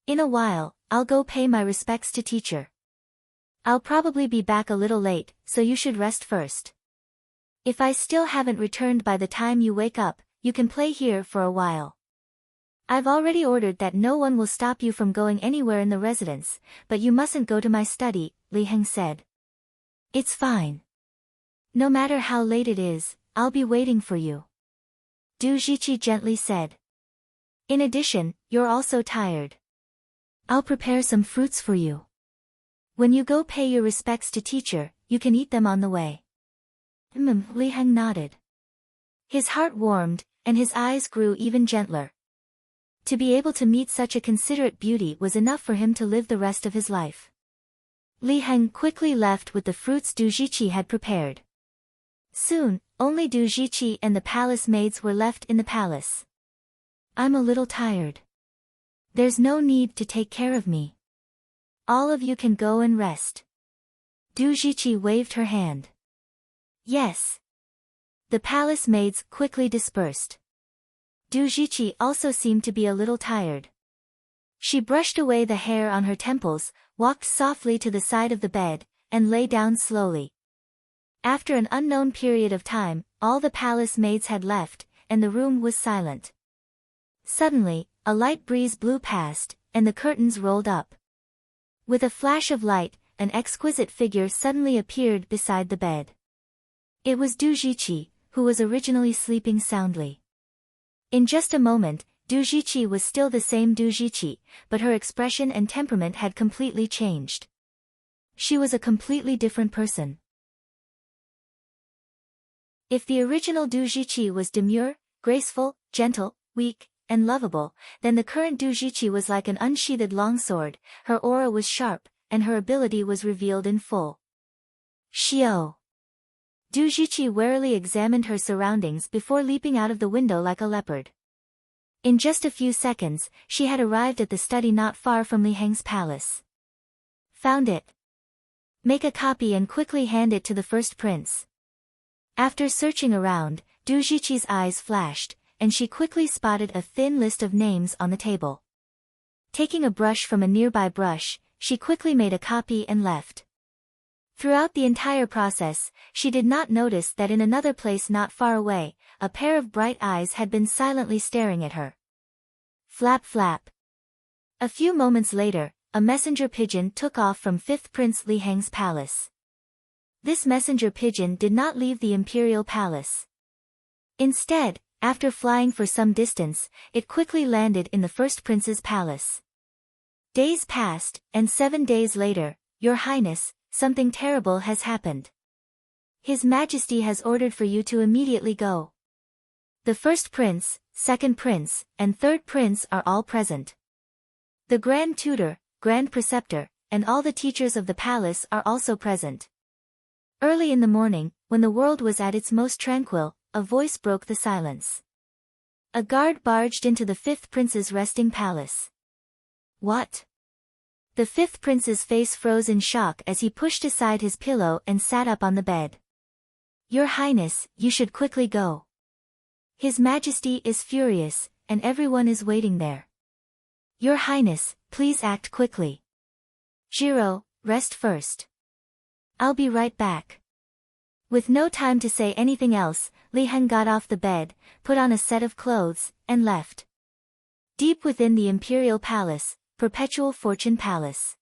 A: In a while, I'll go pay my respects to teacher. I'll probably be back a little late, so you should rest first. If I still haven't returned by the time you wake up, you can play here for a while. I've already ordered that no one will stop you from going anywhere in the residence, but you mustn't go to my study," Li Heng said. "It's fine. No matter how late it is, I'll be waiting for you," Du Jiqi gently said. "In addition, you're also tired. I'll prepare some fruits for you. When you go pay your respects to teacher, you can eat them on the way." Li Heng nodded. His heart warmed, and his eyes grew even gentler. To be able to meet such a considerate beauty was enough for him to live the rest of his life. Li Heng quickly left with the fruits Du Jiqi had prepared. Soon, only Du Jiqi and the palace maids were left in the palace. "I'm a little tired. There's no need to take care of me. All of you can go and rest." Du Jiqi waved her hand. "Yes." The palace maids quickly dispersed. Du Jiqi also seemed to be a little tired. She brushed away the hair on her temples, walked softly to the side of the bed, and lay down slowly. After an unknown period of time, all the palace maids had left, and the room was silent. Suddenly, a light breeze blew past, and the curtains rolled up. With a flash of light, an exquisite figure suddenly appeared beside the bed. It was Du Jiqi, who was originally sleeping soundly. In just a moment, Du Jiqi was still the same Du Jiqi, but her expression and temperament had completely changed. She was a completely different person. If the original Du Jiqi was demure, graceful, gentle, weak, and lovable, then the current Du Jiqi was like an unsheathed longsword, her aura was sharp, and her ability was revealed in full. "Xiao." Du Jiqi warily examined her surroundings before leaping out of the window like a leopard. In just a few seconds, she had arrived at the study not far from Li Heng's palace. "Found it. Make a copy and quickly hand it to the first prince." After searching around, Du Jiqi's eyes flashed, and she quickly spotted a thin list of names on the table. Taking a brush from a nearby brush, she quickly made a copy and left. Throughout the entire process, she did not notice that in another place not far away, a pair of bright eyes had been silently staring at her. Flap flap. A few moments later, a messenger pigeon took off from 5th Prince Li Heng's palace. This messenger pigeon did not leave the imperial palace. Instead, after flying for some distance, it quickly landed in the first prince's palace. Days passed, and 7 days later, "Your Highness, something terrible has happened. His Majesty has ordered for you to immediately go. The first prince, second prince, and third prince are all present. The Grand Tutor, Grand Preceptor, and all the teachers of the palace are also present." Early in the morning, when the world was at its most tranquil, a voice broke the silence. A guard barged into the 5th prince's resting palace. "What?" The 5th prince's face froze in shock as he pushed aside his pillow and sat up on the bed. "Your Highness, you should quickly go. His Majesty is furious, and everyone is waiting there. Your Highness, please act quickly. Jiro, rest first. I'll be right back." With no time to say anything else, Li Heng got off the bed, put on a set of clothes, and left. Deep within the imperial palace, Perpetual Fortune Palace.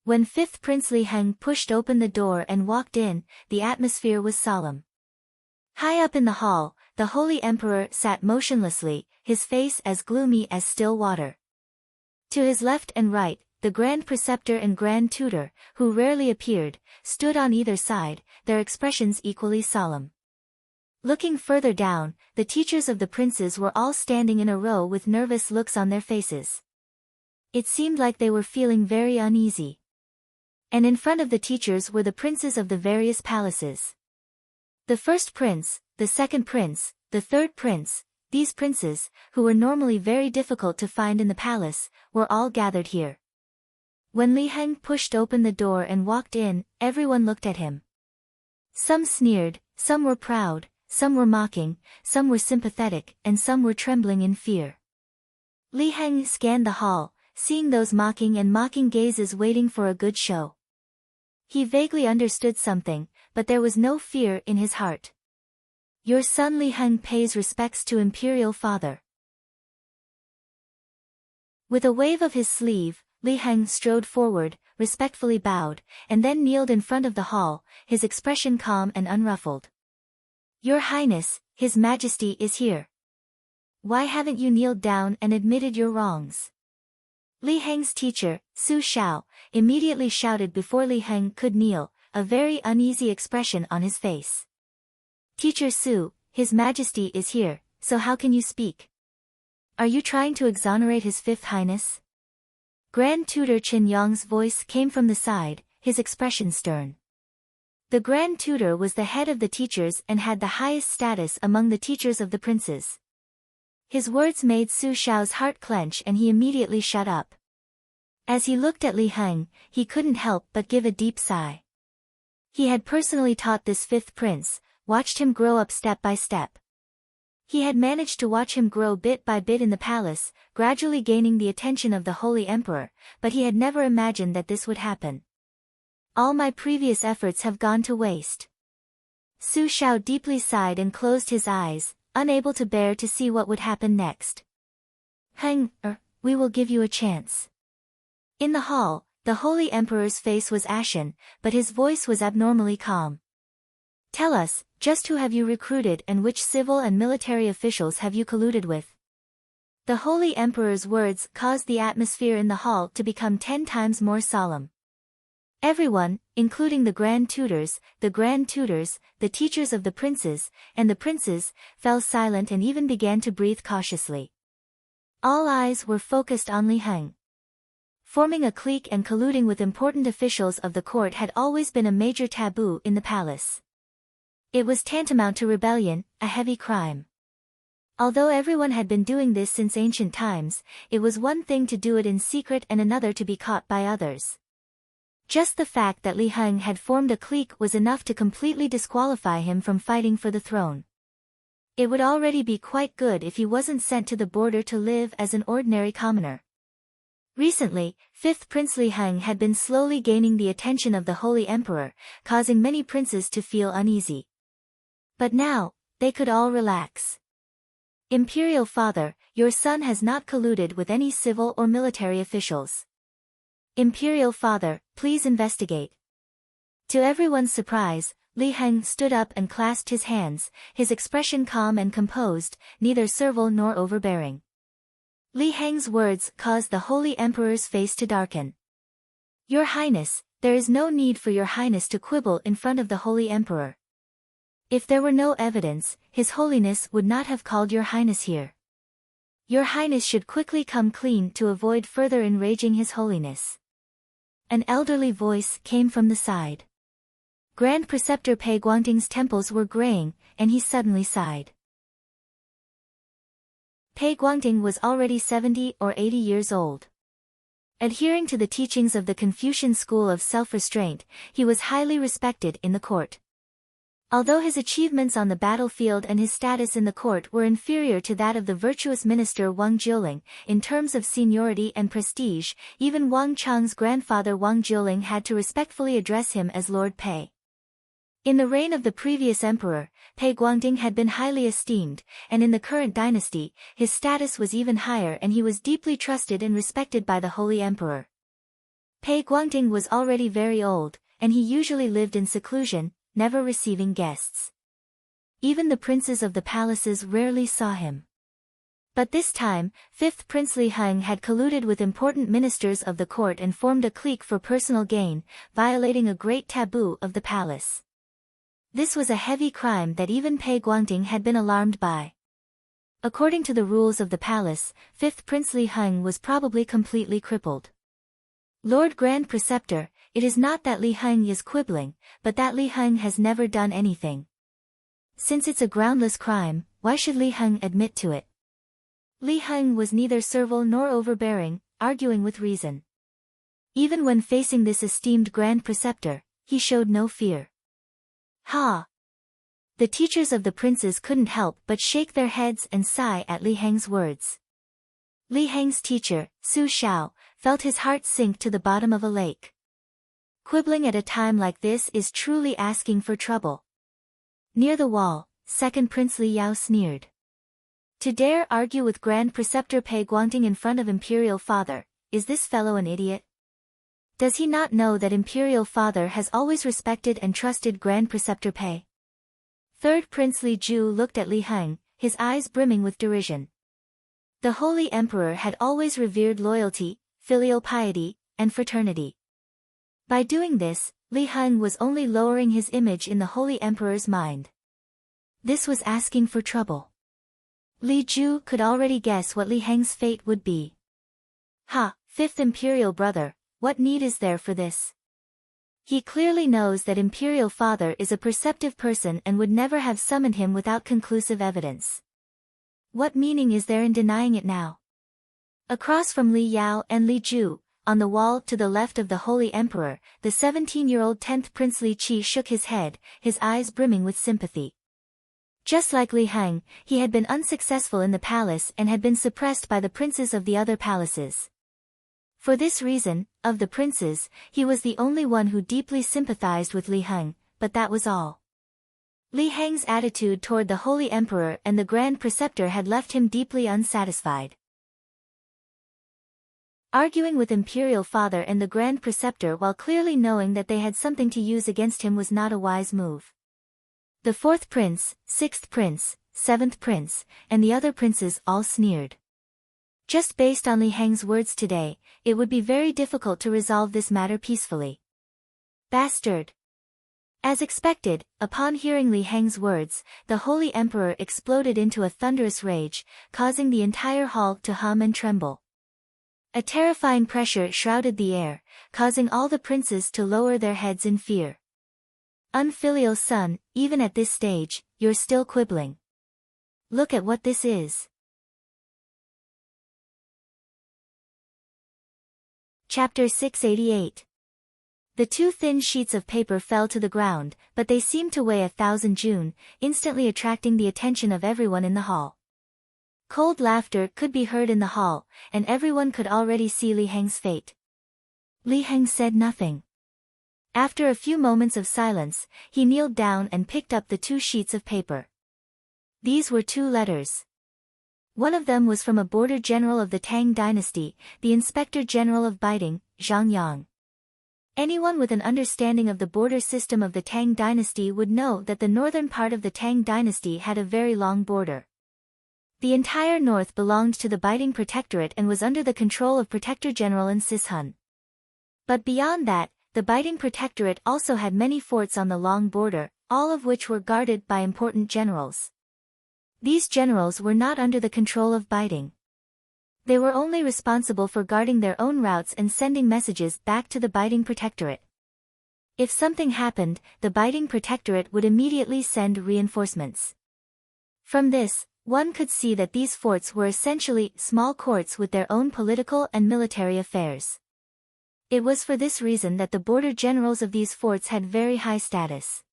A: When fifth Prince Li Heng pushed open the door and walked in, the atmosphere was solemn. High up in the hall, the Holy Emperor sat motionlessly, his face as gloomy as still water. To his left and right, the Grand Preceptor and Grand Tutor, who rarely appeared, stood on either side, their expressions equally solemn. Looking further down, the teachers of the princes were all standing in a row with nervous looks on their faces. It seemed like they were feeling very uneasy. And in front of the teachers were the princes of the various palaces. The first prince, the second prince, the third prince, these princes, who were normally very difficult to find in the palace, were all gathered here. When Li Heng pushed open the door and walked in, everyone looked at him. Some sneered, some were proud, some were mocking, some were sympathetic, and some were trembling in fear. Li Heng scanned the hall, seeing those mocking gazes waiting for a good show. He vaguely understood something, but there was no fear in his heart. Your son Li Heng pays respects to Imperial Father. With a wave of his sleeve, Li Heng strode forward, respectfully bowed, and then kneeled in front of the hall, his expression calm and unruffled. Your Highness, His Majesty is here. Why haven't you kneeled down and admitted your wrongs? Li Heng's teacher, Su Xiao, immediately shouted before Li Heng could kneel, a very uneasy expression on his face. Teacher Su, His Majesty is here, so how can you speak? Are you trying to exonerate His Fifth Highness? Grand Tutor Qin Yong's voice came from the side, his expression stern. The Grand Tutor was the head of the teachers and had the highest status among the teachers of the princes. His words made Su Xiao's heart clench and he immediately shut up. As he looked at Li Heng, he couldn't help but give a deep sigh. He had personally taught this fifth prince, watched him grow up step by step. He had managed to watch him grow bit by bit in the palace, gradually gaining the attention of the Holy Emperor, but he had never imagined that this would happen. All my previous efforts have gone to waste. Su Xiao deeply sighed and closed his eyes, unable to bear to see what would happen next. Heng, we will give you a chance. In the hall, the Holy Emperor's face was ashen, but his voice was abnormally calm. Tell us, just who have you recruited and which civil and military officials have you colluded with? The Holy Emperor's words caused the atmosphere in the hall to become 10 times more solemn. Everyone, including the Grand Tutors, the teachers of the princes, and the princes, fell silent and even began to breathe cautiously. All eyes were focused on Li Heng. Forming a clique and colluding with important officials of the court had always been a major taboo in the palace. It was tantamount to rebellion, a heavy crime. Although everyone had been doing this since ancient times, it was one thing to do it in secret and another to be caught by others. Just the fact that Li Heng had formed a clique was enough to completely disqualify him from fighting for the throne. It would already be quite good if he wasn't sent to the border to live as an ordinary commoner. Recently, fifth Prince Li Heng had been slowly gaining the attention of the Holy Emperor, causing many princes to feel uneasy. But now, they could all relax. Imperial Father, your son has not colluded with any civil or military officials. Imperial Father, please investigate. To everyone's surprise, Li Heng stood up and clasped his hands, his expression calm and composed, neither servile nor overbearing. Li Heng's words caused the Holy Emperor's face to darken. Your Highness, there is no need for your Highness to quibble in front of the Holy Emperor. If there were no evidence, His Holiness would not have called your Highness here. Your Highness should quickly come clean to avoid further enraging His Holiness. An elderly voice came from the side. Grand Preceptor Pei Guangting's temples were graying, and he suddenly sighed. Pei Guangting was already 70 or 80 years old. Adhering to the teachings of the Confucian school of self-restraint, he was highly respected in the court. Although his achievements on the battlefield and his status in the court were inferior to that of the virtuous minister Wang Jiuling, in terms of seniority and prestige, even Wang Chang's grandfather Wang Jiuling had to respectfully address him as Lord Pei. In the reign of the previous emperor, Pei Guangding had been highly esteemed, and in the current dynasty, his status was even higher and he was deeply trusted and respected by the holy emperor. Pei Guangding was already very old, and he usually lived in seclusion, never receiving guests. Even the princes of the palaces rarely saw him. But this time, 5th Prince Li Heng had colluded with important ministers of the court and formed a clique for personal gain, violating a great taboo of the palace. This was a heavy crime that even Pei Guangding had been alarmed by. According to the rules of the palace, 5th Prince Li Heng was probably completely crippled. Lord Grand Preceptor, it is not that Li Heng is quibbling, but that Li Heng has never done anything. Since it's a groundless crime, why should Li Heng admit to it? Li Heng was neither servile nor overbearing, arguing with reason. Even when facing this esteemed Grand Preceptor, he showed no fear. Ha! The teachers of the princes couldn't help but shake their heads and sigh at Li Heng's words. Li Heng's teacher, Su Xiao, felt his heart sink to the bottom of a lake. Quibbling at a time like this is truly asking for trouble. Near the wall, 2nd Prince Li Yao sneered. To dare argue with Grand Preceptor Pei Guangding in front of Imperial Father, is this fellow an idiot? Does he not know that Imperial Father has always respected and trusted Grand Preceptor Pei? 3rd Prince Li Ju looked at Li Heng, his eyes brimming with derision. The Holy Emperor had always revered loyalty, filial piety, and fraternity. By doing this, Li Heng was only lowering his image in the Holy Emperor's mind. This was asking for trouble. Li Ju could already guess what Li Heng's fate would be. Ha, 5th Imperial brother, what need is there for this? He clearly knows that Imperial Father is a perceptive person and would never have summoned him without conclusive evidence. What meaning is there in denying it now? Across from Li Yao and Li Ju, on the wall to the left of the Holy Emperor, the 17-year-old 10th Prince Li Qi shook his head, his eyes brimming with sympathy. Just like Li Heng, he had been unsuccessful in the palace and had been suppressed by the princes of the other palaces. For this reason, of the princes, he was the only one who deeply sympathized with Li Heng, but that was all. Li Heng's attitude toward the Holy Emperor and the Grand Preceptor had left him deeply unsatisfied. Arguing with Imperial Father and the Grand Preceptor while clearly knowing that they had something to use against him was not a wise move. The 4th Prince, 6th Prince, 7th Prince, and the other princes all sneered. Just based on Li Heng's words today, it would be very difficult to resolve this matter peacefully. Bastard! As expected, upon hearing Li Heng's words, the Holy Emperor exploded into a thunderous rage, causing the entire hall to hum and tremble. A terrifying pressure shrouded the air, causing all the princes to lower their heads in fear. Unfilial son, even at this stage, you're still quibbling. Look at what this is. Chapter 688. The 2 thin sheets of paper fell to the ground, but they seemed to weigh 1,000 Jun, instantly attracting the attention of everyone in the hall. Cold laughter could be heard in the hall, and everyone could already see Li Heng's fate. Li Heng said nothing. After a few moments of silence, he kneeled down and picked up the 2 sheets of paper. These were 2 letters. One of them was from a border general of the Tang dynasty, the Inspector General of Biding, Zhang Yang. Anyone with an understanding of the border system of the Tang dynasty would know that the northern part of the Tang dynasty had a very long border. The entire north belonged to the Biding Protectorate and was under the control of Protector General in Sishun. But beyond that, the Biding Protectorate also had many forts on the long border, all of which were guarded by important generals. These generals were not under the control of Biding. They were only responsible for guarding their own routes and sending messages back to the Biding Protectorate. If something happened, the Biding Protectorate would immediately send reinforcements. From this, one could see that these forts were essentially small courts with their own political and military affairs. It was for this reason that the border generals of these forts had very high status.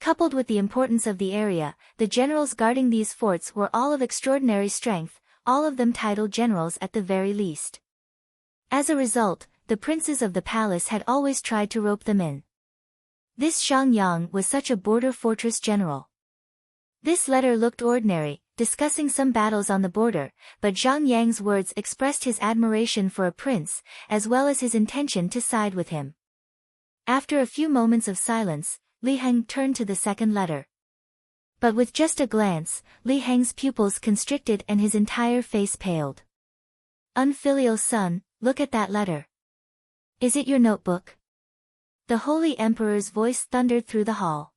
A: Coupled with the importance of the area, the generals guarding these forts were all of extraordinary strength, all of them titled generals at the very least. As a result, the princes of the palace had always tried to rope them in. This Zhang Yang was such a border fortress general. This letter looked ordinary, discussing some battles on the border, but Zhang Yang's words expressed his admiration for a prince, as well as his intention to side with him. After a few moments of silence, Li Heng turned to the second letter. But with just a glance, Li Heng's pupils constricted and his entire face paled. Unfilial son, look at that letter. Is it your notebook? The Holy Emperor's voice thundered through the hall.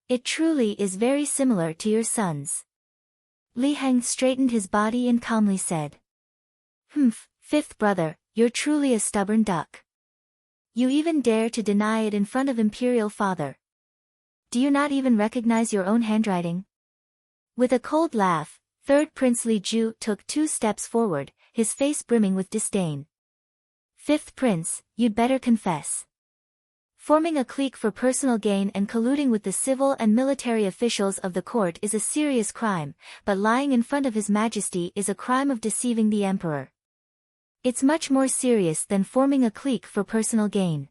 A: It truly is very similar to your son's. Li Heng straightened his body and calmly said. Humph, fifth brother, you're truly a stubborn duck. You even dare to deny it in front of Imperial Father. Do you not even recognize your own handwriting? With a cold laugh, third Prince Li Ju took 2 steps forward, his face brimming with disdain. Fifth Prince, you'd better confess. Forming a clique for personal gain and colluding with the civil and military officials of the court is a serious crime, but lying in front of His Majesty is a crime of deceiving the Emperor. It's much more serious than forming a clique for personal gain.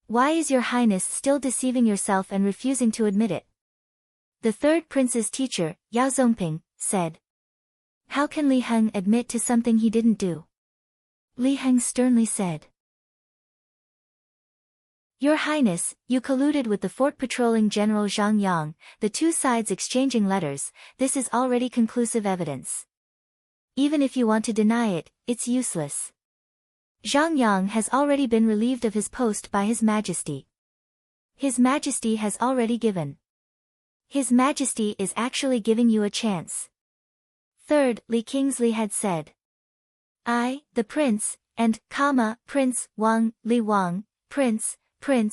A: Why is your Highness still deceiving yourself and refusing to admit it? The third prince's teacher, Yao Zongping, said. How can Li Heng admit to something he didn't do? Li Heng sternly said. Your Highness, you colluded with the fort patrolling General Zhang Yang, the 2 sides exchanging letters, this is already conclusive evidence. Even if you want to deny it, it's useless. Zhang Yang has already been relieved of his post by His Majesty. His Majesty has already given. His Majesty is actually giving you a chance. Third, Li Kingsley had said. I, the Prince, and, Prince, Wang, Li Wang, Prince, Heng,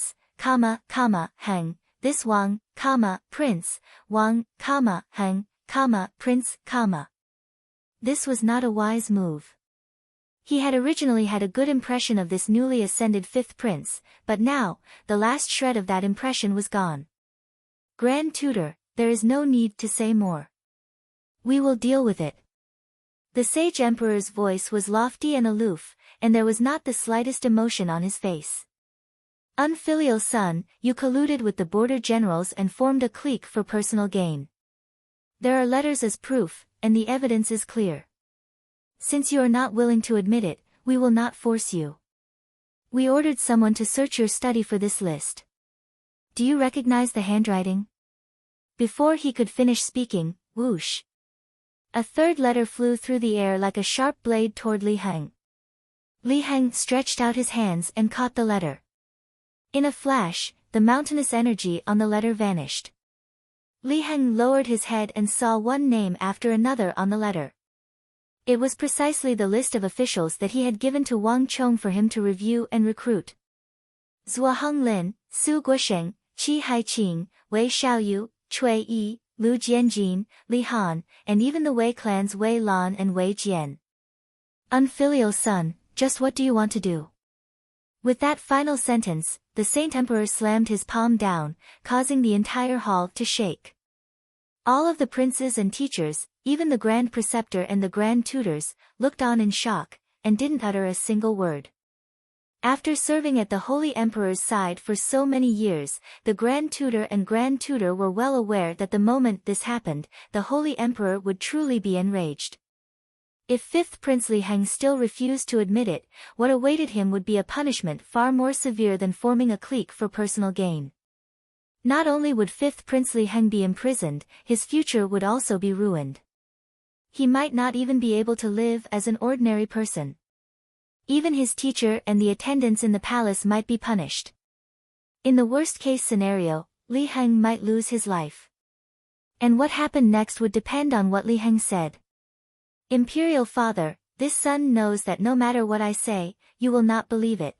A: this Wang, Prince, Wang, Heng, Prince, This was not a wise move. He had originally had a good impression of this newly ascended 5th prince, but now, the last shred of that impression was gone. Grand Tutor, there is no need to say more. We will deal with it. The sage emperor's voice was lofty and aloof, and there was not the slightest emotion on his face. Unfilial son, you colluded with the border generals and formed a clique for personal gain. There are letters as proof, and the evidence is clear. Since you are not willing to admit it, we will not force you. We ordered someone to search your study for this list. Do you recognize the handwriting? Before he could finish speaking, whoosh. A third letter flew through the air like a sharp blade toward Li Heng. Li Heng stretched out his hands and caught the letter. In a flash, the mountainous energy on the letter vanished. Li Heng lowered his head and saw one name after another on the letter. It was precisely the list of officials that he had given to Wang Chong for him to review and recruit. Zhua Honglin, Su Guosheng, Qi Haiqing, Wei Xiaoyu, Cui Yi, Lu Jianjin, Li Han, and even the Wei clans Wei Lan and Wei Jian. Unfilial son, just what do you want to do? With that final sentence, the Saint Emperor slammed his palm down, causing the entire hall to shake. All of the princes and teachers, even the Grand Preceptor and the Grand Tutors, looked on in shock, and didn't utter a single word. After serving at the Holy Emperor's side for so many years, the Grand Tutor and Grand Tutor were well aware that the moment this happened, the Holy Emperor would truly be enraged. If 5th Prince Li Heng still refused to admit it, what awaited him would be a punishment far more severe than forming a clique for personal gain. Not only would 5th Prince Li Heng be imprisoned, his future would also be ruined. He might not even be able to live as an ordinary person. Even his teacher and the attendants in the palace might be punished. In the worst-case scenario, Li Heng might lose his life. And what happened next would depend on what Li Heng said. Imperial Father, this son knows that no matter what I say, you will not believe it.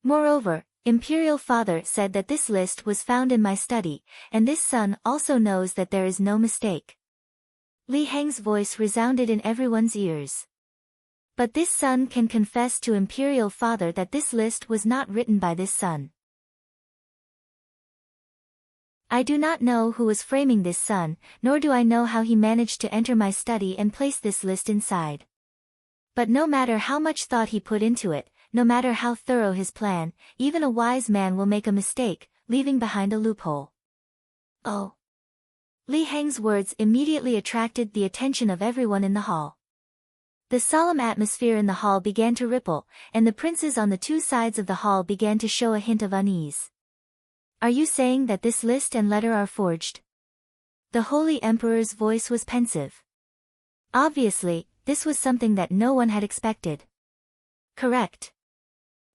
A: Moreover, Imperial Father said that this list was found in my study, and this son also knows that there is no mistake. Li Heng's voice resounded in everyone's ears. But this son can confess to Imperial Father that this list was not written by this son. I do not know who was framing this son, nor do I know how he managed to enter my study and place this list inside. But no matter how much thought he put into it, no matter how thorough his plan, even a wise man will make a mistake, leaving behind a loophole. Oh! Li Heng's words immediately attracted the attention of everyone in the hall. The solemn atmosphere in the hall began to ripple, and the princes on the two sides of the hall began to show a hint of unease. Are you saying that this list and letter are forged? The Holy Emperor's voice was pensive. Obviously, this was something that no one had expected. Correct.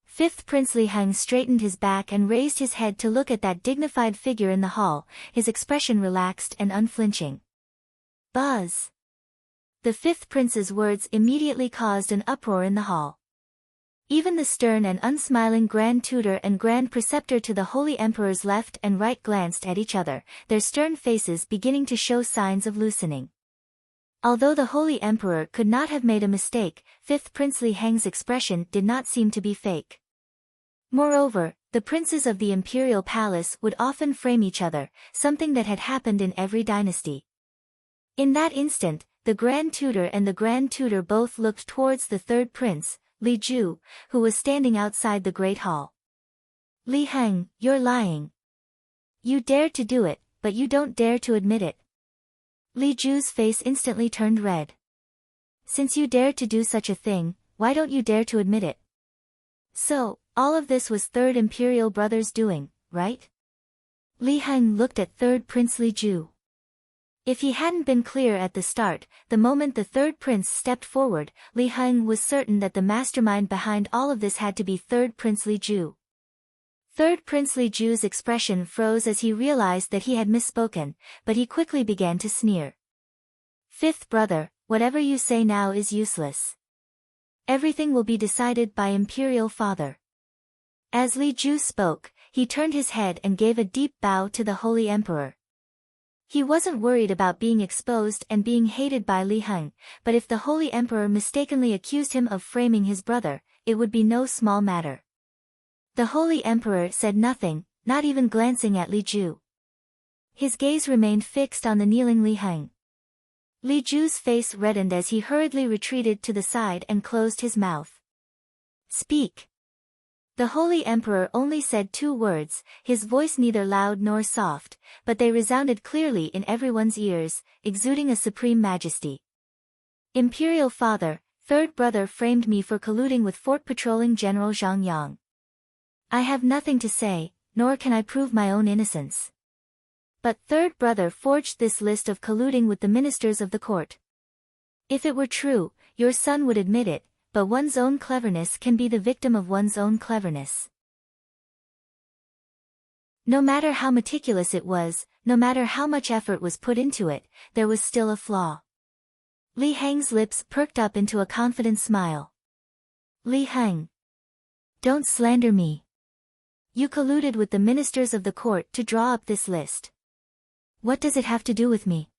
A: Fifth Prince Li Heng straightened his back and raised his head to look at that dignified figure in the hall, his expression relaxed and unflinching. Buzz! The fifth prince's words immediately caused an uproar in the hall. Even the stern and unsmiling Grand Tutor and Grand Preceptor to the Holy Emperor's left and right glanced at each other, their stern faces beginning to show signs of loosening. Although the Holy Emperor could not have made a mistake, Fifth Prince Li Heng's expression did not seem to be fake. Moreover, the princes of the imperial palace would often frame each other, something that had happened in every dynasty. In that instant, the Grand Tutor and the Grand Tutor both looked towards the third prince, Li Ju, who was standing outside the Great Hall. Li Heng, you're lying. You dared to do it, but you don't dare to admit it. Li Ju's face instantly turned red. Since you dared to do such a thing, why don't you dare to admit it? So, all of this was Third Imperial Brother's doing, right? Li Heng looked at Third Prince Li Ju. If he hadn't been clear at the start, the moment the third prince stepped forward, Li Heng was certain that the mastermind behind all of this had to be Third Prince Li Ju. Third Prince Li Ju's expression froze as he realized that he had misspoken, but he quickly began to sneer. Fifth brother, whatever you say now is useless. Everything will be decided by Imperial Father. As Li Ju spoke, he turned his head and gave a deep bow to the Holy Emperor. He wasn't worried about being exposed and being hated by Li Heng, but if the Holy Emperor mistakenly accused him of framing his brother, it would be no small matter. The Holy Emperor said nothing, not even glancing at Li Ju. His gaze remained fixed on the kneeling Li Heng. Li Ju's face reddened as he hurriedly retreated to the side and closed his mouth. Speak. The Holy Emperor only said 2 words, his voice neither loud nor soft, but they resounded clearly in everyone's ears, exuding a supreme majesty. Imperial Father, third brother framed me for colluding with fort patrolling General Zhang Yang. I have nothing to say, nor can I prove my own innocence. But third brother forged this list of colluding with the ministers of the court. If it were true, your son would admit it, but one's own cleverness can be the victim of one's own cleverness. No matter how meticulous it was, no matter how much effort was put into it, there was still a flaw. Li Heng's lips perked up into a confident smile. Li Heng. Don't slander me. You colluded with the ministers of the court to draw up this list. What does it have to do with me?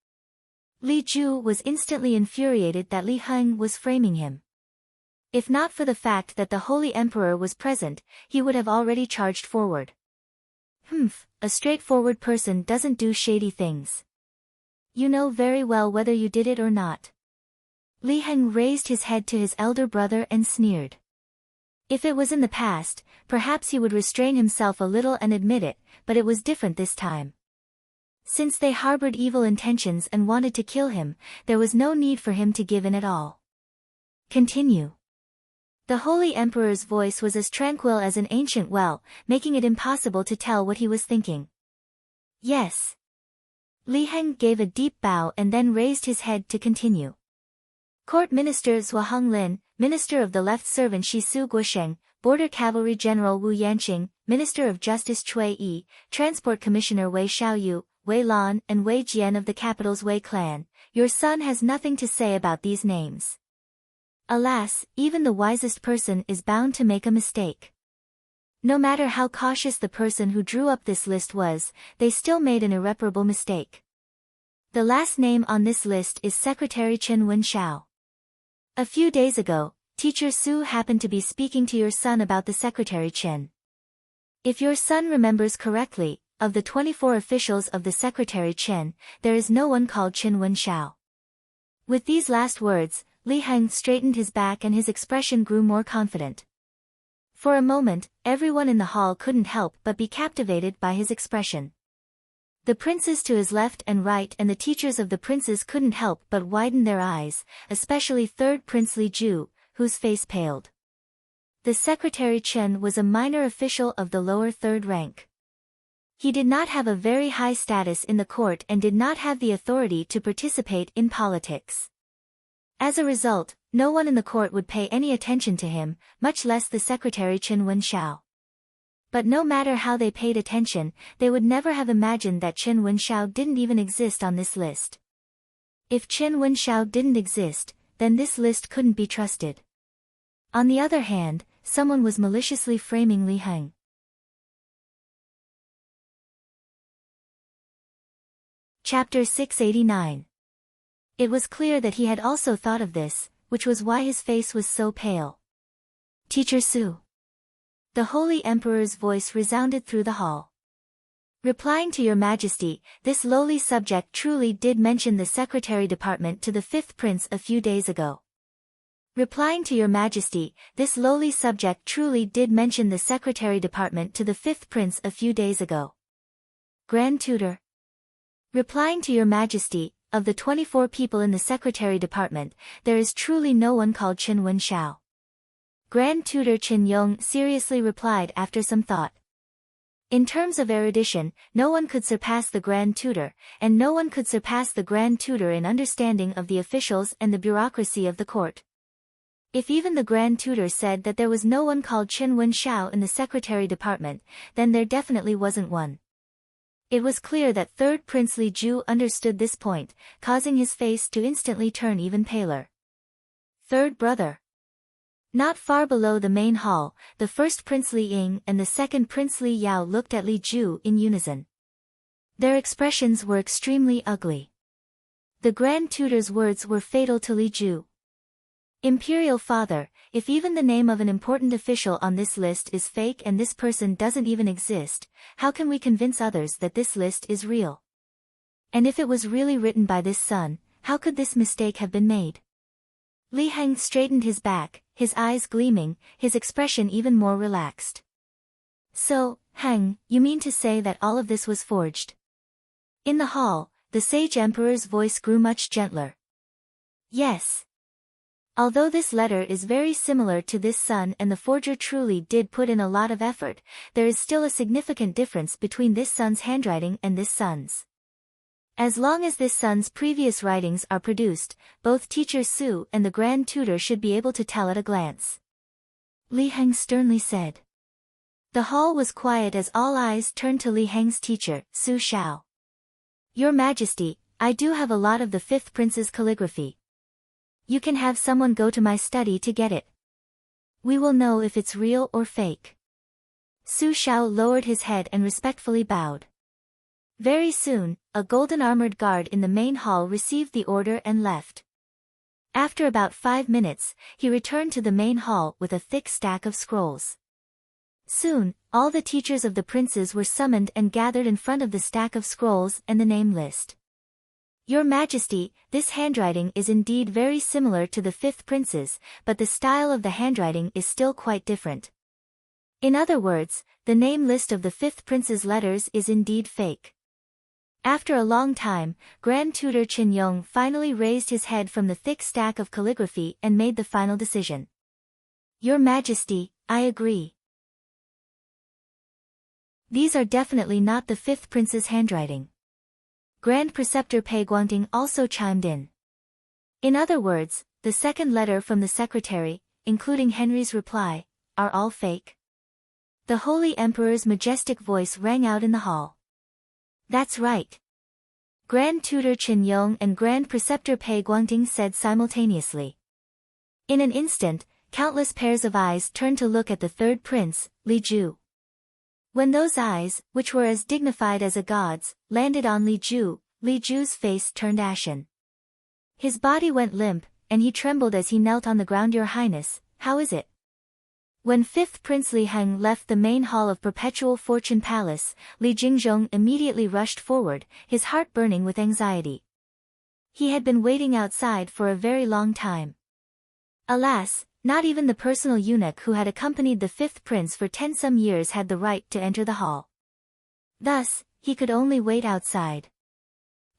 A: Li Ju was instantly infuriated that Li Heng was framing him. If not for the fact that the Holy Emperor was present, he would have already charged forward. A straightforward person doesn't do shady things. You know very well whether you did it or not. Li Heng raised his head to his elder brother and sneered. If it was in the past, perhaps he would restrain himself a little and admit it, but it was different this time. Since they harbored evil intentions and wanted to kill him, there was no need for him to give in at all. Continue. The Holy Emperor's voice was as tranquil as an ancient well, making it impossible to tell what he was thinking. Yes. Li Heng gave a deep bow and then raised his head to continue. Court Minister Zhua Honglin, Minister of the Left Servant Shi Su Guosheng, Border Cavalry General Wu Yanqing, Minister of Justice Cui Yi, Transport Commissioner Wei Xiaoyu, Wei Lan and Wei Jian of the capital's Wei clan, your son has nothing to say about these names. Alas, even the wisest person is bound to make a mistake. No matter how cautious the person who drew up this list was, they still made an irreparable mistake. The last name on this list is Secretary Chen Wenxiao. A few days ago, Teacher Su happened to be speaking to your son about the Secretary Chen. If your son remembers correctly, of the 24 officials of the Secretary Chen, there is no one called Chen Wenxiao. With these last words, Li Heng straightened his back and his expression grew more confident. For a moment, everyone in the hall couldn't help but be captivated by his expression. The princes to his left and right and the teachers of the princes couldn't help but widen their eyes, especially third Prince Li Ju, whose face paled. The secretary Chen was a minor official of the lower third rank. He did not have a very high status in the court and did not have the authority to participate in politics. As a result, no one in the court would pay any attention to him, much less the secretary Chen Wenshao. But no matter how they paid attention, they would never have imagined that Chen Wenshao didn't even exist on this list. If Chen Wenshao didn't exist, then this list couldn't be trusted. On the other hand, someone was maliciously framing Li Heng. Chapter 689. It was clear that he had also thought of this, which was why his face was so pale. Teacher Su. The Holy Emperor's voice resounded through the hall. Replying to your majesty, this lowly subject truly did mention the secretary department to the fifth prince a few days ago. Replying to your majesty, this lowly subject truly did mention the secretary department to the fifth prince a few days ago. Grand Tutor. Replying to your majesty, of the 24 people in the secretary department, there is truly no one called Chen Wenshao. Grand Tutor Chen Yong seriously replied after some thought. In terms of erudition, no one could surpass the Grand Tutor, and no one could surpass the Grand Tutor in understanding of the officials and the bureaucracy of the court. If even the Grand Tutor said that there was no one called Chen Wenshao in the secretary department, then there definitely wasn't one. It was clear that third Prince Li Ju understood this point, causing his face to instantly turn even paler. Third brother. Not far below the main hall, the first Prince Li Ying and the second Prince Li Yao looked at Li Ju in unison. Their expressions were extremely ugly. The Grand Tutor's words were fatal to Li Ju. Imperial Father, if even the name of an important official on this list is fake and this person doesn't even exist, how can we convince others that this list is real? And if it was really written by this son, how could this mistake have been made? Li Heng straightened his back, his eyes gleaming, his expression even more relaxed. So, Heng, you mean to say that all of this was forged? In the hall, the sage emperor's voice grew much gentler. Yes. Although this letter is very similar to this son and the forger truly did put in a lot of effort, there is still a significant difference between this son's handwriting and this son's. As long as this son's previous writings are produced, both Teacher Su and the Grand Tutor should be able to tell at a glance. Li Heng sternly said. The hall was quiet as all eyes turned to Li Heng's teacher, Su Shao. Your Majesty, I do have a lot of the fifth prince's calligraphy. You can have someone go to my study to get it. We will know if it's real or fake. Su Shao lowered his head and respectfully bowed. Very soon, a golden-armored guard in the main hall received the order and left. After about 5 minutes, he returned to the main hall with a thick stack of scrolls. Soon, all the teachers of the princes were summoned and gathered in front of the stack of scrolls and the name list. Your Majesty, this handwriting is indeed very similar to the fifth prince's, but the style of the handwriting is still quite different. In other words, the name list of the fifth prince's letters is indeed fake. After a long time, Grand Tutor Chen Yong finally raised his head from the thick stack of calligraphy and made the final decision. Your Majesty, I agree. These are definitely not the fifth prince's handwriting. Grand Preceptor Pei Guangding also chimed in. In other words, the second letter from the secretary, including Henry's reply, are all fake. The Holy Emperor's majestic voice rang out in the hall. That's right. Grand Tutor Chen Yong and Grand Preceptor Pei Guangding said simultaneously. In an instant, countless pairs of eyes turned to look at the third prince, Li Ju. When those eyes, which were as dignified as a god's, landed on Li Ju's face turned ashen. His body went limp, and he trembled as he knelt on the ground. Your Highness, how is it? When fifth Prince Li Heng left the main hall of Perpetual Fortune Palace, Li Jingzhong immediately rushed forward, his heart burning with anxiety. He had been waiting outside for a very long time. Alas, Not even the personal eunuch who had accompanied the fifth prince for 10 some years had the right to enter the hall. Thus, he could only wait outside.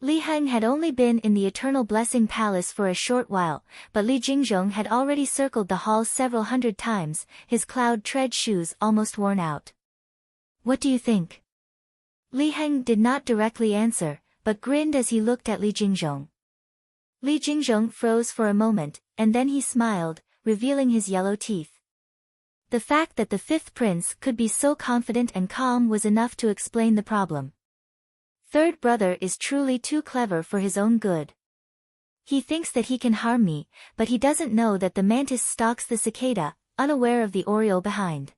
A: Li Heng had only been in the Eternal Blessing Palace for a short while, but Li Jingzhong had already circled the hall several hundred times, his cloud-tread shoes almost worn out. What do you think? Li Heng did not directly answer, but grinned as he looked at Li Jingzhong. Li Jingzhong froze for a moment, and then he smiled, revealing his yellow teeth. The fact that the fifth prince could be so confident and calm was enough to explain the problem. Third brother is truly too clever for his own good. He thinks that he can harm me, but he doesn't know that the mantis stalks the cicada, unaware of the oriole behind.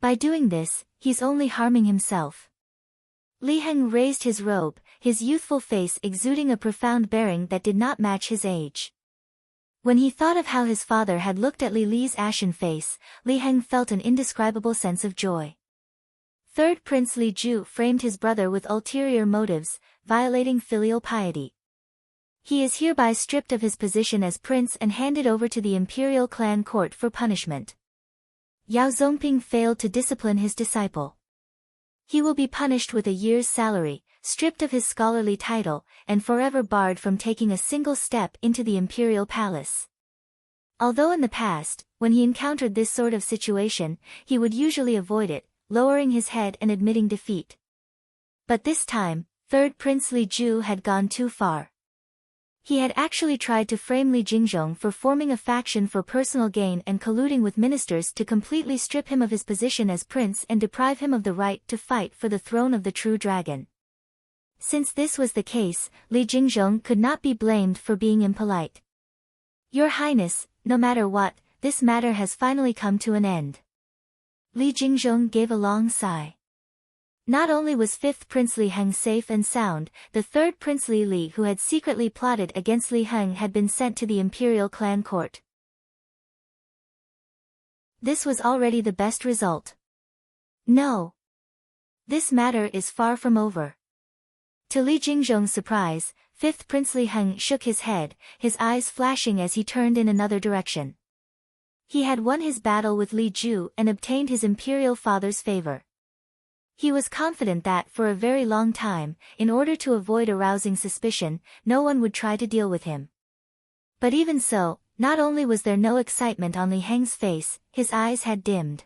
A: By doing this, he's only harming himself. Li Heng raised his robe, his youthful face exuding a profound bearing that did not match his age. When he thought of how his father had looked at Li Li's ashen face, Li Heng felt an indescribable sense of joy. Third Prince Li Ju framed his brother with ulterior motives, violating filial piety. He is hereby stripped of his position as prince and handed over to the imperial clan court for punishment. Yao Zongping failed to discipline his disciple. He will be punished with a year's salary, stripped of his scholarly title, and forever barred from taking a single step into the imperial palace. Although in the past, when he encountered this sort of situation, he would usually avoid it, lowering his head and admitting defeat. But this time, Third Prince Li Ju had gone too far. He had actually tried to frame Li Jingzhong for forming a faction for personal gain and colluding with ministers to completely strip him of his position as prince and deprive him of the right to fight for the throne of the true dragon. Since this was the case, Li Jingzhong could not be blamed for being impolite. Your Highness, no matter what, this matter has finally come to an end. Li Jingzhong gave a long sigh. Not only was fifth Prince Li Heng safe and sound, the third Prince Li Li who had secretly plotted against Li Heng had been sent to the imperial clan court. This was already the best result. No. This matter is far from over. To Li Jingzhong's surprise, fifth Prince Li Heng shook his head, his eyes flashing as he turned in another direction. He had won his battle with Li Ju and obtained his imperial father's favor. He was confident that for a very long time, in order to avoid arousing suspicion, no one would try to deal with him. But even so, not only was there no excitement on Li Heng's face, his eyes had dimmed.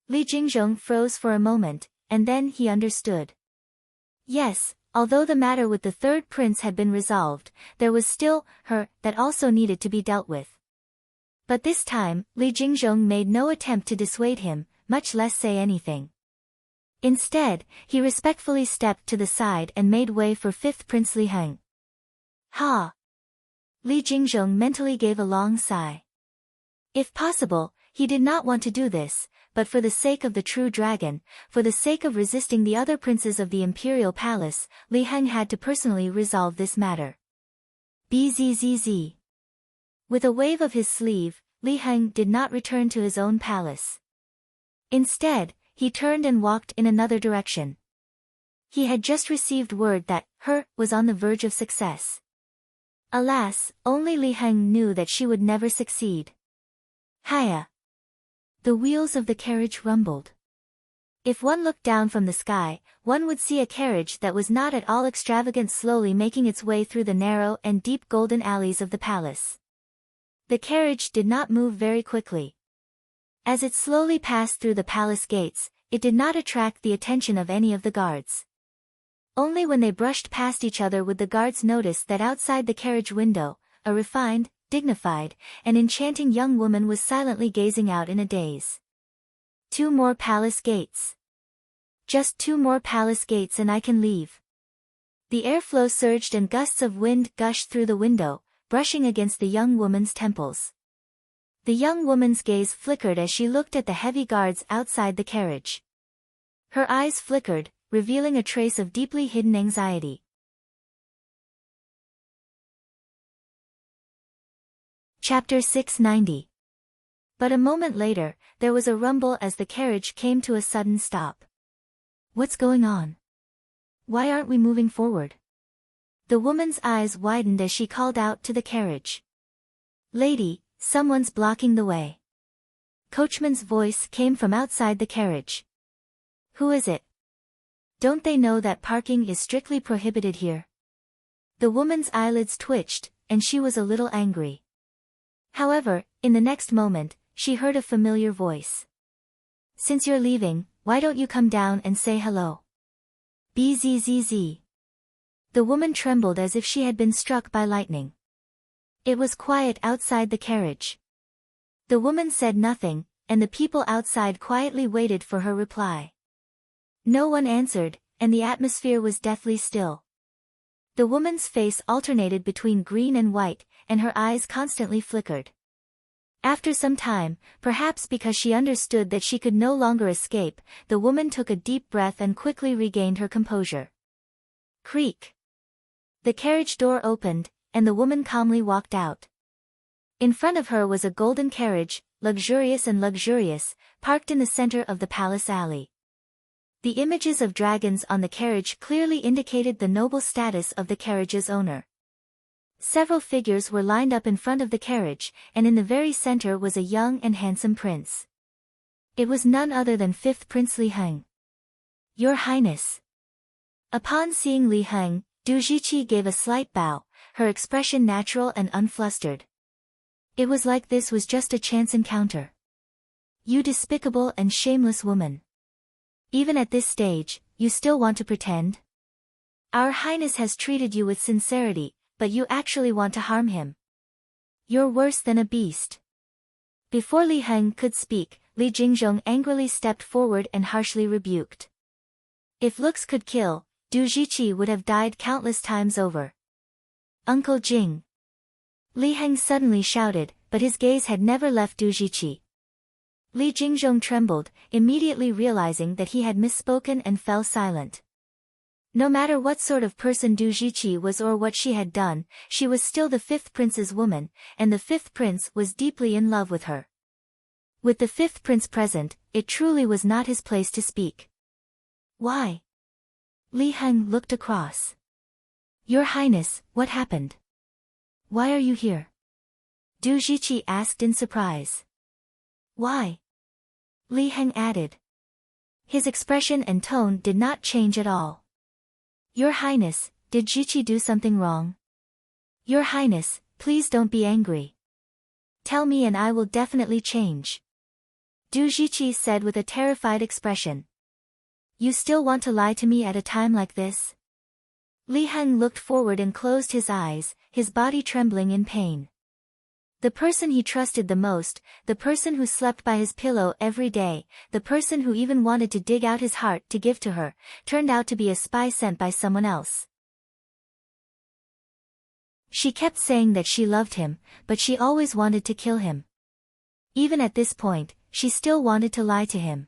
A: Li Jingzhong froze for a moment, and then he understood. Yes, although the matter with the third prince had been resolved, there was still her that also needed to be dealt with. But this time, Li Jingzhong made no attempt to dissuade him, much less say anything. Instead, he respectfully stepped to the side and made way for fifth Prince Li Heng. Ha! Li Jingzhong mentally gave a long sigh. If possible, he did not want to do this, but for the sake of the true dragon, for the sake of resisting the other princes of the imperial palace, Li Heng had to personally resolve this matter. Bzzz. With a wave of his sleeve, Li Heng did not return to his own palace. Instead, he turned and walked in another direction. He had just received word that her was on the verge of success. Alas, only Li Heng knew that she would never succeed. Hiya! The wheels of the carriage rumbled. If one looked down from the sky, one would see a carriage that was not at all extravagant slowly making its way through the narrow and deep golden alleys of the palace. The carriage did not move very quickly. As it slowly passed through the palace gates, it did not attract the attention of any of the guards. Only when they brushed past each other would the guards notice that outside the carriage window, a refined, dignified, and enchanting young woman was silently gazing out in a daze. 2 more palace gates. Just 2 more palace gates and I can leave. The airflow surged and gusts of wind gushed through the window, brushing against the young woman's temples. The young woman's gaze flickered as she looked at the heavy guards outside the carriage. Her eyes flickered, revealing a trace of deeply hidden anxiety. Chapter 690. But a moment later, there was a rumble as the carriage came to a sudden stop. What's going on? Why aren't we moving forward? The woman's eyes widened as she called out to the carriage. Lady, Someone's blocking the way. Coachman's voice came from outside the carriage. Who is it? Don't they know that parking is strictly prohibited here? The woman's eyelids twitched, and she was a little angry. However, in the next moment, she heard a familiar voice. Since you're leaving, why don't you come down and say hello? Bzzz. The woman trembled as if she had been struck by lightning. It was quiet outside the carriage. The woman said nothing, and the people outside quietly waited for her reply. No one answered, and the atmosphere was deathly still. The woman's face alternated between green and white, and her eyes constantly flickered. After some time, perhaps because she understood that she could no longer escape, the woman took a deep breath and quickly regained her composure. Creak. The carriage door opened, and the woman calmly walked out. In front of her was a golden carriage, luxurious and luxurious, parked in the center of the palace alley. The images of dragons on the carriage clearly indicated the noble status of the carriage's owner. Several figures were lined up in front of the carriage, and in the very center was a young and handsome prince. It was none other than 5th Prince Li Heng. Your Highness. Upon seeing Li Heng, Du Jiqi gave a slight bow, her expression natural and unflustered. It was like this was just a chance encounter. You despicable and shameless woman. Even at this stage, you still want to pretend? Our Highness has treated you with sincerity, but you actually want to harm him. You're worse than a beast. Before Li Heng could speak, Li Jingzhong angrily stepped forward and harshly rebuked. If looks could kill, Du Jiqi would have died countless times over. Uncle Jing. Li Heng suddenly shouted, but his gaze had never left Du Jiqi. Li Jingzhong trembled, immediately realizing that he had misspoken and fell silent. No matter what sort of person Du Jiqi was or what she had done, she was still the 5th prince's woman, and the 5th prince was deeply in love with her. With the 5th prince present, it truly was not his place to speak. Why? Li Heng looked across. Your Highness, what happened? Why are you here? Du Jiqi asked in surprise. Why? Li Heng added. His expression and tone did not change at all. Your Highness, did Jiqi do something wrong? Your Highness, please don't be angry. Tell me and I will definitely change. Du Jiqi said with a terrified expression. You still want to lie to me at a time like this? Li Heng looked forward and closed his eyes, his body trembling in pain. The person he trusted the most, the person who slept by his pillow every day, the person who even wanted to dig out his heart to give to her, turned out to be a spy sent by someone else. She kept saying that she loved him, but she always wanted to kill him. Even at this point, she still wanted to lie to him.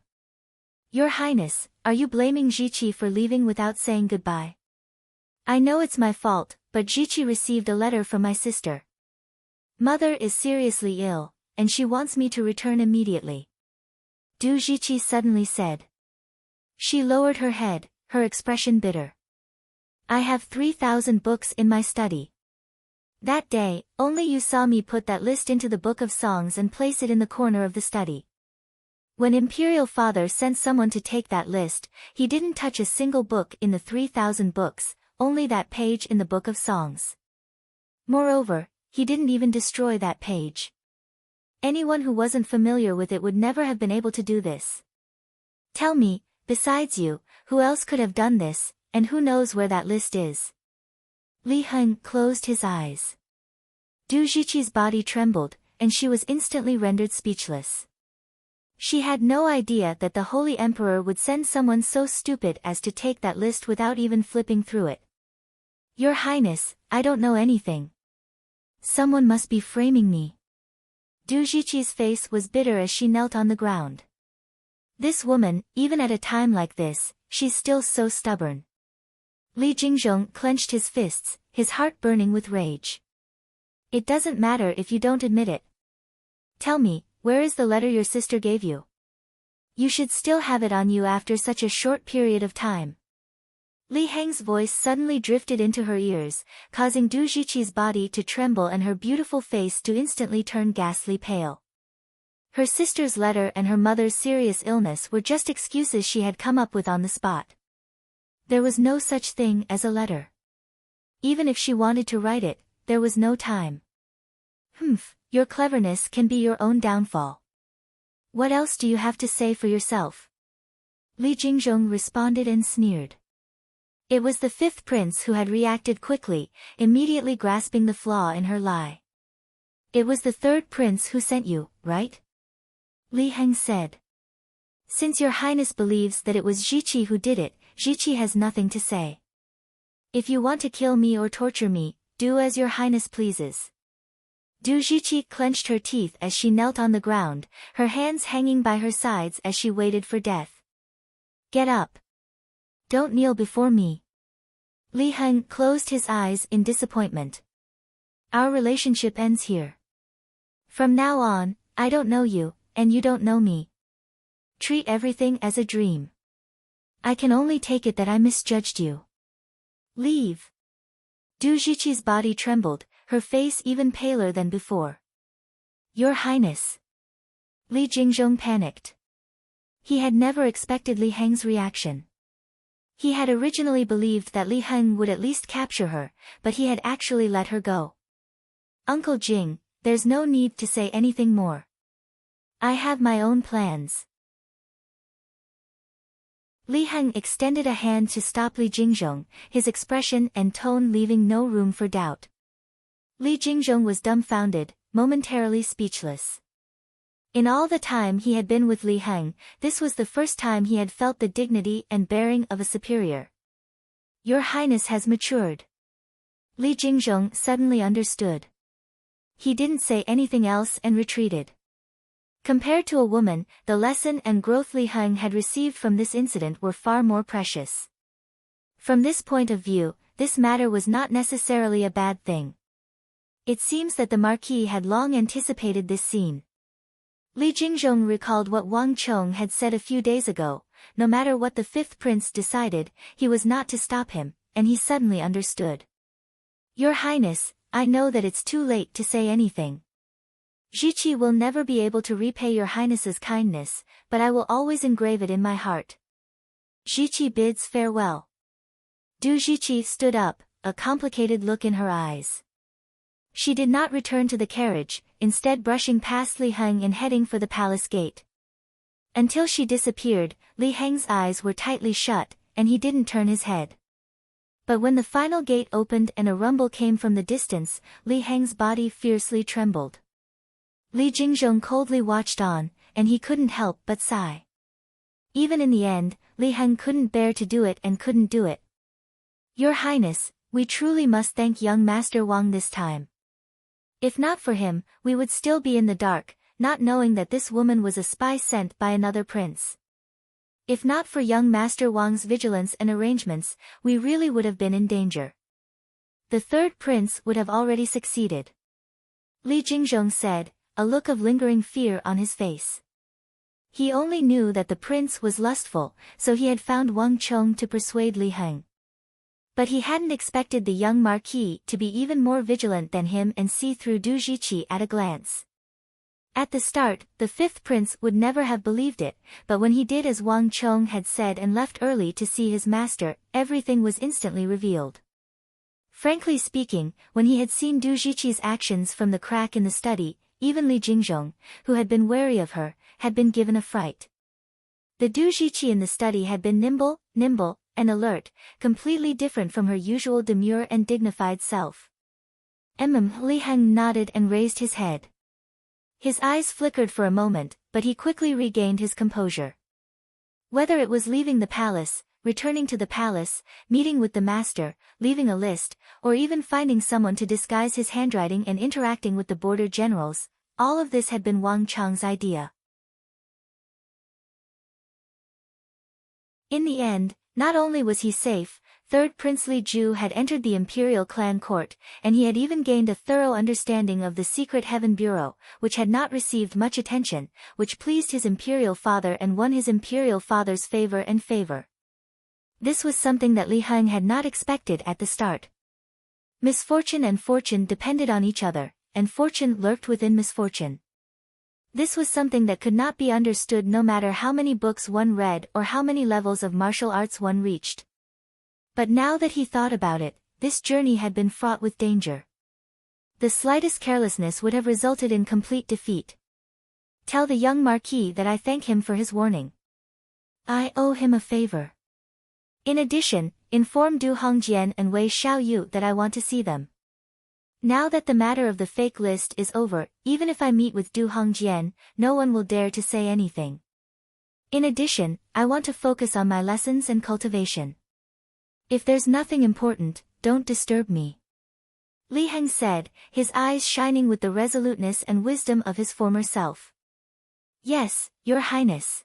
A: Your Highness, are you blaming Jiqi for leaving without saying goodbye? I know it's my fault, but Jiqi received a letter from my sister. Mother is seriously ill, and she wants me to return immediately. Du Jiqi suddenly said. She lowered her head, her expression bitter. I have 3,000 books in my study. That day, only you saw me put that list into the book of songs and place it in the corner of the study. When Imperial Father sent someone to take that list, he didn't touch a single book in the 3,000 books, only that page in the book of songs. Moreover, he didn't even destroy that page. Anyone who wasn't familiar with it would never have been able to do this. Tell me, besides you, who else could have done this, and who knows where that list is? Li Heng closed his eyes. Du Jiqi's body trembled, and she was instantly rendered speechless. She had no idea that the Holy Emperor would send someone so stupid as to take that list without even flipping through it. Your Highness, I don't know anything. Someone must be framing me. Du Jiqi's face was bitter as she knelt on the ground. This woman, even at a time like this, she's still so stubborn. Li Jingzhong clenched his fists, his heart burning with rage. It doesn't matter if you don't admit it. Tell me, where is the letter your sister gave you? You should still have it on you after such a short period of time. Li Heng's voice suddenly drifted into her ears, causing Du Jiqi's body to tremble and her beautiful face to instantly turn ghastly pale. Her sister's letter and her mother's serious illness were just excuses she had come up with on the spot. There was no such thing as a letter. Even if she wanted to write it, there was no time. Your cleverness can be your own downfall. What else do you have to say for yourself? Li Jingzhong responded and sneered. It was the fifth prince who had reacted quickly, immediately grasping the flaw in her lie. It was the third prince who sent you, right? Li Heng said. Since your highness believes that it was Jiqi who did it, Jiqi has nothing to say. If you want to kill me or torture me, do as your highness pleases. Du Jiqi clenched her teeth as she knelt on the ground, her hands hanging by her sides as she waited for death. Get up. Don't kneel before me. Li Heng closed his eyes in disappointment. Our relationship ends here. From now on, I don't know you, and you don't know me. Treat everything as a dream. I can only take it that I misjudged you. Leave. Du Jiqi's body trembled, her face even paler than before. Your Highness. Li Jingzhong panicked. He had never expected Li Heng's reaction. He had originally believed that Li Heng would at least capture her, but he had actually let her go. Uncle Jing, there's no need to say anything more. I have my own plans. Li Heng extended a hand to stop Li Jingzhong, his expression and tone leaving no room for doubt. Li Jingzhong was dumbfounded, momentarily speechless. In all the time he had been with Li Heng, this was the first time he had felt the dignity and bearing of a superior. Your Highness has matured. Li Jingzhong suddenly understood. He didn't say anything else and retreated. Compared to a woman, the lesson and growth Li Heng had received from this incident were far more precious. From this point of view, this matter was not necessarily a bad thing. It seems that the Marquis had long anticipated this scene. Li Jingzhong recalled what Wang Chong had said a few days ago, no matter what the fifth prince decided, he was not to stop him, and he suddenly understood. Your Highness, I know that it's too late to say anything. Jiqi will never be able to repay your Highness's kindness, but I will always engrave it in my heart. Jiqi bids farewell. Du Jiqi stood up, a complicated look in her eyes. She did not return to the carriage, instead brushing past Li Heng and heading for the palace gate. Until she disappeared, Li Heng's eyes were tightly shut, and he didn't turn his head. But when the final gate opened and a rumble came from the distance, Li Heng's body fiercely trembled. Li Jingzhong coldly watched on, and he couldn't help but sigh. Even in the end, Li Heng couldn't bear to do it and couldn't do it. Your Highness, we truly must thank young Master Wang this time. If not for him, we would still be in the dark, not knowing that this woman was a spy sent by another prince. If not for young Master Wang's vigilance and arrangements, we really would have been in danger. The third prince would have already succeeded. Li Jingzhong said, a look of lingering fear on his face. He only knew that the prince was lustful, so he had found Wang Chong to persuade Li Heng. But he hadn't expected the young Marquis to be even more vigilant than him and see through Du Jiqi at a glance. At the start, the fifth prince would never have believed it, but when he did as Wang Chong had said and left early to see his master, everything was instantly revealed. Frankly speaking, when he had seen Du Jiqi's actions from the crack in the study, even Li Jingzhong, who had been wary of her, had been given a fright. The Du Jiqi in the study had been nimble, and alert, completely different from her usual demure and dignified self. Li Heng nodded and raised his head. His eyes flickered for a moment, but he quickly regained his composure. Whether it was leaving the palace, returning to the palace, meeting with the master, leaving a list, or even finding someone to disguise his handwriting and interacting with the border generals, all of this had been Wang Chong's idea. In the end, not only was he safe, Third Prince Li Ju had entered the imperial clan court, and he had even gained a thorough understanding of the secret Heaven Bureau, which had not received much attention, which pleased his imperial father and won his imperial father's favor. This was something that Li Heng had not expected at the start. Misfortune and fortune depended on each other, and fortune lurked within misfortune. This was something that could not be understood no matter how many books one read or how many levels of martial arts one reached. But now that he thought about it, this journey had been fraught with danger. The slightest carelessness would have resulted in complete defeat. Tell the young Marquis that I thank him for his warning. I owe him a favor. In addition, inform Du Hongjian and Wei Xiaoyu that I want to see them. Now that the matter of the fake list is over, even if I meet with Du Hongjian, no one will dare to say anything. In addition, I want to focus on my lessons and cultivation. If there's nothing important, don't disturb me. Li Heng said, his eyes shining with the resoluteness and wisdom of his former self. Yes, Your Highness.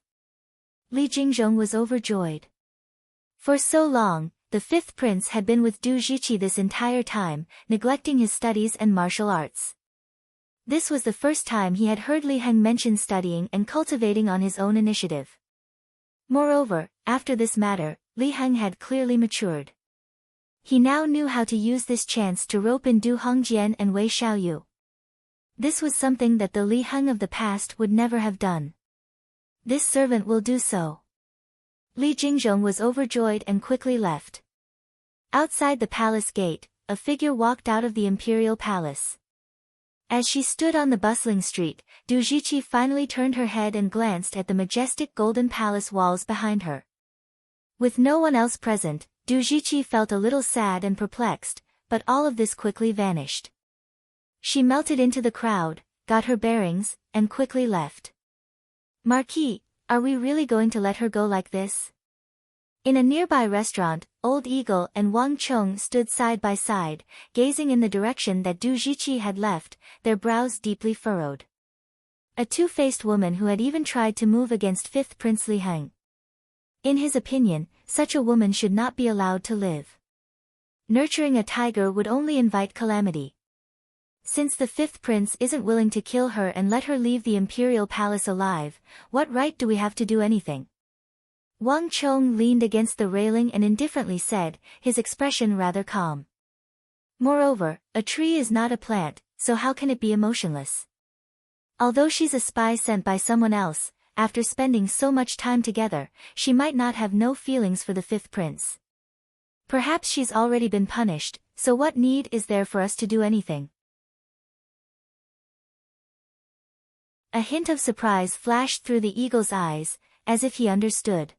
A: Li Jingzhong was overjoyed. For so long, the fifth prince had been with Du Jiqi this entire time, neglecting his studies and martial arts. This was the first time he had heard Li Heng mention studying and cultivating on his own initiative. Moreover, after this matter, Li Heng had clearly matured. He now knew how to use this chance to rope in Du Hongjian and Wei Xiaoyu. This was something that the Li Heng of the past would never have done. This servant will do so. Li Jingzhong was overjoyed and quickly left. Outside the palace gate, a figure walked out of the imperial palace. As she stood on the bustling street, Du Jiqi finally turned her head and glanced at the majestic golden palace walls behind her. With no one else present, Du Jiqi felt a little sad and perplexed, but all of this quickly vanished. She melted into the crowd, got her bearings, and quickly left. Marquis, are we really going to let her go like this? In a nearby restaurant, Old Eagle and Wang Chong stood side by side, gazing in the direction that Du Jiqi had left, their brows deeply furrowed. A two-faced woman who had even tried to move against fifth Prince Li Heng. In his opinion, such a woman should not be allowed to live. Nurturing a tiger would only invite calamity. Since the fifth prince isn't willing to kill her and let her leave the imperial palace alive, what right do we have to do anything? Wang Chong leaned against the railing and indifferently said, his expression rather calm. Moreover, a tree is not a plant, so how can it be emotionless? Although she's a spy sent by someone else, after spending so much time together, she might not have no feelings for the fifth prince. Perhaps she's already been punished, so what need is there for us to do anything? A hint of surprise flashed through the eagle's eyes, as if he understood.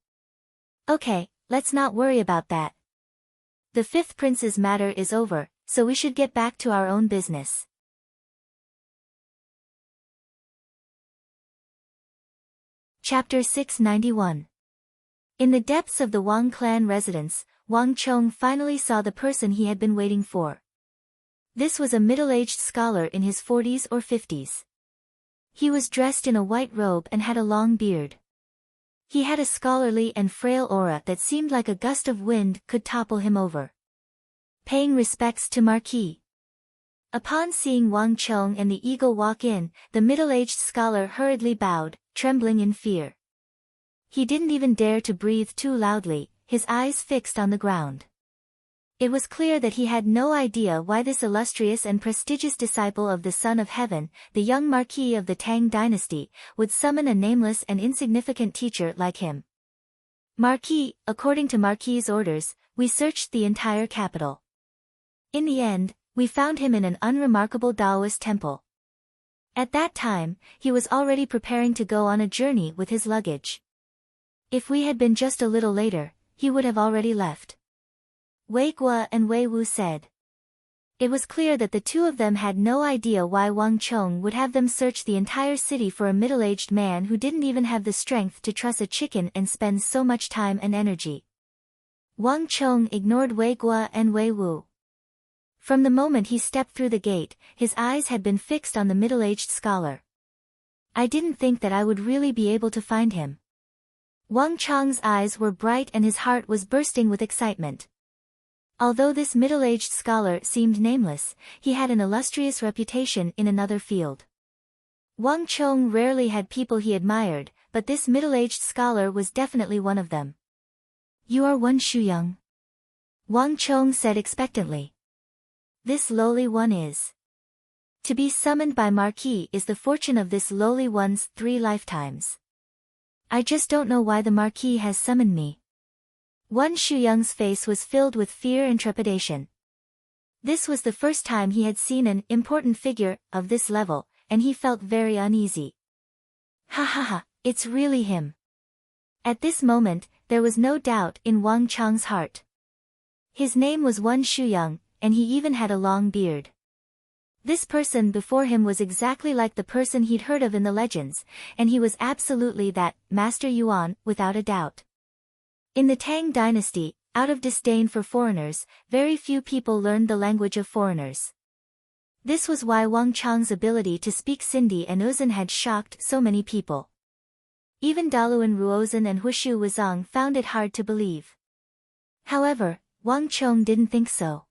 A: Okay, let's not worry about that. The fifth prince's matter is over, so we should get back to our own business. Chapter 691. In the depths of the Wang clan residence, Wang Chong finally saw the person he had been waiting for. This was a middle-aged scholar in his 40s or 50s. He was dressed in a white robe and had a long beard. He had a scholarly and frail aura that seemed like a gust of wind could topple him over. Paying respects to Marquis. Upon seeing Wang Chong and the eagle walk in, the middle-aged scholar hurriedly bowed, trembling in fear. He didn't even dare to breathe too loudly, his eyes fixed on the ground. It was clear that he had no idea why this illustrious and prestigious disciple of the Son of Heaven, the young Marquis of the Tang dynasty, would summon a nameless and insignificant teacher like him. Marquis, according to Marquis's orders, we searched the entire capital. In the end, we found him in an unremarkable Taoist temple. At that time, he was already preparing to go on a journey with his luggage. If we had been just a little later, he would have already left. Wei Guo and Wei Wu said. It was clear that the two of them had no idea why Wang Chong would have them search the entire city for a middle-aged man who didn't even have the strength to truss a chicken and spend so much time and energy. Wang Chong ignored Wei Guo and Wei Wu. From the moment he stepped through the gate, his eyes had been fixed on the middle-aged scholar. I didn't think that I would really be able to find him. Wang Chong's eyes were bright and his heart was bursting with excitement. Although this middle-aged scholar seemed nameless, he had an illustrious reputation in another field. Wang Chong rarely had people he admired, but this middle-aged scholar was definitely one of them. You are one Shuyang? Wang Chong said expectantly. This lowly one is. To be summoned by Marquis is the fortune of this lowly one's 3 lifetimes. I just don't know why the Marquis has summoned me. Wan Shuyang's face was filled with fear and trepidation. This was the first time he had seen an important figure of this level, and he felt very uneasy. Ha ha ha, it's really him. At this moment, there was no doubt in Wang Chang's heart. His name was Wan Shuyang, and he even had a long beard. This person before him was exactly like the person he'd heard of in the legends, and he was absolutely that Master Yuan without a doubt. In the Tang dynasty, out of disdain for foreigners, very few people learned the language of foreigners. This was why Wang Chang's ability to speak Sindhi and Uzan had shocked so many people. Even Daluan Ruozan and Hushu Wuzong found it hard to believe. However, Wang Chong didn't think so.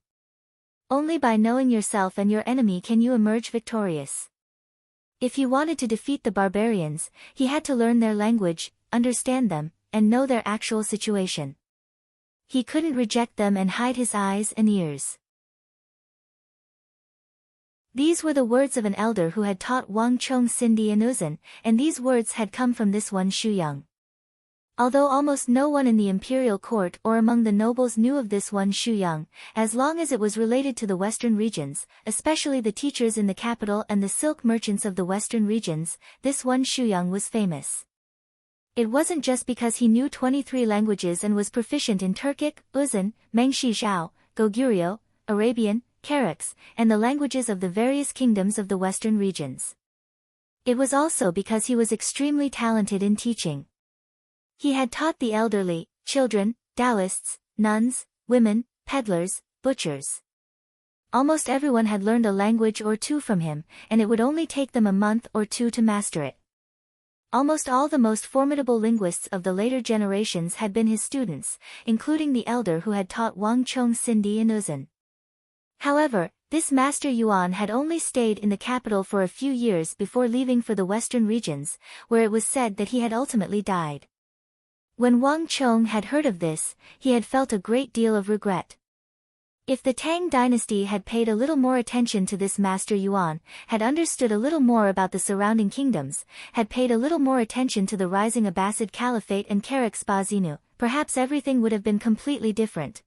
A: Only by knowing yourself and your enemy can you emerge victorious. If he wanted to defeat the barbarians, he had to learn their language, understand them, and know their actual situation. He couldn't reject them and hide his eyes and ears. These were the words of an elder who had taught Wang Chong Sindhi and Uzan, and these words had come from this one Shuyang. Although almost no one in the imperial court or among the nobles knew of this one Shuyang, as long as it was related to the western regions, especially the teachers in the capital and the silk merchants of the western regions, this one Shuyang was famous. It wasn't just because he knew 23 languages and was proficient in Turkic, Uzan, Mengshi Zhao, Goguryeo, Arabian, Karax, and the languages of the various kingdoms of the western regions. It was also because he was extremely talented in teaching. He had taught the elderly, children, Taoists, nuns, women, peddlers, butchers. Almost everyone had learned a language or two from him, and it would only take them a month or 2 to master it. Almost all the most formidable linguists of the later generations had been his students, including the elder who had taught Wang Chong Sindhi and Uzan. However, this Master Yuan had only stayed in the capital for a few years before leaving for the western regions, where it was said that he had ultimately died. When Wang Chong had heard of this, he had felt a great deal of regret. If the Tang dynasty had paid a little more attention to this Master Yuan, had understood a little more about the surrounding kingdoms, had paid a little more attention to the rising Abbasid Caliphate and Karax Bazinu, perhaps everything would have been completely different.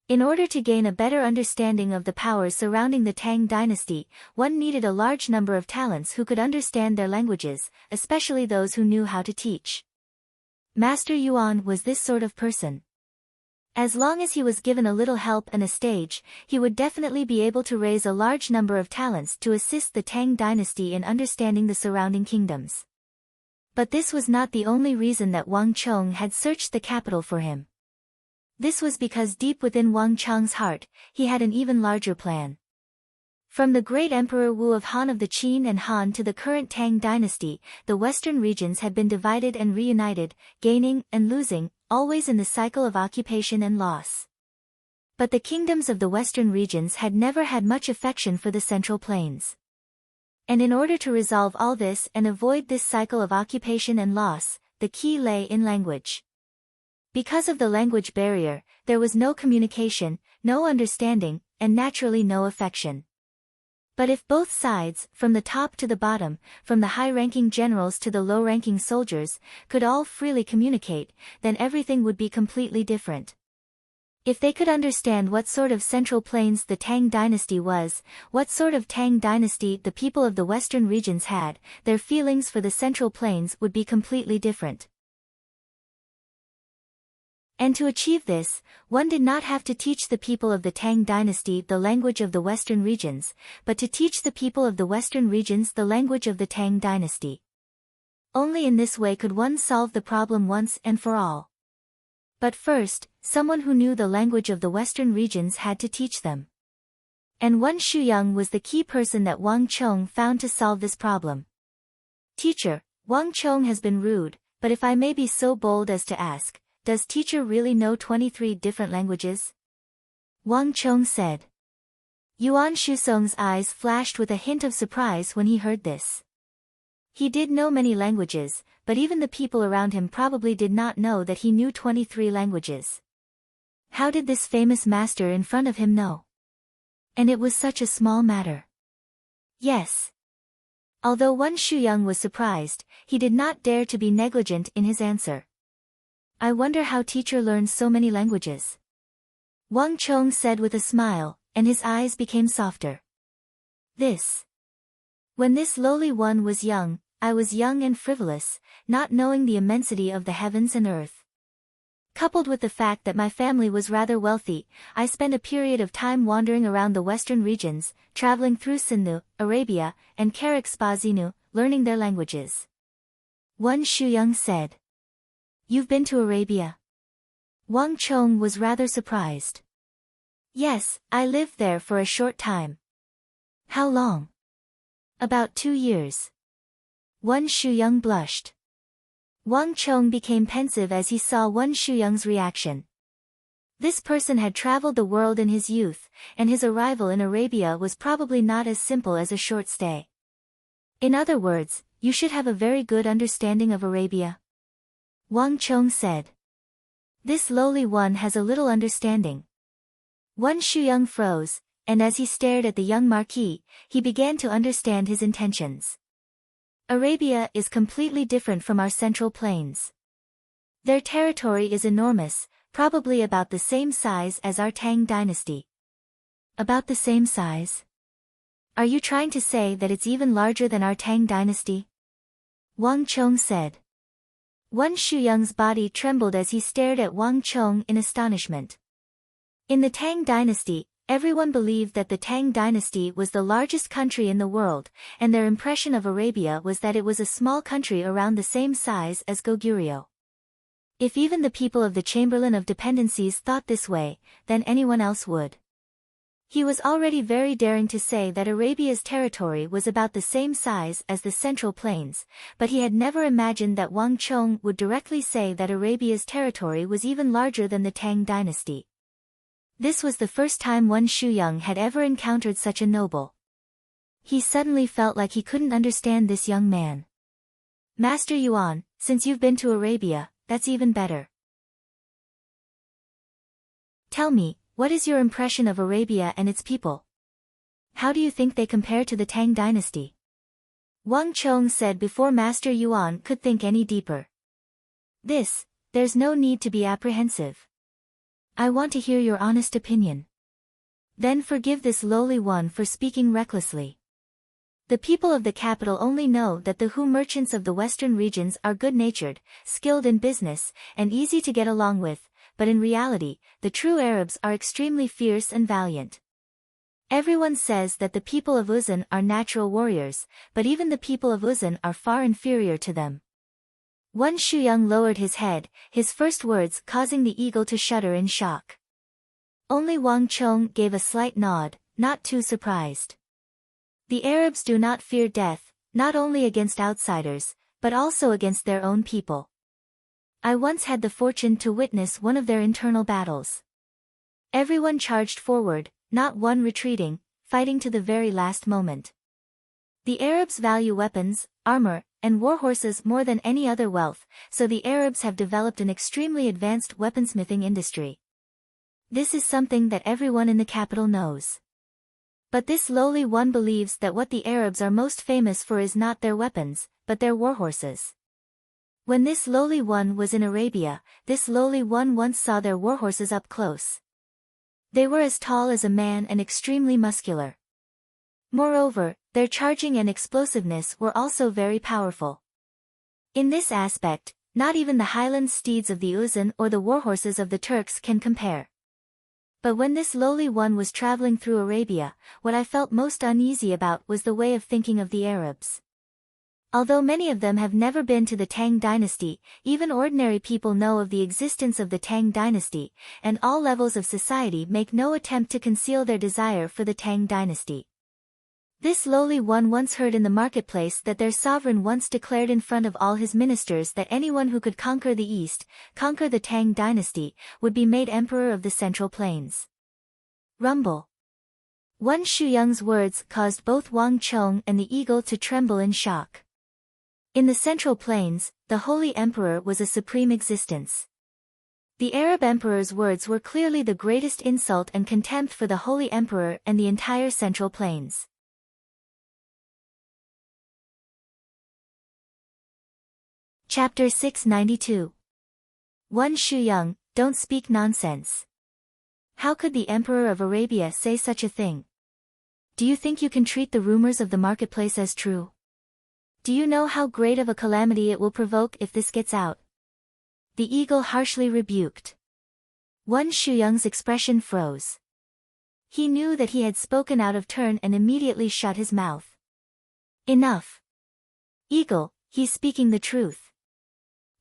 A: In order to gain a better understanding of the powers surrounding the Tang dynasty, one needed a large number of talents who could understand their languages, especially those who knew how to teach. Master Yuan was this sort of person. As long as he was given a little help and a stage, he would definitely be able to raise a large number of talents to assist the Tang dynasty in understanding the surrounding kingdoms. But this was not the only reason that Wang Chong had searched the capital for him. This was because deep within Wang Chong's heart, he had an even larger plan. From the great Emperor Wu of Han of the Qin and Han to the current Tang dynasty, the western regions had been divided and reunited, gaining and losing, always in the cycle of occupation and loss. But the kingdoms of the western regions had never had much affection for the Central Plains. And in order to resolve all this and avoid this cycle of occupation and loss, the key lay in language. Because of the language barrier, there was no communication, no understanding, and naturally no affection. But if both sides, from the top to the bottom, from the high-ranking generals to the low-ranking soldiers, could all freely communicate, then everything would be completely different. If they could understand what sort of Central Plains the Tang dynasty was, what sort of Tang dynasty the people of the western regions had, their feelings for the Central Plains would be completely different. And to achieve this, one did not have to teach the people of the Tang dynasty the language of the western regions, but to teach the people of the western regions the language of the Tang dynasty. Only in this way could one solve the problem once and for all. But first, someone who knew the language of the western regions had to teach them. And Wan Shuyang was the key person that Wang Chong found to solve this problem. Teacher, Wang Chong has been rude, but if I may be so bold as to ask, does teacher really know 23 different languages? Wang Chong said. Yuan Shusong's eyes flashed with a hint of surprise when he heard this. He did know many languages, but even the people around him probably did not know that he knew 23 languages. How did this famous master in front of him know? And it was such a small matter. Yes. Although Wen Shuyang was surprised, he did not dare to be negligent in his answer. I wonder how teacher learns so many languages. Wang Chong said with a smile, and his eyes became softer. When this lowly one was young, I was young and frivolous, not knowing the immensity of the heavens and earth. Coupled with the fact that my family was rather wealthy, I spent a period of time wandering around the western regions, traveling through Sindhu, Arabia, and Karak-Spazinu, learning their languages. Wen Shuyang said. You've been to Arabia? Wang Chong was rather surprised. Yes, I lived there for a short time. How long? About 2 years. Wen Shuyang blushed. Wang Chong became pensive as he saw Wen Shuyang's reaction. This person had traveled the world in his youth, and his arrival in Arabia was probably not as simple as a short stay. In other words, you should have a very good understanding of Arabia. Wang Chong said. This lowly one has a little understanding. Wen Shuyang froze, and as he stared at the young marquis, he began to understand his intentions. Arabia is completely different from our central plains. Their territory is enormous, probably about the same size as our Tang dynasty. About the same size? Are you trying to say that it's even larger than our Tang dynasty? Wang Chong said. Wen Shuyang's body trembled as he stared at Wang Chong in astonishment. In the Tang dynasty, everyone believed that the Tang dynasty was the largest country in the world, and their impression of Arabia was that it was a small country around the same size as Goguryeo. If even the people of the Chamberlain of Dependencies thought this way, then anyone else would. He was already very daring to say that Arabia's territory was about the same size as the Central Plains, but he had never imagined that Wang Chong would directly say that Arabia's territory was even larger than the Tang dynasty. This was the first time Wen Shuyang had ever encountered such a noble. He suddenly felt like he couldn't understand this young man. Master Yuan, since you've been to Arabia, that's even better. Tell me, what is your impression of Arabia and its people? How do you think they compare to the Tang dynasty? Wang Chong said before Master Yuan could think any deeper. There's no need to be apprehensive. I want to hear your honest opinion. Then forgive this lowly one for speaking recklessly. The people of the capital only know that the Hu merchants of the western regions are good-natured, skilled in business, and easy to get along with, but in reality, the true Arabs are extremely fierce and valiant. Everyone says that the people of Uzan are natural warriors, but even the people of Uzan are far inferior to them. Wen Shuyang lowered his head, his first words causing the eagle to shudder in shock. Only Wang Chong gave a slight nod, not too surprised. The Arabs do not fear death, not only against outsiders, but also against their own people. I once had the fortune to witness one of their internal battles. Everyone charged forward, not one retreating, fighting to the very last moment. The Arabs value weapons, armor, and warhorses more than any other wealth, so the Arabs have developed an extremely advanced weaponsmithing industry. This is something that everyone in the capital knows. But this lowly one believes that what the Arabs are most famous for is not their weapons, but their warhorses. When this lowly one was in Arabia, this lowly one once saw their warhorses up close. They were as tall as a man and extremely muscular. Moreover, their charging and explosiveness were also very powerful. In this aspect, not even the highland steeds of the Uzan or the warhorses of the Turks can compare. But when this lowly one was traveling through Arabia, what I felt most uneasy about was the way of thinking of the Arabs. Although many of them have never been to the Tang dynasty, even ordinary people know of the existence of the Tang dynasty, and all levels of society make no attempt to conceal their desire for the Tang dynasty. This lowly one once heard in the marketplace that their sovereign once declared in front of all his ministers that anyone who could conquer the East, conquer the Tang dynasty, would be made emperor of the Central Plains. Rumble. Wen Shuyang's words caused both Wang Chong and the eagle to tremble in shock. In the Central Plains, the Holy Emperor was a supreme existence. The Arab emperor's words were clearly the greatest insult and contempt for the Holy Emperor and the entire Central Plains. Chapter 692. One Shuyang, don't speak nonsense. How could the Emperor of Arabia say such a thing? Do you think you can treat the rumors of the marketplace as true? Do you know how great of a calamity it will provoke if this gets out? The eagle harshly rebuked. One Shuyang's expression froze. He knew that he had spoken out of turn and immediately shut his mouth. Enough. Eagle, he's speaking the truth.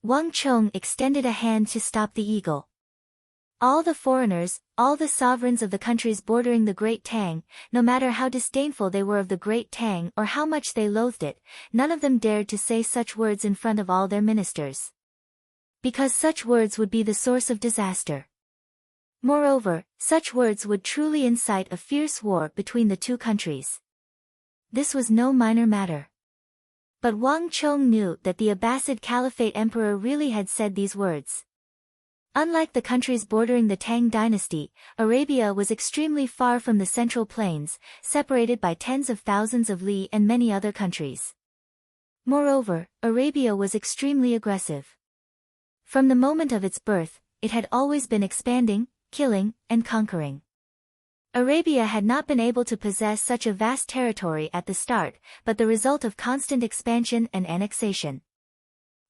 A: Wang Chong extended a hand to stop the eagle. All the foreigners, all the sovereigns of the countries bordering the Great Tang, no matter how disdainful they were of the Great Tang or how much they loathed it, none of them dared to say such words in front of all their ministers. Because such words would be the source of disaster. Moreover, such words would truly incite a fierce war between the two countries. This was no minor matter. But Wang Chong knew that the Abbasid Caliphate emperor really had said these words. Unlike the countries bordering the Tang dynasty, Arabia was extremely far from the Central Plains, separated by tens of thousands of li and many other countries. Moreover, Arabia was extremely aggressive. From the moment of its birth, it had always been expanding, killing, and conquering. Arabia had not been able to possess such a vast territory at the start, but the result of constant expansion and annexation.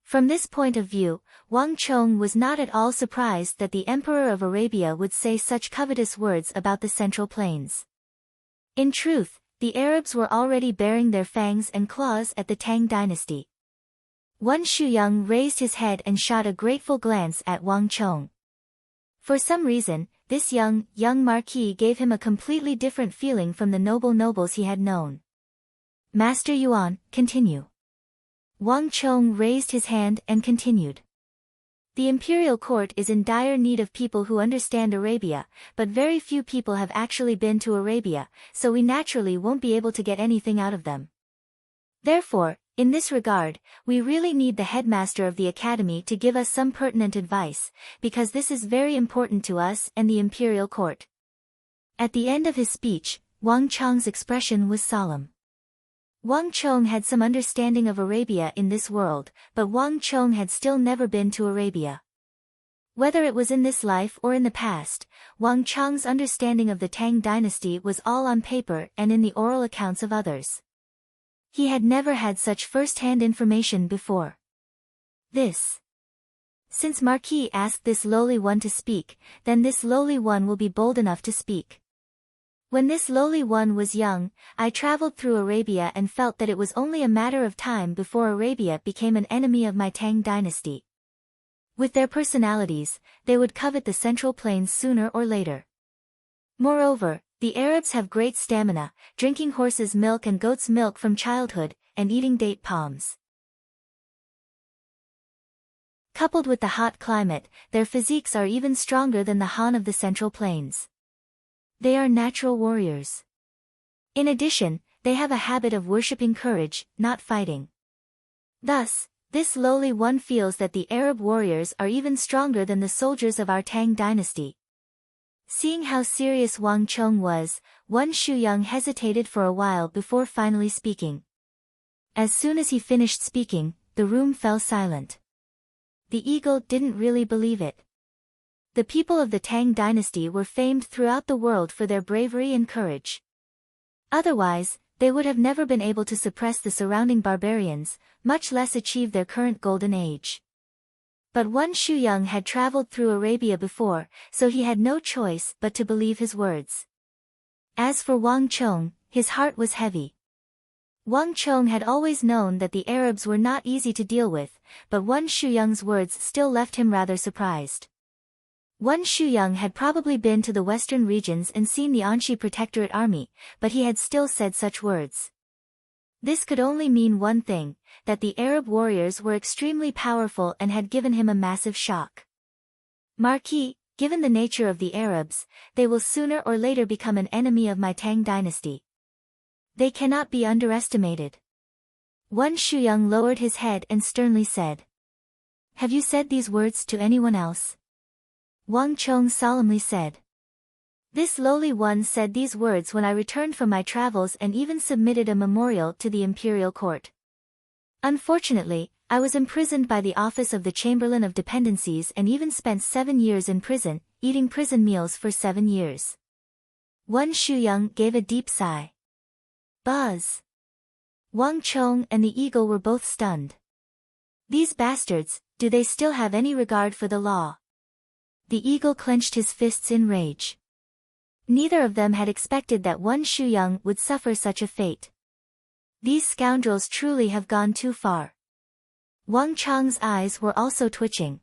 A: From this point of view, Wang Chong was not at all surprised that the Emperor of Arabia would say such covetous words about the Central Plains. In truth, the Arabs were already baring their fangs and claws at the Tang dynasty. One Shuyang raised his head and shot a grateful glance at Wang Chong. For some reason, this young marquis gave him a completely different feeling from the nobles he had known. Master Yuan, continue. Wang Chong raised his hand and continued. The imperial court is in dire need of people who understand Arabia, but very few people have actually been to Arabia, so we naturally won't be able to get anything out of them. Therefore, in this regard, we really need the headmaster of the academy to give us some pertinent advice, because this is very important to us and the imperial court. At the end of his speech, Wang Chong's expression was solemn. Wang Chong had some understanding of Arabia in this world, but Wang Chong had still never been to Arabia. Whether it was in this life or in the past, Wang Chong's understanding of the Tang dynasty was all on paper and in the oral accounts of others. He had never had such first-hand information before. Since Marquis asked this lowly one to speak, then this lowly one will be bold enough to speak. When this lowly one was young, I traveled through Arabia and felt that it was only a matter of time before Arabia became an enemy of my Tang dynasty. With their personalities, they would covet the Central Plains sooner or later. Moreover, the Arabs have great stamina, drinking horses' milk and goats' milk from childhood, and eating date palms. Coupled with the hot climate, their physiques are even stronger than the Han of the Central Plains. They are natural warriors. In addition, they have a habit of worshipping courage, not fighting. Thus, this lowly one feels that the Arab warriors are even stronger than the soldiers of our Tang dynasty. Seeing how serious Wang Chong was, One Shuyang hesitated for a while before finally speaking. As soon as he finished speaking, the room fell silent. The eagle didn't really believe it. The people of the Tang dynasty were famed throughout the world for their bravery and courage. Otherwise, they would have never been able to suppress the surrounding barbarians, much less achieve their current golden age. But One Shuyang had traveled through Arabia before, so he had no choice but to believe his words. As for Wang Chong, his heart was heavy. Wang Chong had always known that the Arabs were not easy to deal with, but One Shuyang's words still left him rather surprised. One Shuyang had probably been to the western regions and seen the Anxi Protectorate army, but he had still said such words. This could only mean one thing, that the Arab warriors were extremely powerful and had given him a massive shock. Marquis, given the nature of the Arabs, they will sooner or later become an enemy of my Tang dynasty. They cannot be underestimated. One Shuyang lowered his head and sternly said. Have you said these words to anyone else? Wang Chong solemnly said. This lowly one said these words when I returned from my travels and even submitted a memorial to the imperial court. Unfortunately, I was imprisoned by the office of the Chamberlain of Dependencies and even spent 7 years in prison, eating prison meals for 7 years. Wen Shuyang gave a deep sigh. Buzz! Wang Chong and the eagle were both stunned. These bastards, do they still have any regard for the law? The eagle clenched his fists in rage. Neither of them had expected that Wen Shuyang would suffer such a fate. These scoundrels truly have gone too far. Wang Chong's eyes were also twitching.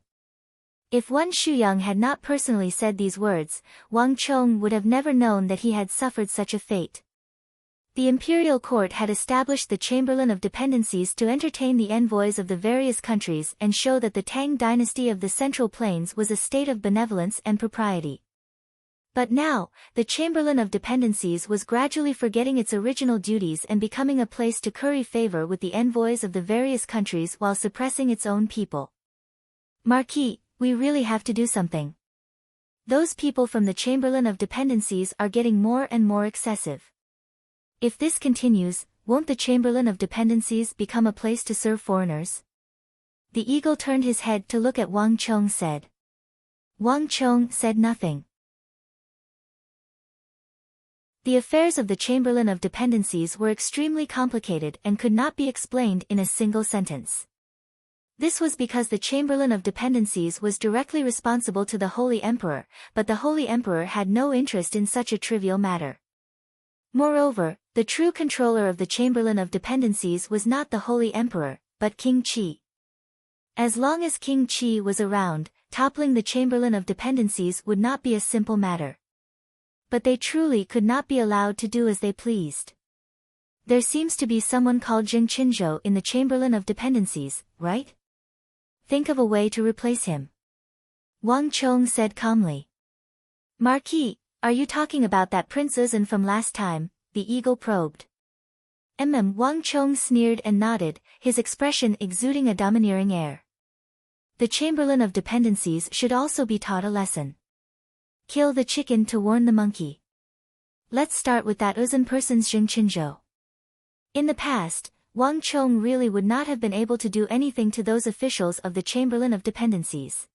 A: If Wen Shuyang had not personally said these words, Wang Chong would have never known that he had suffered such a fate. The imperial court had established the Chamberlain of Dependencies to entertain the envoys of the various countries and show that the Tang dynasty of the Central Plains was a state of benevolence and propriety. But now, the Chamberlain of Dependencies was gradually forgetting its original duties and becoming a place to curry favor with the envoys of the various countries while suppressing its own people. Marquis, we really have to do something. Those people from the Chamberlain of Dependencies are getting more and more excessive. If this continues, won't the Chamberlain of Dependencies become a place to serve foreigners? The eagle turned his head to look at Wang Chong said. Wang Chong said nothing. The affairs of the Chamberlain of Dependencies were extremely complicated and could not be explained in a single sentence. This was because the Chamberlain of Dependencies was directly responsible to the Holy Emperor, but the Holy Emperor had no interest in such a trivial matter. Moreover, the true controller of the Chamberlain of Dependencies was not the Holy Emperor, but King Qi. As long as King Qi was around, toppling the Chamberlain of Dependencies would not be a simple matter. But they truly could not be allowed to do as they pleased. There seems to be someone called Zheng Qinzhou in the Chamberlain of Dependencies, right? Think of a way to replace him. Wang Chong said calmly. Marquis, are you talking about that Prince Uzun from last time? The eagle probed. Wang Chong sneered and nodded, his expression exuding a domineering air. The Chamberlain of Dependencies should also be taught a lesson. Kill the chicken to warn the monkey. Let's start with that Uzun person's Zheng Qinzhou. In the past, Wang Chong really would not have been able to do anything to those officials of the Chamberlain of Dependencies.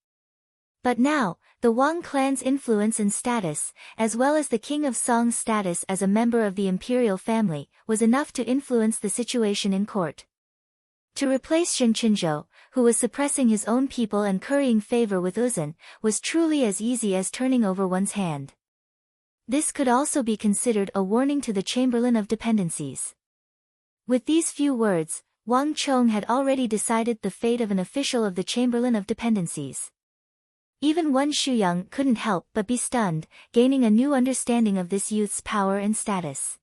A: But now, the Wang clan's influence and status, as well as the King of Song's status as a member of the imperial family, was enough to influence the situation in court. To replace Zheng Qinzhou, who was suppressing his own people and currying favor with Uzun, was truly as easy as turning over one's hand. This could also be considered a warning to the Chamberlain of Dependencies. With these few words, Wang Chong had already decided the fate of an official of the Chamberlain of Dependencies. Even Wen Shuyang couldn't help but be stunned, gaining a new understanding of this youth's power and status.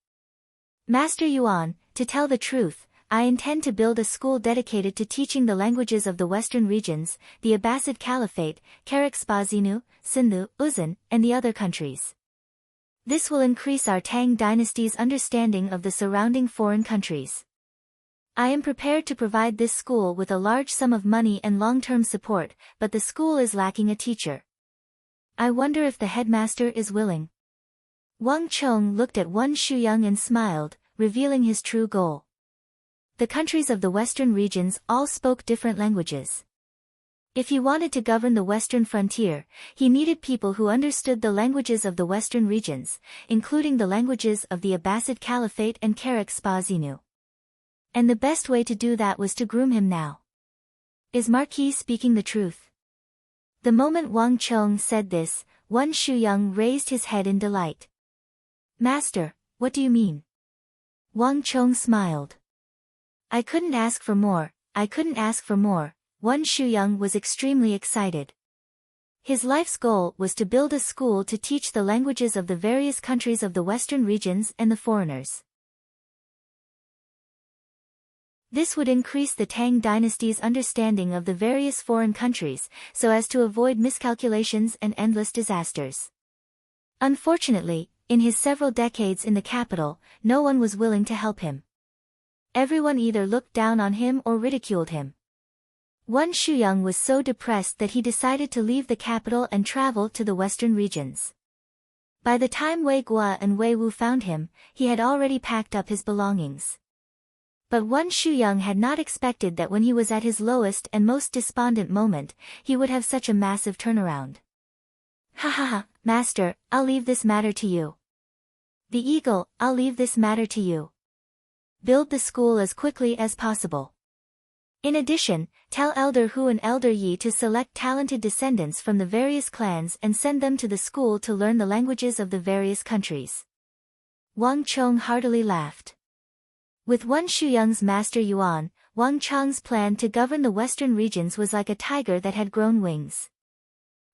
A: Master Yuan, to tell the truth, I intend to build a school dedicated to teaching the languages of the western regions, the Abbasid Caliphate, Karak-Spazinu, Sindhu, Uzun, and the other countries. This will increase our Tang dynasty's understanding of the surrounding foreign countries. I am prepared to provide this school with a large sum of money and long-term support, but the school is lacking a teacher. I wonder if the headmaster is willing. Wang Chong looked at Wen Shuyang and smiled, revealing his true goal. The countries of the western regions all spoke different languages. If he wanted to govern the western frontier, he needed people who understood the languages of the western regions, including the languages of the Abbasid Caliphate and Karak-Spazinu. And the best way to do that was to groom him now. Is Marquis speaking the truth? The moment Wang Chong said this, Wen Shuyang raised his head in delight. Master, what do you mean? Wang Chong smiled. I couldn't ask for more, Wen Shuyang was extremely excited. His life's goal was to build a school to teach the languages of the various countries of the western regions and the foreigners. This would increase the Tang dynasty's understanding of the various foreign countries, so as to avoid miscalculations and endless disasters. Unfortunately, in his several decades in the capital, no one was willing to help him. Everyone either looked down on him or ridiculed him. Wan Shuyang was so depressed that he decided to leave the capital and travel to the western regions. By the time Wei Guo and Wei Wu found him, he had already packed up his belongings. But Wan Shuyang had not expected that when he was at his lowest and most despondent moment, he would have such a massive turnaround. Ha ha ha, master, I'll leave this matter to you. The eagle, I'll leave this matter to you. Build the school as quickly as possible. In addition, tell Elder Hu and Elder Yi to select talented descendants from the various clans and send them to the school to learn the languages of the various countries. Wang Chong heartily laughed. With Wan Shuyang's master Yuan, Wang Chong's plan to govern the western regions was like a tiger that had grown wings.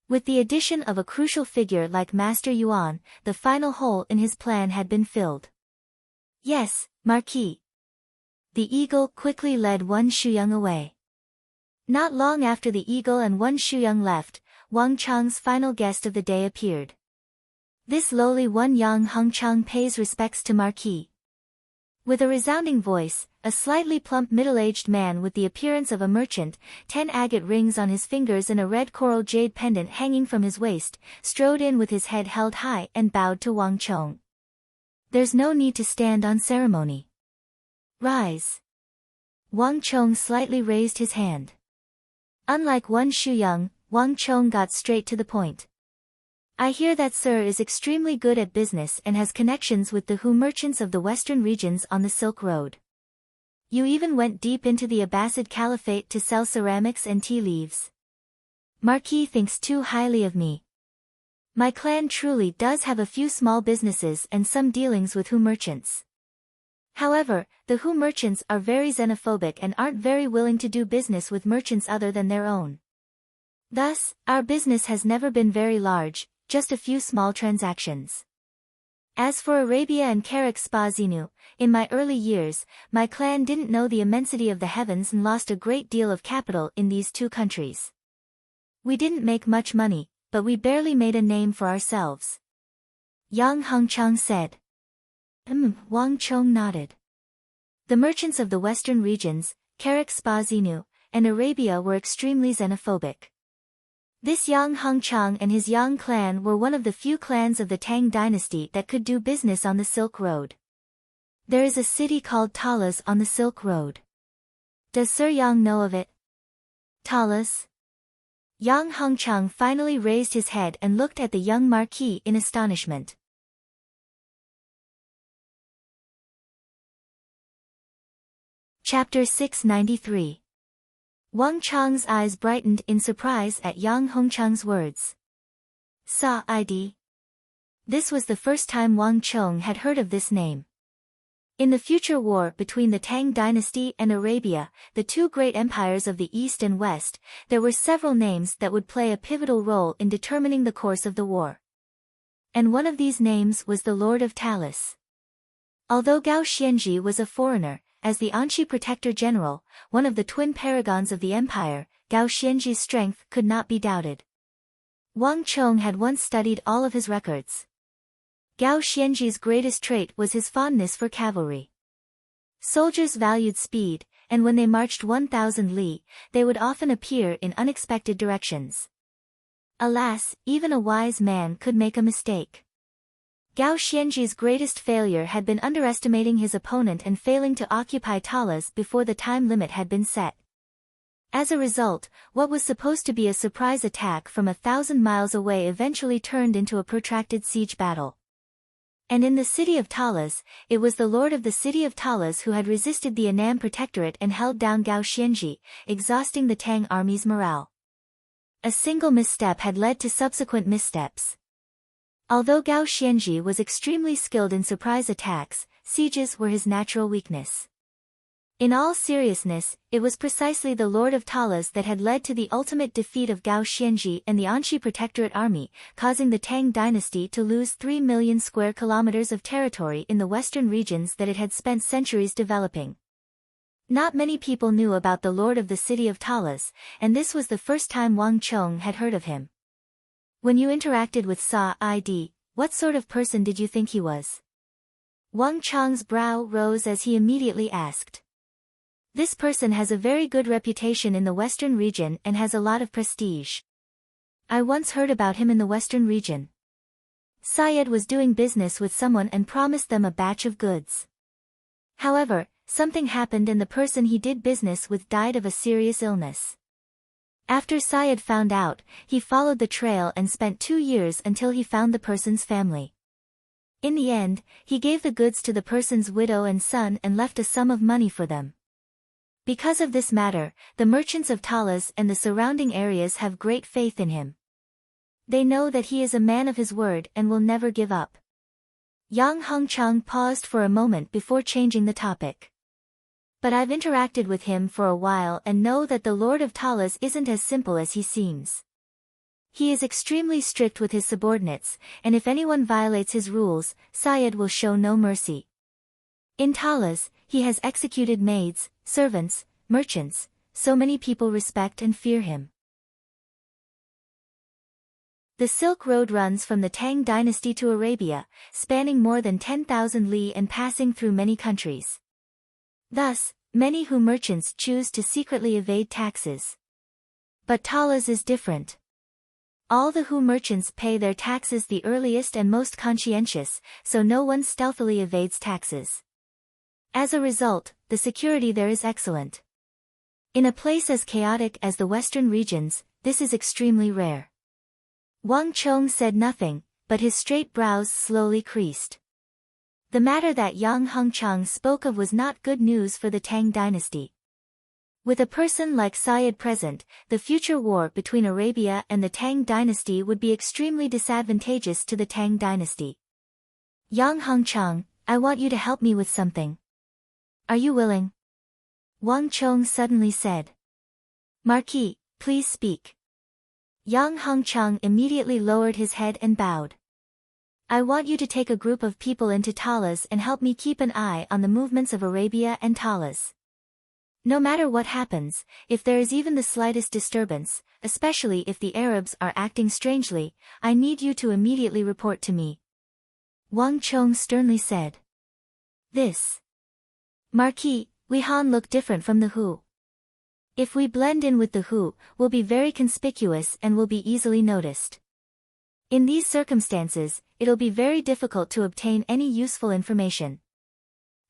A: With the addition of a crucial figure like Master Yuan, the final hole in his plan had been filled. Yes, Marquis. The eagle quickly led Wan Shuyang away. Not long after the eagle and Wan Shuyang left, Wang Chong's final guest of the day appeared. This lowly Wan Yang Hongchang pays respects to Marquis. With a resounding voice, a slightly plump middle-aged man with the appearance of a merchant, 10 agate rings on his fingers and a red coral jade pendant hanging from his waist, strode in with his head held high and bowed to Wang Chong. There's no need to stand on ceremony. Rise. Wang Chong slightly raised his hand. Unlike Wan Shuyang, Wang Chong got straight to the point. I hear that sir is extremely good at business and has connections with the Hu merchants of the western regions on the Silk Road. You even went deep into the Abbasid Caliphate to sell ceramics and tea leaves. Marquis thinks too highly of me. My clan truly does have a few small businesses and some dealings with Hu merchants. However, the Hu merchants are very xenophobic and aren't very willing to do business with merchants other than their own. Thus, our business has never been very large, just a few small transactions. As for Arabia and Karak Spazinu, in my early years, my clan didn't know the immensity of the heavens and lost a great deal of capital in these two countries. We didn't make much money, but we barely made a name for ourselves. Yang Hongchang said. Wang Chong nodded. The merchants of the western regions, Karak Spazinu, and Arabia were extremely xenophobic. This Yang Hongchang and his Yang clan were one of the few clans of the Tang dynasty that could do business on the Silk Road. There is a city called Talas on the Silk Road. Does Sir Yang know of it? Talas? Yang Hongchang finally raised his head and looked at the young Marquis in astonishment. Chapter 693. Wang Chong's eyes brightened in surprise at Yang Hongchang's words. Sa ID. This was the first time Wang Chong had heard of this name. In the future war between the Tang dynasty and Arabia, the two great empires of the East and West, there were several names that would play a pivotal role in determining the course of the war. And one of these names was the Lord of Talas. Although Gao Xianji was a foreigner, as the Anshi Protector General, one of the twin paragons of the empire, Gao Xianji's strength could not be doubted. Wang Chong had once studied all of his records. Gao Xianji's greatest trait was his fondness for cavalry. Soldiers valued speed, and when they marched 1,000 li, they would often appear in unexpected directions. Alas, even a wise man could make a mistake. Gao Xianji's greatest failure had been underestimating his opponent and failing to occupy Talas before the time limit had been set. As a result, what was supposed to be a surprise attack from 1,000 miles away eventually turned into a protracted siege battle. And in the city of Talas, it was the lord of the city of Talas who had resisted the Annam Protectorate and held down Gao Xianji, exhausting the Tang army's morale. A single misstep had led to subsequent missteps. Although Gao Xianji was extremely skilled in surprise attacks, sieges were his natural weakness. In all seriousness, it was precisely the Lord of Talas that had led to the ultimate defeat of Gao Xianji and the Anshi Protectorate army, causing the Tang dynasty to lose 3 million square kilometers of territory in the western regions that it had spent centuries developing. Not many people knew about the Lord of the city of Talas, and this was the first time Wang Chong had heard of him. When you interacted with Sa ID, what sort of person did you think he was? Wang Chong's brow rose as he immediately asked. This person has a very good reputation in the Western region and has a lot of prestige. I once heard about him in the Western region. Syed was doing business with someone and promised them a batch of goods. However, something happened and the person he did business with died of a serious illness. After Syed found out, he followed the trail and spent 2 years until he found the person's family. In the end, he gave the goods to the person's widow and son and left a sum of money for them. Because of this matter, the merchants of Talas and the surrounding areas have great faith in him. They know that he is a man of his word and will never give up. Yang Hongchang paused for a moment before changing the topic. But I've interacted with him for a while and know that the Lord of Talas isn't as simple as he seems. He is extremely strict with his subordinates, and if anyone violates his rules, Syed will show no mercy. In Talas, he has executed maids, servants, merchants, so many people respect and fear him. The Silk Road runs from the Tang dynasty to Arabia, spanning more than 10,000 li and passing through many countries. Thus, many Hu merchants choose to secretly evade taxes. But Talas is different. All the Hu merchants pay their taxes the earliest and most conscientious, so no one stealthily evades taxes. As a result, the security there is excellent. In a place as chaotic as the Western regions, this is extremely rare. Wang Chong said nothing, but his straight brows slowly creased. The matter that Yang Hongchang spoke of was not good news for the Tang dynasty. With a person like Syed present, the future war between Arabia and the Tang dynasty would be extremely disadvantageous to the Tang dynasty. Yang Hongchang, I want you to help me with something. Are you willing? Wang Chong suddenly said. Marquis, please speak. Yang Hongchang immediately lowered his head and bowed. I want you to take a group of people into Talas and help me keep an eye on the movements of Arabia and Talas. No matter what happens, if there is even the slightest disturbance, especially if the Arabs are acting strangely, I need you to immediately report to me. Wang Chong sternly said. This. Marquis, we Han look different from the Hu. If we blend in with the Hu, we'll be very conspicuous and will be easily noticed. In these circumstances, it'll be very difficult to obtain any useful information.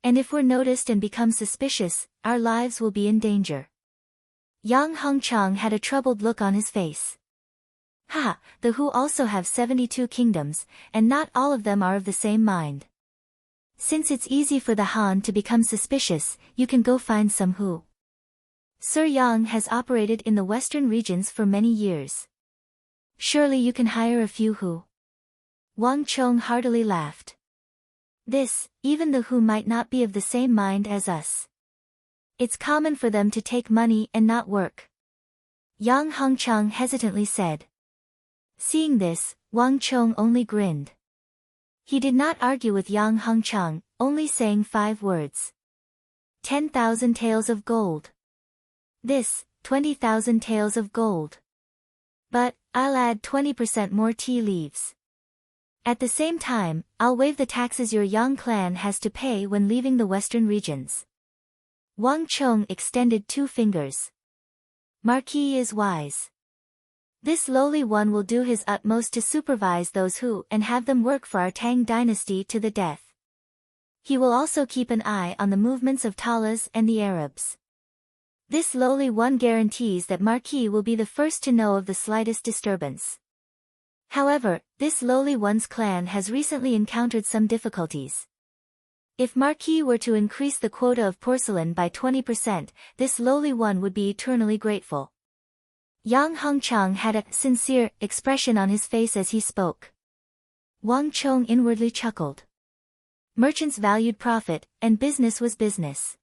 A: And if we're noticed and become suspicious, our lives will be in danger. Yang Hongchang had a troubled look on his face. Ha, the Hu also have 72 kingdoms, and not all of them are of the same mind. Since it's easy for the Han to become suspicious, you can go find some Hu. Sir Yang has operated in the Western regions for many years. Surely you can hire a few Hu. Wang Chong heartily laughed. This, even the Hu might not be of the same mind as us. It's common for them to take money and not work. Yang Hongchang hesitantly said. Seeing this, Wang Chong only grinned. He did not argue with Yang Hongchang, only saying 5 words. 10,000 taels of gold. This, 20,000 taels of gold. But, I'll add 20% more tea leaves. At the same time, I'll waive the taxes your Yang clan has to pay when leaving the Western regions. Wang Chong extended 2 fingers. Marquis is wise. This lowly one will do his utmost to supervise those who and have them work for our Tang dynasty to the death. He will also keep an eye on the movements of Talas and the Arabs. This lowly one guarantees that Marquis will be the first to know of the slightest disturbance. However, this lowly one's clan has recently encountered some difficulties. If Marquis were to increase the quota of porcelain by 20%, this lowly one would be eternally grateful. Yang Hongchang had a sincere expression on his face as he spoke. Wang Chong inwardly chuckled. Merchants valued profit, and business was business.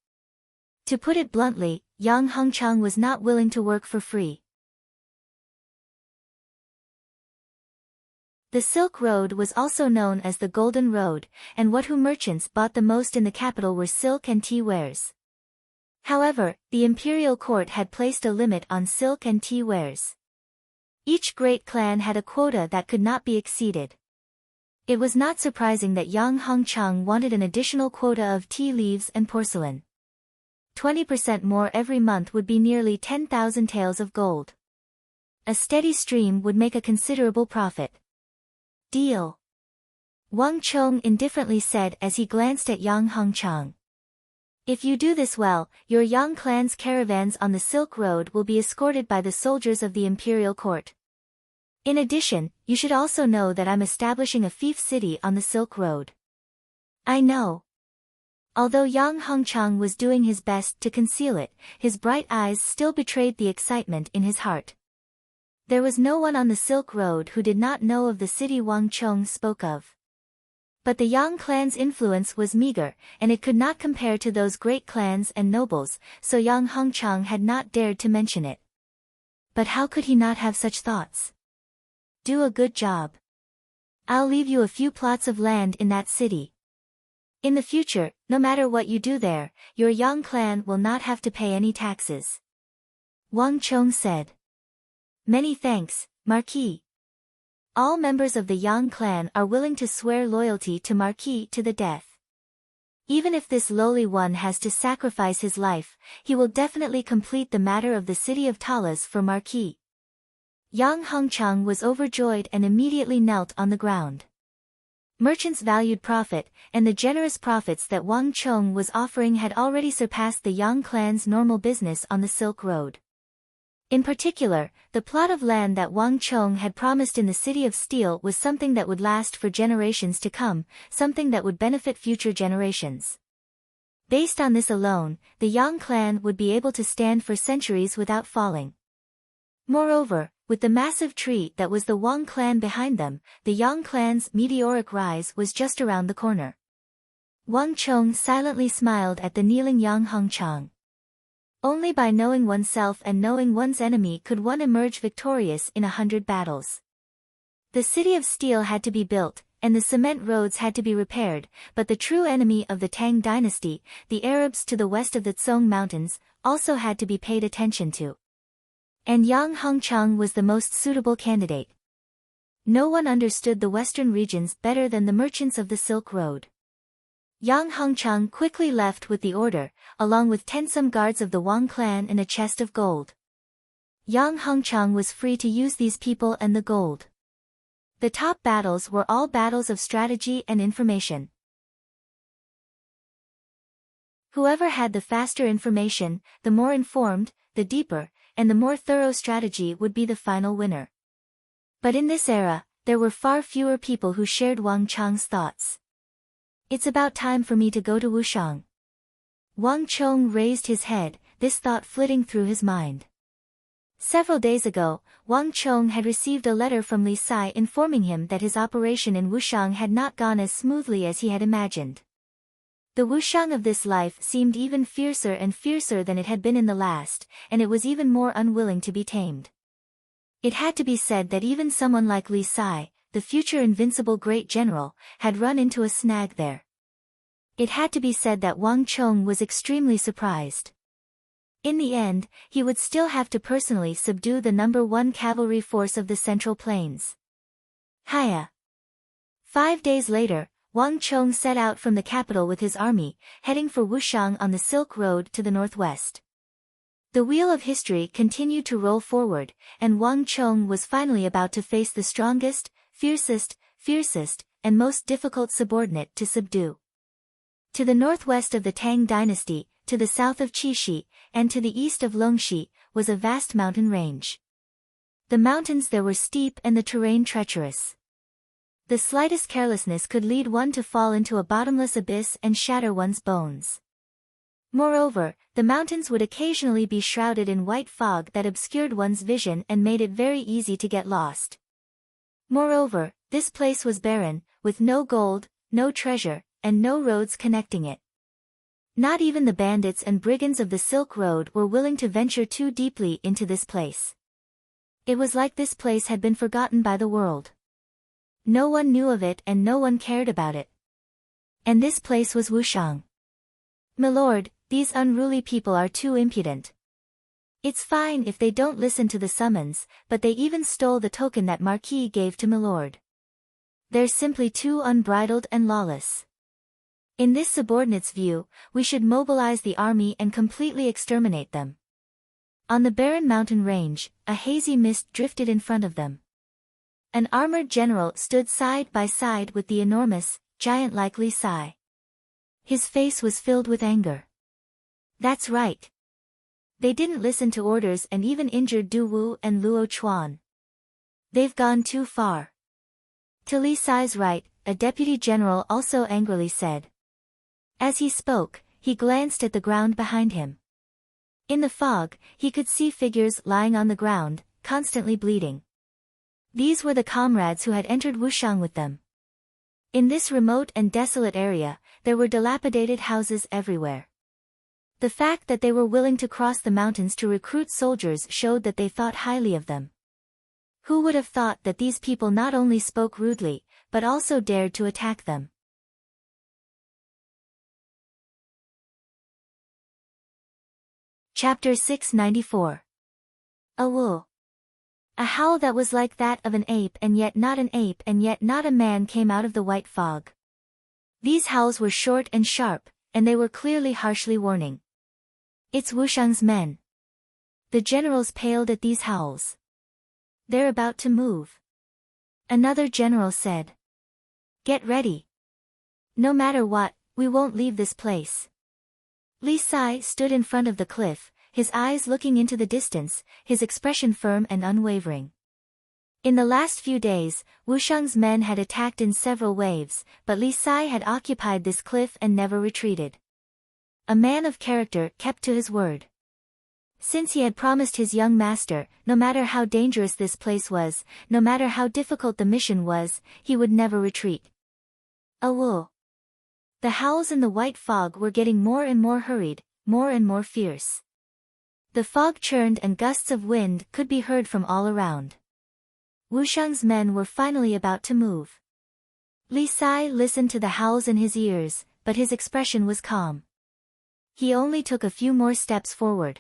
A: To put it bluntly, Yang Hongchang was not willing to work for free. The Silk Road was also known as the Golden Road, and what Hu merchants bought the most in the capital were silk and tea wares. However, the imperial court had placed a limit on silk and tea wares. Each great clan had a quota that could not be exceeded. It was not surprising that Yang Hongchang wanted an additional quota of tea leaves and porcelain. 20% more every month would be nearly 10,000 taels of gold. A steady stream would make a considerable profit. Deal. Wang Chong indifferently said as he glanced at Yang Hongchang. If you do this well, your Yang clan's caravans on the Silk Road will be escorted by the soldiers of the imperial court. In addition, you should also know that I'm establishing a fief city on the Silk Road. I know. Although Yang Hongchang was doing his best to conceal it, his bright eyes still betrayed the excitement in his heart. There was no one on the Silk Road who did not know of the city Wang Chong spoke of. But the Yang clan's influence was meager, and it could not compare to those great clans and nobles, so Yang Hongchang had not dared to mention it. But how could he not have such thoughts? Do a good job. I'll leave you a few plots of land in that city. In the future, no matter what you do there, your Yang clan will not have to pay any taxes. Wang Chong said. Many thanks, Marquis. All members of the Yang clan are willing to swear loyalty to Marquis to the death. Even if this lowly one has to sacrifice his life, he will definitely complete the matter of the city of Talas for Marquis. Yang Hongchang was overjoyed and immediately knelt on the ground. Merchants valued profit, and the generous profits that Wang Chong was offering had already surpassed the Yang clan's normal business on the Silk Road. In particular, the plot of land that Wang Chong had promised in the City of Steel was something that would last for generations to come, something that would benefit future generations. Based on this alone, the Yang clan would be able to stand for centuries without falling. Moreover, with the massive tree that was the Wang clan behind them, the Yang clan's meteoric rise was just around the corner. Wang Chong silently smiled at the kneeling Yang Hongchang. Only by knowing oneself and knowing one's enemy could one emerge victorious in 100 battles. The City of Steel had to be built, and the cement roads had to be repaired, but the true enemy of the Tang dynasty, the Arabs to the west of the Tsong Mountains, also had to be paid attention to. And Yang Hongchang was the most suitable candidate. No one understood the western regions better than the merchants of the Silk Road. Yang Hongchang quickly left with the order, along with 10 some guards of the Wang clan and a chest of gold. Yang Hongchang was free to use these people and the gold. The top battles were all battles of strategy and information. Whoever had the faster information, the more informed, the deeper, and the more thorough strategy would be the final winner. But in this era, there were far fewer people who shared Wang Chang's thoughts. It's about time for me to go to Wushang. Wang Chong raised his head, this thought flitting through his mind. Several days ago, Wang Chong had received a letter from Li Sai informing him that his operation in Wushang had not gone as smoothly as he had imagined. The Wushang of this life seemed even fiercer and fiercer than it had been in the last, and it was even more unwilling to be tamed. It had to be said that even someone like Li Sai, the future invincible great general, had run into a snag there. It had to be said that Wang Chong was extremely surprised. In the end, he would still have to personally subdue the No. 1 cavalry force of the Central Plains. Hiya! 5 days later, Wang Chong set out from the capital with his army, heading for Wushang on the Silk Road to the northwest. The wheel of history continued to roll forward, and Wang Chong was finally about to face the strongest, fiercest, and most difficult subordinate to subdue. To the northwest of the Tang dynasty, to the south of Qixi, and to the east of Longxi, was a vast mountain range. The mountains there were steep and the terrain treacherous. The slightest carelessness could lead one to fall into a bottomless abyss and shatter one's bones. Moreover, the mountains would occasionally be shrouded in white fog that obscured one's vision and made it very easy to get lost. Moreover, this place was barren, with no gold, no treasure, and no roads connecting it. Not even the bandits and brigands of the Silk Road were willing to venture too deeply into this place. It was like this place had been forgotten by the world. No one knew of it and no one cared about it. And this place was Wushang. Milord, these unruly people are too impudent. It's fine if they don't listen to the summons, but they even stole the token that Marquis gave to Milord. They're simply too unbridled and lawless. In this subordinate's view, we should mobilize the army and completely exterminate them. On the barren mountain range, a hazy mist drifted in front of them. An armored general stood side by side with the enormous, giant-like Li Sai. His face was filled with anger. That's right. They didn't listen to orders and even injured Du Wu and Luo Chuan. They've gone too far. To Li Sai's right, a deputy general also angrily said. As he spoke, he glanced at the ground behind him. In the fog, he could see figures lying on the ground, constantly bleeding. These were the comrades who had entered Wushang with them. In this remote and desolate area, there were dilapidated houses everywhere. The fact that they were willing to cross the mountains to recruit soldiers showed that they thought highly of them. Who would have thought that these people not only spoke rudely, but also dared to attack them? Chapter 694. A Wu. A howl that was like that of an ape and yet not an ape and yet not a man came out of the white fog. These howls were short and sharp, and they were clearly harshly warning. It's Wushang's men. The generals paled at these howls. They're about to move. Another general said. Get ready. No matter what, we won't leave this place. Li Sai stood in front of the cliff, his eyes looking into the distance, his expression firm and unwavering. In the last few days, Wushang's men had attacked in several waves, but Li Sai had occupied this cliff and never retreated. A man of character kept to his word. Since he had promised his young master, no matter how dangerous this place was, no matter how difficult the mission was, he would never retreat. A Wu. The howls in the white fog were getting more and more hurried, more and more fierce. The fog churned and gusts of wind could be heard from all around. Wushang's men were finally about to move. Li Sai listened to the howls in his ears, but his expression was calm. He only took a few more steps forward.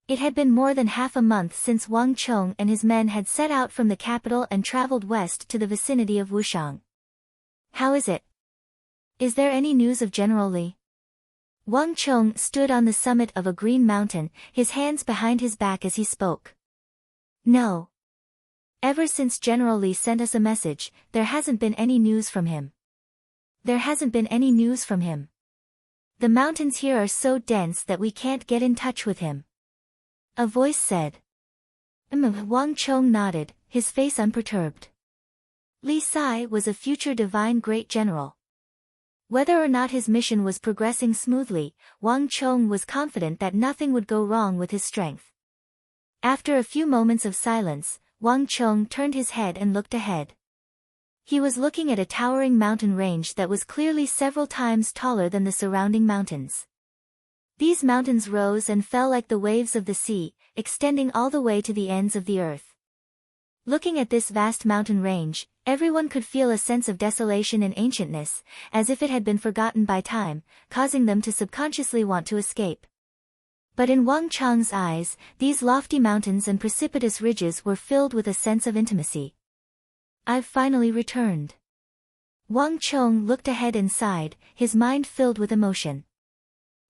A: It had been more than half a month since Wang Chong and his men had set out from the capital and traveled west to the vicinity of Wushang. How is it? Is there any news of General Li? Wang Chong stood on the summit of a green mountain, his hands behind his back as he spoke. No. Ever since General Li sent us a message, there hasn't been any news from him. There hasn't been any news from him. The mountains here are so dense that we can't get in touch with him. A voice said. Wang Chong nodded, his face unperturbed. Li Sai was a future divine great general. Whether or not his mission was progressing smoothly, Wang Chong was confident that nothing would go wrong with his strength. After a few moments of silence, Wang Chong turned his head and looked ahead. He was looking at a towering mountain range that was clearly several times taller than the surrounding mountains. These mountains rose and fell like the waves of the sea, extending all the way to the ends of the earth. Looking at this vast mountain range, everyone could feel a sense of desolation and ancientness, as if it had been forgotten by time, causing them to subconsciously want to escape. But in Wang Chong's eyes, these lofty mountains and precipitous ridges were filled with a sense of intimacy. I've finally returned. Wang Chong looked ahead and sighed, his mind filled with emotion.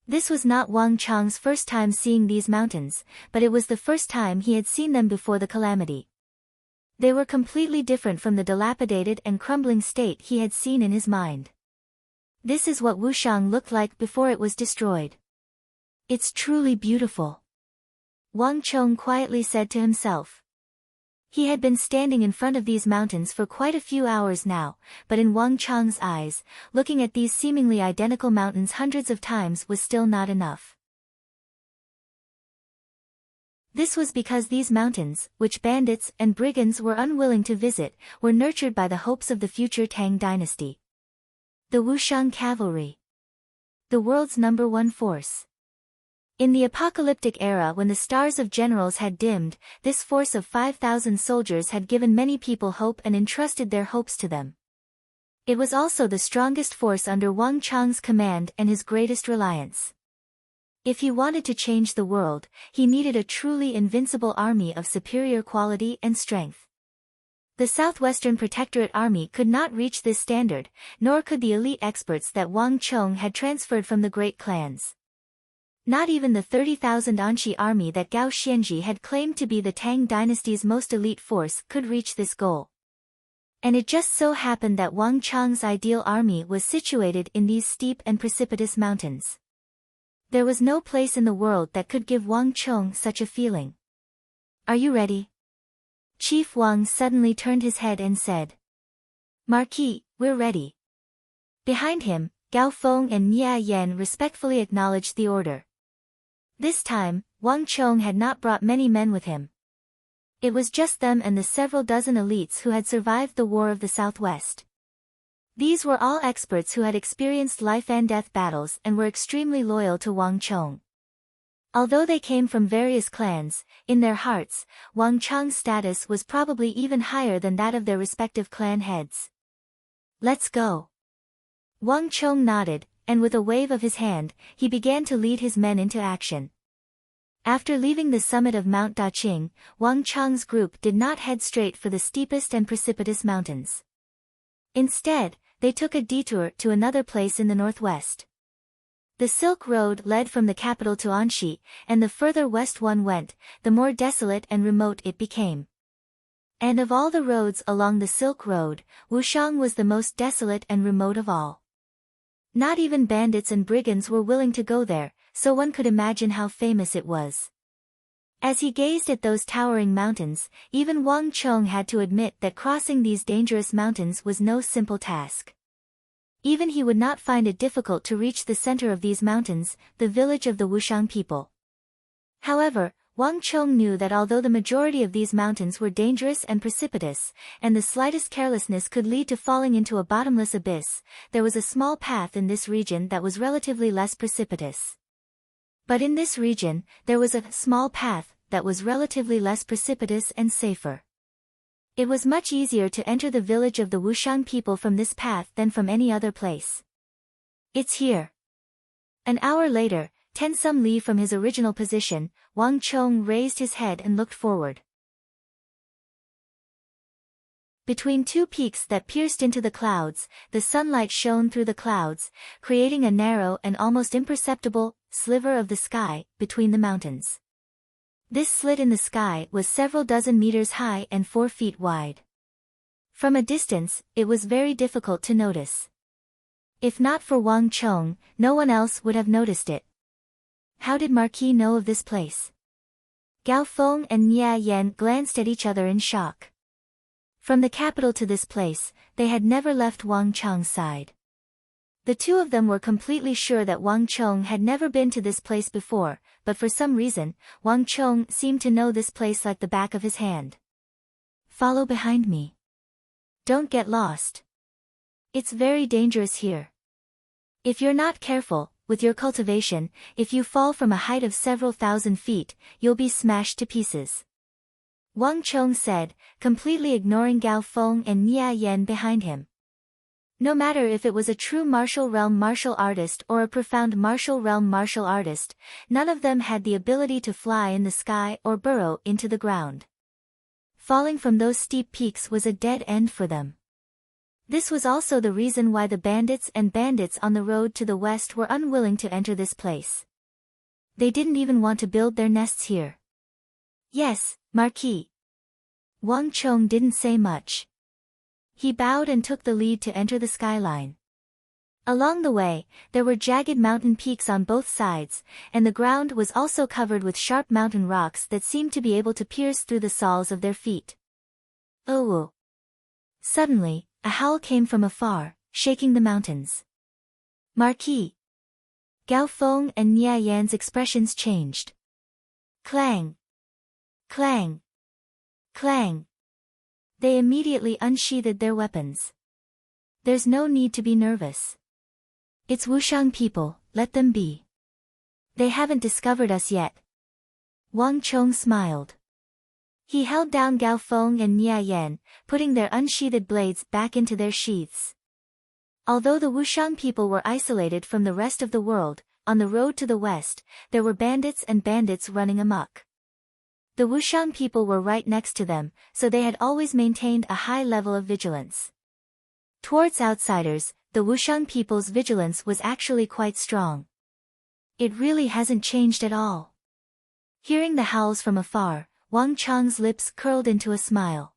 A: This was not Wang Chong's first time seeing these mountains, but it was the first time he had seen them before the calamity. They were completely different from the dilapidated and crumbling state he had seen in his mind. This is what Wushang looked like before it was destroyed. It's truly beautiful. Wang Chong quietly said to himself. He had been standing in front of these mountains for quite a few hours now, but in Wang Chong's eyes, looking at these seemingly identical mountains hundreds of times was still not enough. This was because these mountains, which bandits and brigands were unwilling to visit, were nurtured by the hopes of the future Tang dynasty. The Wushang cavalry. The world's #1 force. In the apocalyptic era when the stars of generals had dimmed, this force of 5,000 soldiers had given many people hope and entrusted their hopes to them. It was also the strongest force under Wang Chong's command and his greatest reliance. If he wanted to change the world, he needed a truly invincible army of superior quality and strength. The Southwestern Protectorate Army could not reach this standard, nor could the elite experts that Wang Chong had transferred from the great clans. Not even the 30,000 Anshi army that Gao Xianji had claimed to be the Tang dynasty's most elite force could reach this goal. And it just so happened that Wang Chong's ideal army was situated in these steep and precipitous mountains. There was no place in the world that could give Wang Chong such a feeling. "Are you ready?" Chief Wang suddenly turned his head and said. "Marquis, we're ready." Behind him, Gao Feng and Nia Yan respectfully acknowledged the order. This time, Wang Chong had not brought many men with him. It was just them and the several dozen elites who had survived the War of the Southwest. These were all experts who had experienced life-and-death battles and were extremely loyal to Wang Chong. Although they came from various clans, in their hearts, Wang Chong's status was probably even higher than that of their respective clan heads. "Let's go." Wang Chong nodded, and with a wave of his hand, he began to lead his men into action. After leaving the summit of Mount Daqing, Wang Chong's group did not head straight for the steepest and precipitous mountains. Instead, they took a detour to another place in the northwest. The Silk Road led from the capital to Anxi, and the further west one went, the more desolate and remote it became. And of all the roads along the Silk Road, Wushang was the most desolate and remote of all. Not even bandits and brigands were willing to go there, so one could imagine how famous it was. As he gazed at those towering mountains, even Wang Chong had to admit that crossing these dangerous mountains was no simple task. Even he would not find it difficult to reach the center of these mountains, the village of the Wushang people. However, Wang Chong knew that although the majority of these mountains were dangerous and precipitous, and the slightest carelessness could lead to falling into a bottomless abyss, there was a small path in this region that was relatively less precipitous. But in this region, there was a small path that was relatively less precipitous and safer. It was much easier to enter the village of the Wushang people from this path than from any other place. "It's here." An hour later, 10 some li from his original position, Wang Chong raised his head and looked forward. Between two peaks that pierced into the clouds, the sunlight shone through the clouds, creating a narrow and almost imperceptible sliver of the sky between the mountains. This slit in the sky was several dozen meters high and 4 feet wide. From a distance, it was very difficult to notice. If not for Wang Chong, no one else would have noticed it. How did Marquis know of this place? Gao Feng and Nia Yan glanced at each other in shock. From the capital to this place, they had never left Wang Chong's side. The two of them were completely sure that Wang Chong had never been to this place before, but for some reason, Wang Chong seemed to know this place like the back of his hand. "Follow behind me. Don't get lost. It's very dangerous here. If you're not careful, with your cultivation, if you fall from a height of several thousand feet, you'll be smashed to pieces," Wang Chong said, completely ignoring Gao Feng and Nia Yan behind him. No matter if it was a true martial realm martial artist or a profound martial realm martial artist, none of them had the ability to fly in the sky or burrow into the ground. Falling from those steep peaks was a dead end for them. This was also the reason why the bandits on the road to the west were unwilling to enter this place. They didn't even want to build their nests here. "Yes, Marquis." Wang Chong didn't say much. He bowed and took the lead to enter the skyline. Along the way, there were jagged mountain peaks on both sides, and the ground was also covered with sharp mountain rocks that seemed to be able to pierce through the soles of their feet. "Oh!" Suddenly, a howl came from afar, shaking the mountains. "Marquis!" Gao Feng and Nia Yan's expressions changed. Clang! Clang! Clang! They immediately unsheathed their weapons. "There's no need to be nervous. It's Wushang people, let them be. They haven't discovered us yet." Wang Chong smiled. He held down Gao Feng and Nia Yan, putting their unsheathed blades back into their sheaths. Although the Wushang people were isolated from the rest of the world, on the road to the west, there were bandits running amok. The Wushang people were right next to them, so they had always maintained a high level of vigilance. Towards outsiders, the Wushang people's vigilance was actually quite strong. It really hasn't changed at all. Hearing the howls from afar, Wang Chang's lips curled into a smile.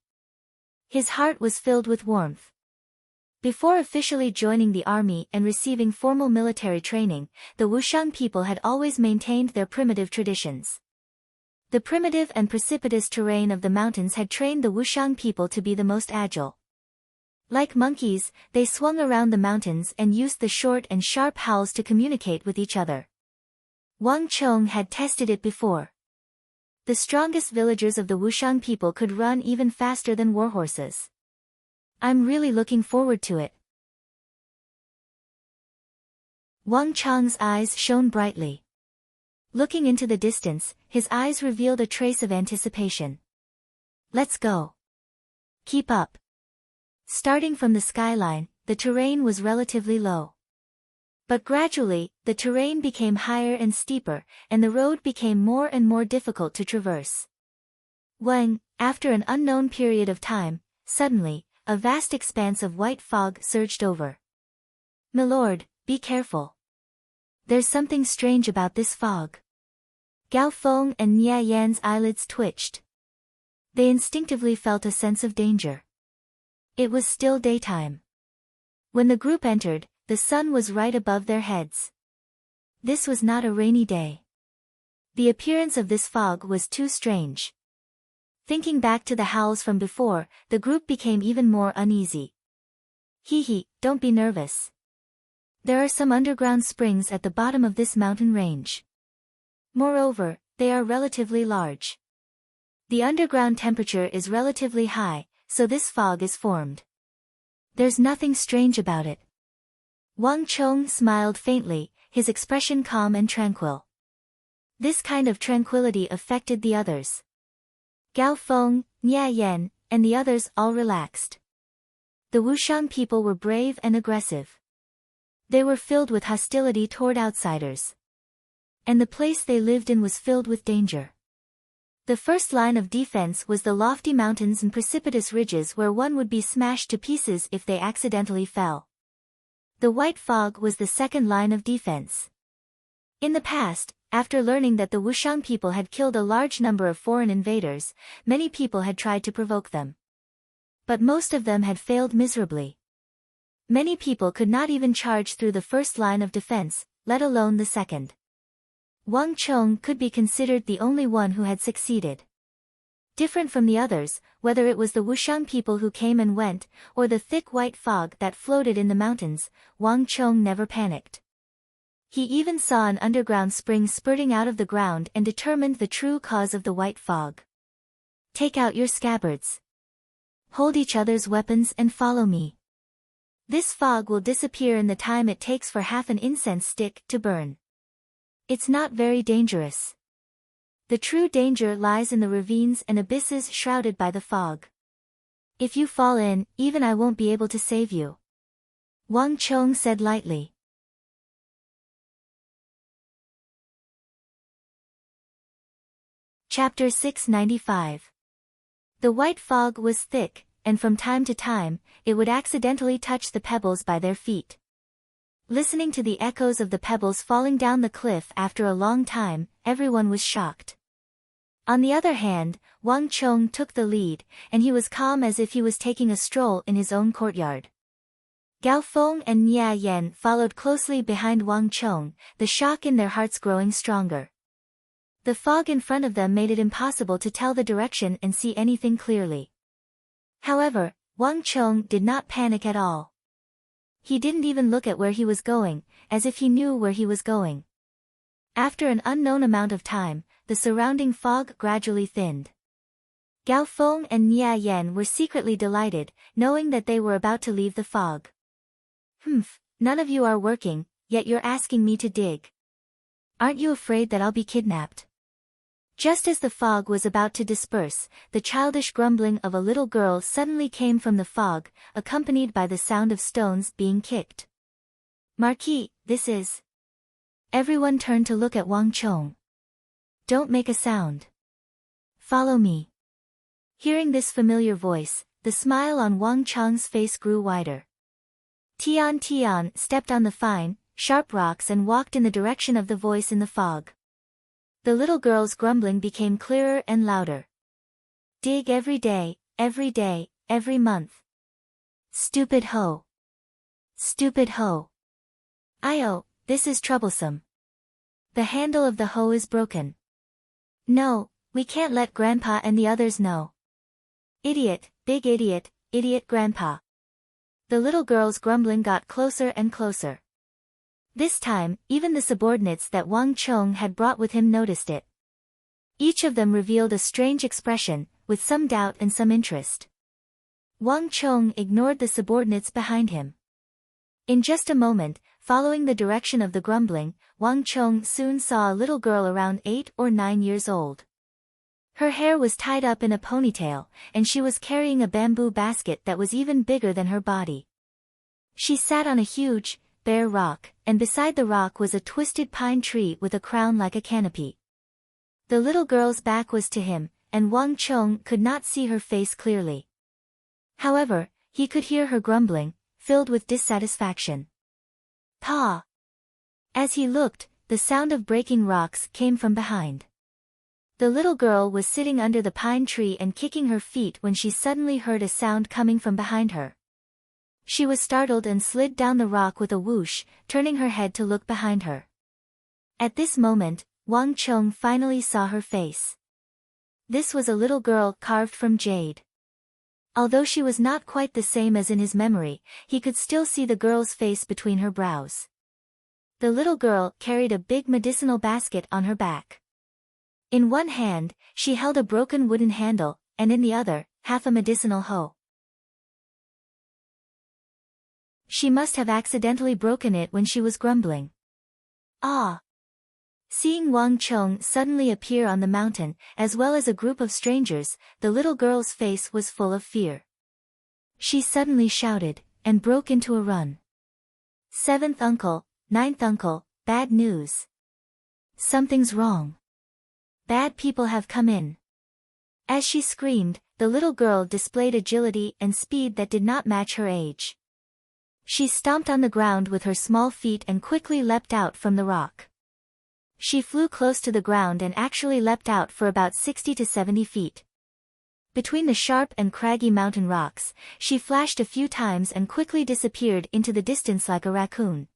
A: His heart was filled with warmth. Before officially joining the army and receiving formal military training, the Wushang people had always maintained their primitive traditions. The primitive and precipitous terrain of the mountains had trained the Wushang people to be the most agile. Like monkeys, they swung around the mountains and used the short and sharp howls to communicate with each other. Wang Chong had tested it before. The strongest villagers of the Wushang people could run even faster than warhorses. I'm really looking forward to it. Wang Chang's eyes shone brightly. Looking into the distance, his eyes revealed a trace of anticipation. Let's go. Keep up. Starting from the skyline, the terrain was relatively low. But gradually, the terrain became higher and steeper, and the road became more and more difficult to traverse. When, after an unknown period of time, suddenly, a vast expanse of white fog surged over. "Milord, be careful. There's something strange about this fog." Gao Feng and Nia Yan's eyelids twitched. They instinctively felt a sense of danger. It was still daytime. When the group entered, the sun was right above their heads. This was not a rainy day. The appearance of this fog was too strange. Thinking back to the howls from before, the group became even more uneasy. "Hee, don't be nervous. There are some underground springs at the bottom of this mountain range. Moreover, they are relatively large. The underground temperature is relatively high, so this fog is formed. There's nothing strange about it." Wang Chong smiled faintly, his expression calm and tranquil. This kind of tranquility affected the others. Gao Feng, Nia Yan, and the others all relaxed. The Wushang people were brave and aggressive. They were filled with hostility toward outsiders. And the place they lived in was filled with danger. The first line of defense was the lofty mountains and precipitous ridges where one would be smashed to pieces if they accidentally fell. The white fog was the second line of defense. In the past, after learning that the Wushang people had killed a large number of foreign invaders, many people had tried to provoke them. But most of them had failed miserably. Many people could not even charge through the first line of defense, let alone the second. Wang Chong could be considered the only one who had succeeded. Different from the others, whether it was the Wushang people who came and went, or the thick white fog that floated in the mountains, Wang Chong never panicked. He even saw an underground spring spurting out of the ground and determined the true cause of the white fog. "Take out your scabbards. Hold each other's weapons and follow me. This fog will disappear in the time it takes for half an incense stick to burn. It's not very dangerous. The true danger lies in the ravines and abysses shrouded by the fog. If you fall in, even I won't be able to save you," Wang Chong said lightly. Chapter 695. The white fog was thick, and from time to time, it would accidentally touch the pebbles by their feet. Listening to the echoes of the pebbles falling down the cliff after a long time, everyone was shocked. On the other hand, Wang Chong took the lead, and he was calm as if he was taking a stroll in his own courtyard. Gao Feng and Nia Yan followed closely behind Wang Chong, the shock in their hearts growing stronger. The fog in front of them made it impossible to tell the direction and see anything clearly. However, Wang Chong did not panic at all. He didn't even look at where he was going, as if he knew where he was going. After an unknown amount of time, the surrounding fog gradually thinned. Gao Feng and Nia Yan were secretly delighted, knowing that they were about to leave the fog. None of you are working, yet you're asking me to dig. Aren't you afraid that I'll be kidnapped?" Just as the fog was about to disperse, the childish grumbling of a little girl suddenly came from the fog, accompanied by the sound of stones being kicked. "Marquis, this is..." Everyone turned to look at Wang Chong. "Don't make a sound." Follow me. Hearing this familiar voice, the smile on Wang Chang's face grew wider. Tian stepped on the fine, sharp rocks and walked in the direction of the voice in the fog. The little girl's grumbling became clearer and louder. Dig every day, every month. Stupid hoe. Stupid hoe. Io, this is troublesome. The handle of the hoe is broken. No, we can't let Grandpa and the others know. Idiot, big idiot, idiot Grandpa. The little girl's grumbling got closer and closer. This time, even the subordinates that Wang Chong had brought with him noticed it. Each of them revealed a strange expression, with some doubt and some interest. Wang Chong ignored the subordinates behind him. In just a moment, following the direction of the grumbling, Wang Chong soon saw a little girl around 8 or 9 years old. Her hair was tied up in a ponytail, and she was carrying a bamboo basket that was even bigger than her body. She sat on a huge, bare rock, and beside the rock was a twisted pine tree with a crown like a canopy. The little girl's back was to him, and Wang Chong could not see her face clearly. However, he could hear her grumbling, filled with dissatisfaction. Pa! As he looked, the sound of breaking rocks came from behind. The little girl was sitting under the pine tree and kicking her feet when she suddenly heard a sound coming from behind her. She was startled and slid down the rock with a whoosh, turning her head to look behind her. At this moment, Wang Chong finally saw her face. This was a little girl carved from jade. Although she was not quite the same as in his memory, he could still see the girl's face between her brows. The little girl carried a big medicinal basket on her back. In one hand, she held a broken wooden handle, and in the other, half a medicinal hoe. She must have accidentally broken it when she was grumbling. Ah! Seeing Wang Chong suddenly appear on the mountain, as well as a group of strangers, the little girl's face was full of fear. She suddenly shouted, and broke into a run. Seventh uncle, ninth uncle, bad news. Something's wrong. Bad people have come in. As she screamed, the little girl displayed agility and speed that did not match her age. She stomped on the ground with her small feet and quickly leapt out from the rock. She flew close to the ground and actually leapt out for about 60 to 70 feet. Between the sharp and craggy mountain rocks, she flashed a few times and quickly disappeared into the distance like a raccoon.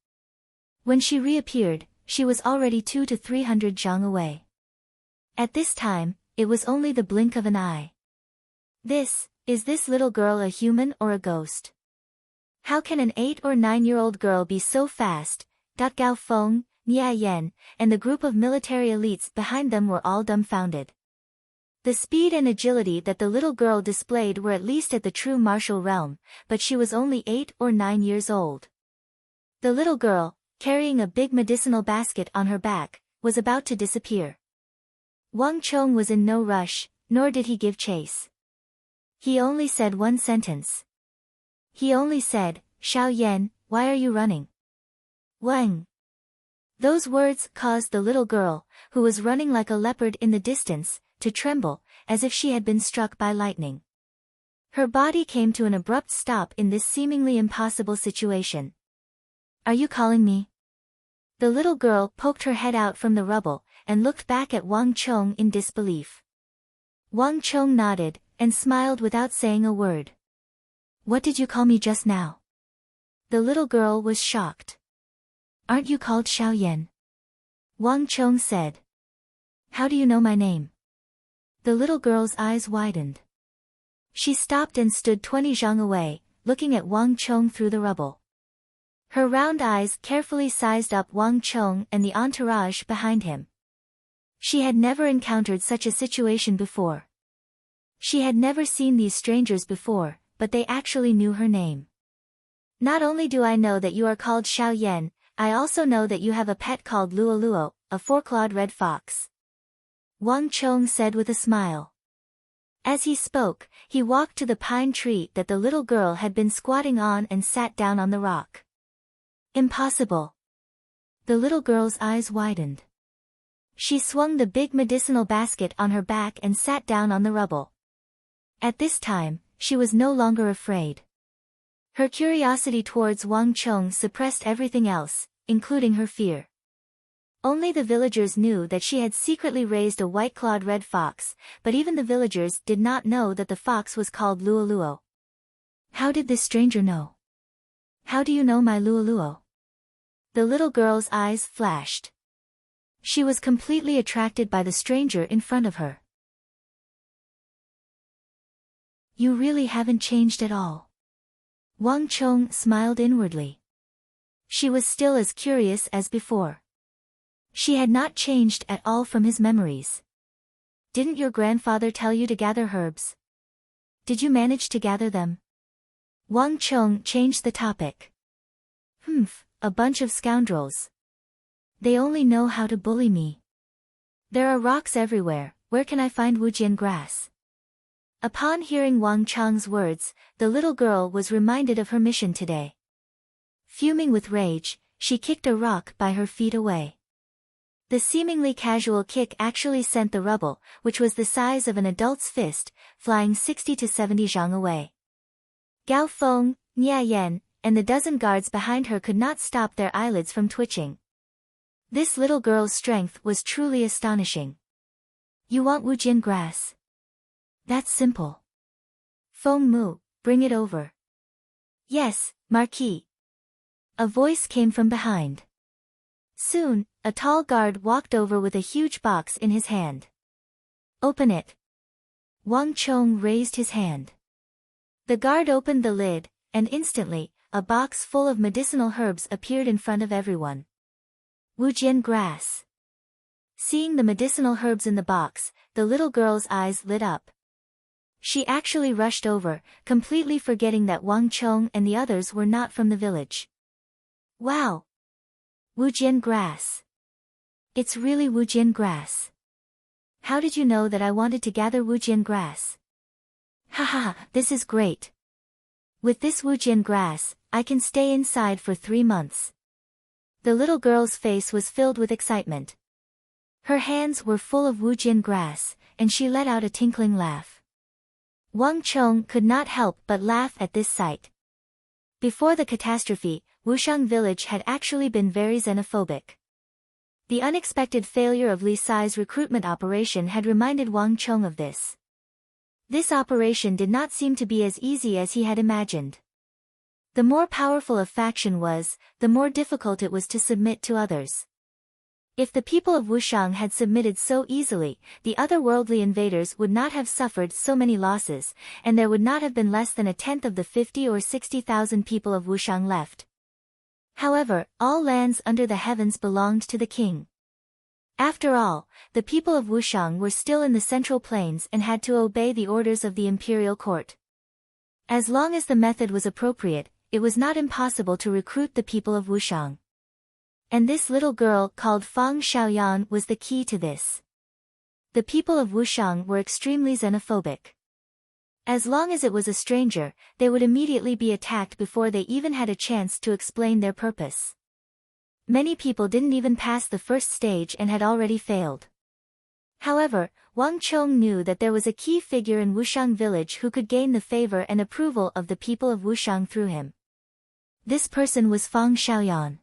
A: When she reappeared, she was already 200 to 300 zhang away. At this time, it was only the blink of an eye. Is this little girl a human or a ghost? How can an 8 or 9-year-old girl be so fast? Gao Feng, Nia Yen, and the group of military elites behind them were all dumbfounded. The speed and agility that the little girl displayed were at least at the true martial realm, but she was only 8 or 9 years old. The little girl, carrying a big medicinal basket on her back, was about to disappear. Wang Chong was in no rush, nor did he give chase. He only said one sentence. He only said, Xiao Yan, why are you running? Wang. Those words caused the little girl, who was running like a leopard in the distance, to tremble, as if she had been struck by lightning. Her body came to an abrupt stop in this seemingly impossible situation. Are you calling me? The little girl poked her head out from the rubble, and looked back at Wang Chong in disbelief. Wang Chong nodded, and smiled without saying a word. What did you call me just now? The little girl was shocked. Aren't you called Xiao Yan? Wang Chong said. How do you know my name? The little girl's eyes widened. She stopped and stood 20 zhang away, looking at Wang Chong through the rubble. Her round eyes carefully sized up Wang Chong and the entourage behind him. She had never encountered such a situation before. She had never seen these strangers before, but they actually knew her name. Not only do I know that you are called Xiao Yan, I also know that you have a pet called Luo Luo, a four-clawed red fox. Wang Chong said with a smile. As he spoke, he walked to the pine tree that the little girl had been squatting on and sat down on the rock. Impossible. The little girl's eyes widened. She swung the big medicinal basket on her back and sat down on the rubble. At this time, she was no longer afraid. Her curiosity towards Wang Chong suppressed everything else, including her fear. Only the villagers knew that she had secretly raised a white-clawed red fox, but even the villagers did not know that the fox was called Luoluo. How did this stranger know? How do you know my Luoluo? The little girl's eyes flashed. She was completely attracted by the stranger in front of her. You really haven't changed at all. Wang Chong smiled inwardly. She was still as curious as before. She had not changed at all from his memories. Didn't your grandfather tell you to gather herbs? Did you manage to gather them? Wang Chong changed the topic. A bunch of scoundrels. They only know how to bully me. There are rocks everywhere, where can I find Wujian grass? Upon hearing Wang Chong's words, the little girl was reminded of her mission today. Fuming with rage, she kicked a rock by her feet away. The seemingly casual kick actually sent the rubble, which was the size of an adult's fist, flying 60 to 70 zhang away. Gao Feng, Nia Yan, and the dozen guards behind her could not stop their eyelids from twitching. This little girl's strength was truly astonishing. You want Wujian grass? That's simple. Feng Mu, bring it over. Yes, Marquis. A voice came from behind. Soon, a tall guard walked over with a huge box in his hand. Open it. Wang Chong raised his hand. The guard opened the lid, and instantly, a box full of medicinal herbs appeared in front of everyone. Wujian grass. Seeing the medicinal herbs in the box, the little girl's eyes lit up. She actually rushed over, completely forgetting that Wang Chong and the others were not from the village. Wow! Wujian grass. It's really Wujian grass. How did you know that I wanted to gather Wujian grass? Haha, this is great. With this Wujian grass, I can stay inside for 3 months. The little girl's face was filled with excitement. Her hands were full of Wujian grass, and she let out a tinkling laugh. Wang Chong could not help but laugh at this sight. Before the catastrophe, Wushang village had actually been very xenophobic. The unexpected failure of Li Sai's recruitment operation had reminded Wang Chong of this. This operation did not seem to be as easy as he had imagined. The more powerful a faction was, the more difficult it was to submit to others. If the people of Wushang had submitted so easily, the otherworldly invaders would not have suffered so many losses, and there would not have been less than a tenth of the 50 or 60,000 people of Wushang left. However, all lands under the heavens belonged to the king. After all, the people of Wushang were still in the Central Plains and had to obey the orders of the imperial court. As long as the method was appropriate, it was not impossible to recruit the people of Wushang. And this little girl called Fang Xiaoyan was the key to this. The people of Wushang were extremely xenophobic. As long as it was a stranger, they would immediately be attacked before they even had a chance to explain their purpose. Many people didn't even pass the first stage and had already failed. However, Wang Chong knew that there was a key figure in Wushang village who could gain the favor and approval of the people of Wushang through him. This person was Fang Xiaoyan.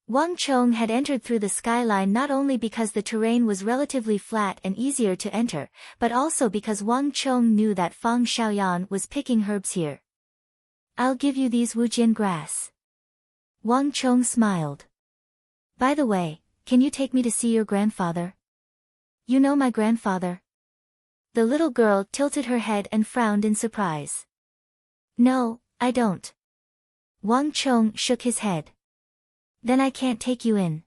A: Wang Chong had entered through the skyline not only because the terrain was relatively flat and easier to enter, but also because Wang Chong knew that Fang Xiaoyan was picking herbs here. I'll give you these Wujian grass. Wang Chong smiled. By the way, can you take me to see your grandfather? You know my grandfather? The little girl tilted her head and frowned in surprise. No, I don't. Wang Chong shook his head. Then I can't take you in.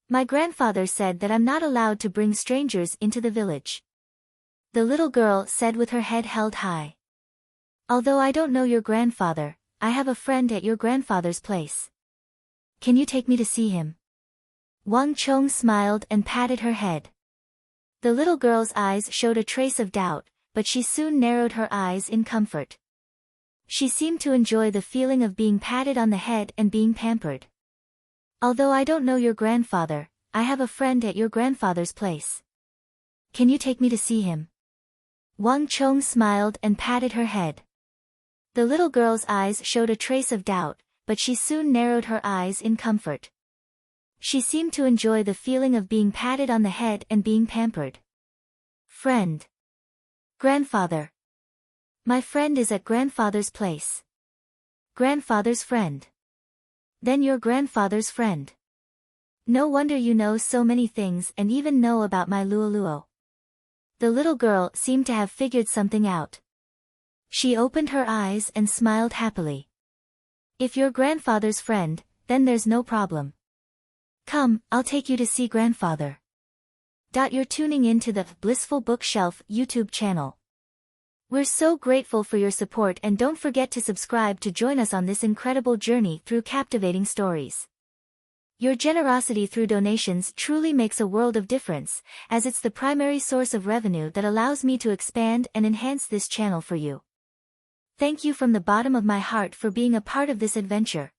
A: My grandfather said that I'm not allowed to bring strangers into the village. The little girl said with her head held high. Although I don't know your grandfather, I have a friend at your grandfather's place. Can you take me to see him? Wang Chong smiled and patted her head. The little girl's eyes showed a trace of doubt, but she soon narrowed her eyes in comfort. She seemed to enjoy the feeling of being patted on the head and being pampered. Although I don't know your grandfather, I have a friend at your grandfather's place. Can you take me to see him? Wang Chong smiled and patted her head. The little girl's eyes showed a trace of doubt, but she soon narrowed her eyes in comfort. She seemed to enjoy the feeling of being patted on the head and being pampered. Friend. Grandfather. My friend is at grandfather's place. Grandfather's friend. Then your grandfather's friend. No wonder you know so many things and even know about my luoluo. The little girl seemed to have figured something out. She opened her eyes and smiled happily. If you're grandfather's friend, then there's no problem. Come, I'll take you to see grandfather. You're tuning in to the Blissful Bookshelf YouTube channel. We're so grateful for your support, and don't forget to subscribe to join us on this incredible journey through captivating stories. Your generosity through donations truly makes a world of difference, as it's the primary source of revenue that allows me to expand and enhance this channel for you. Thank you from the bottom of my heart for being a part of this adventure.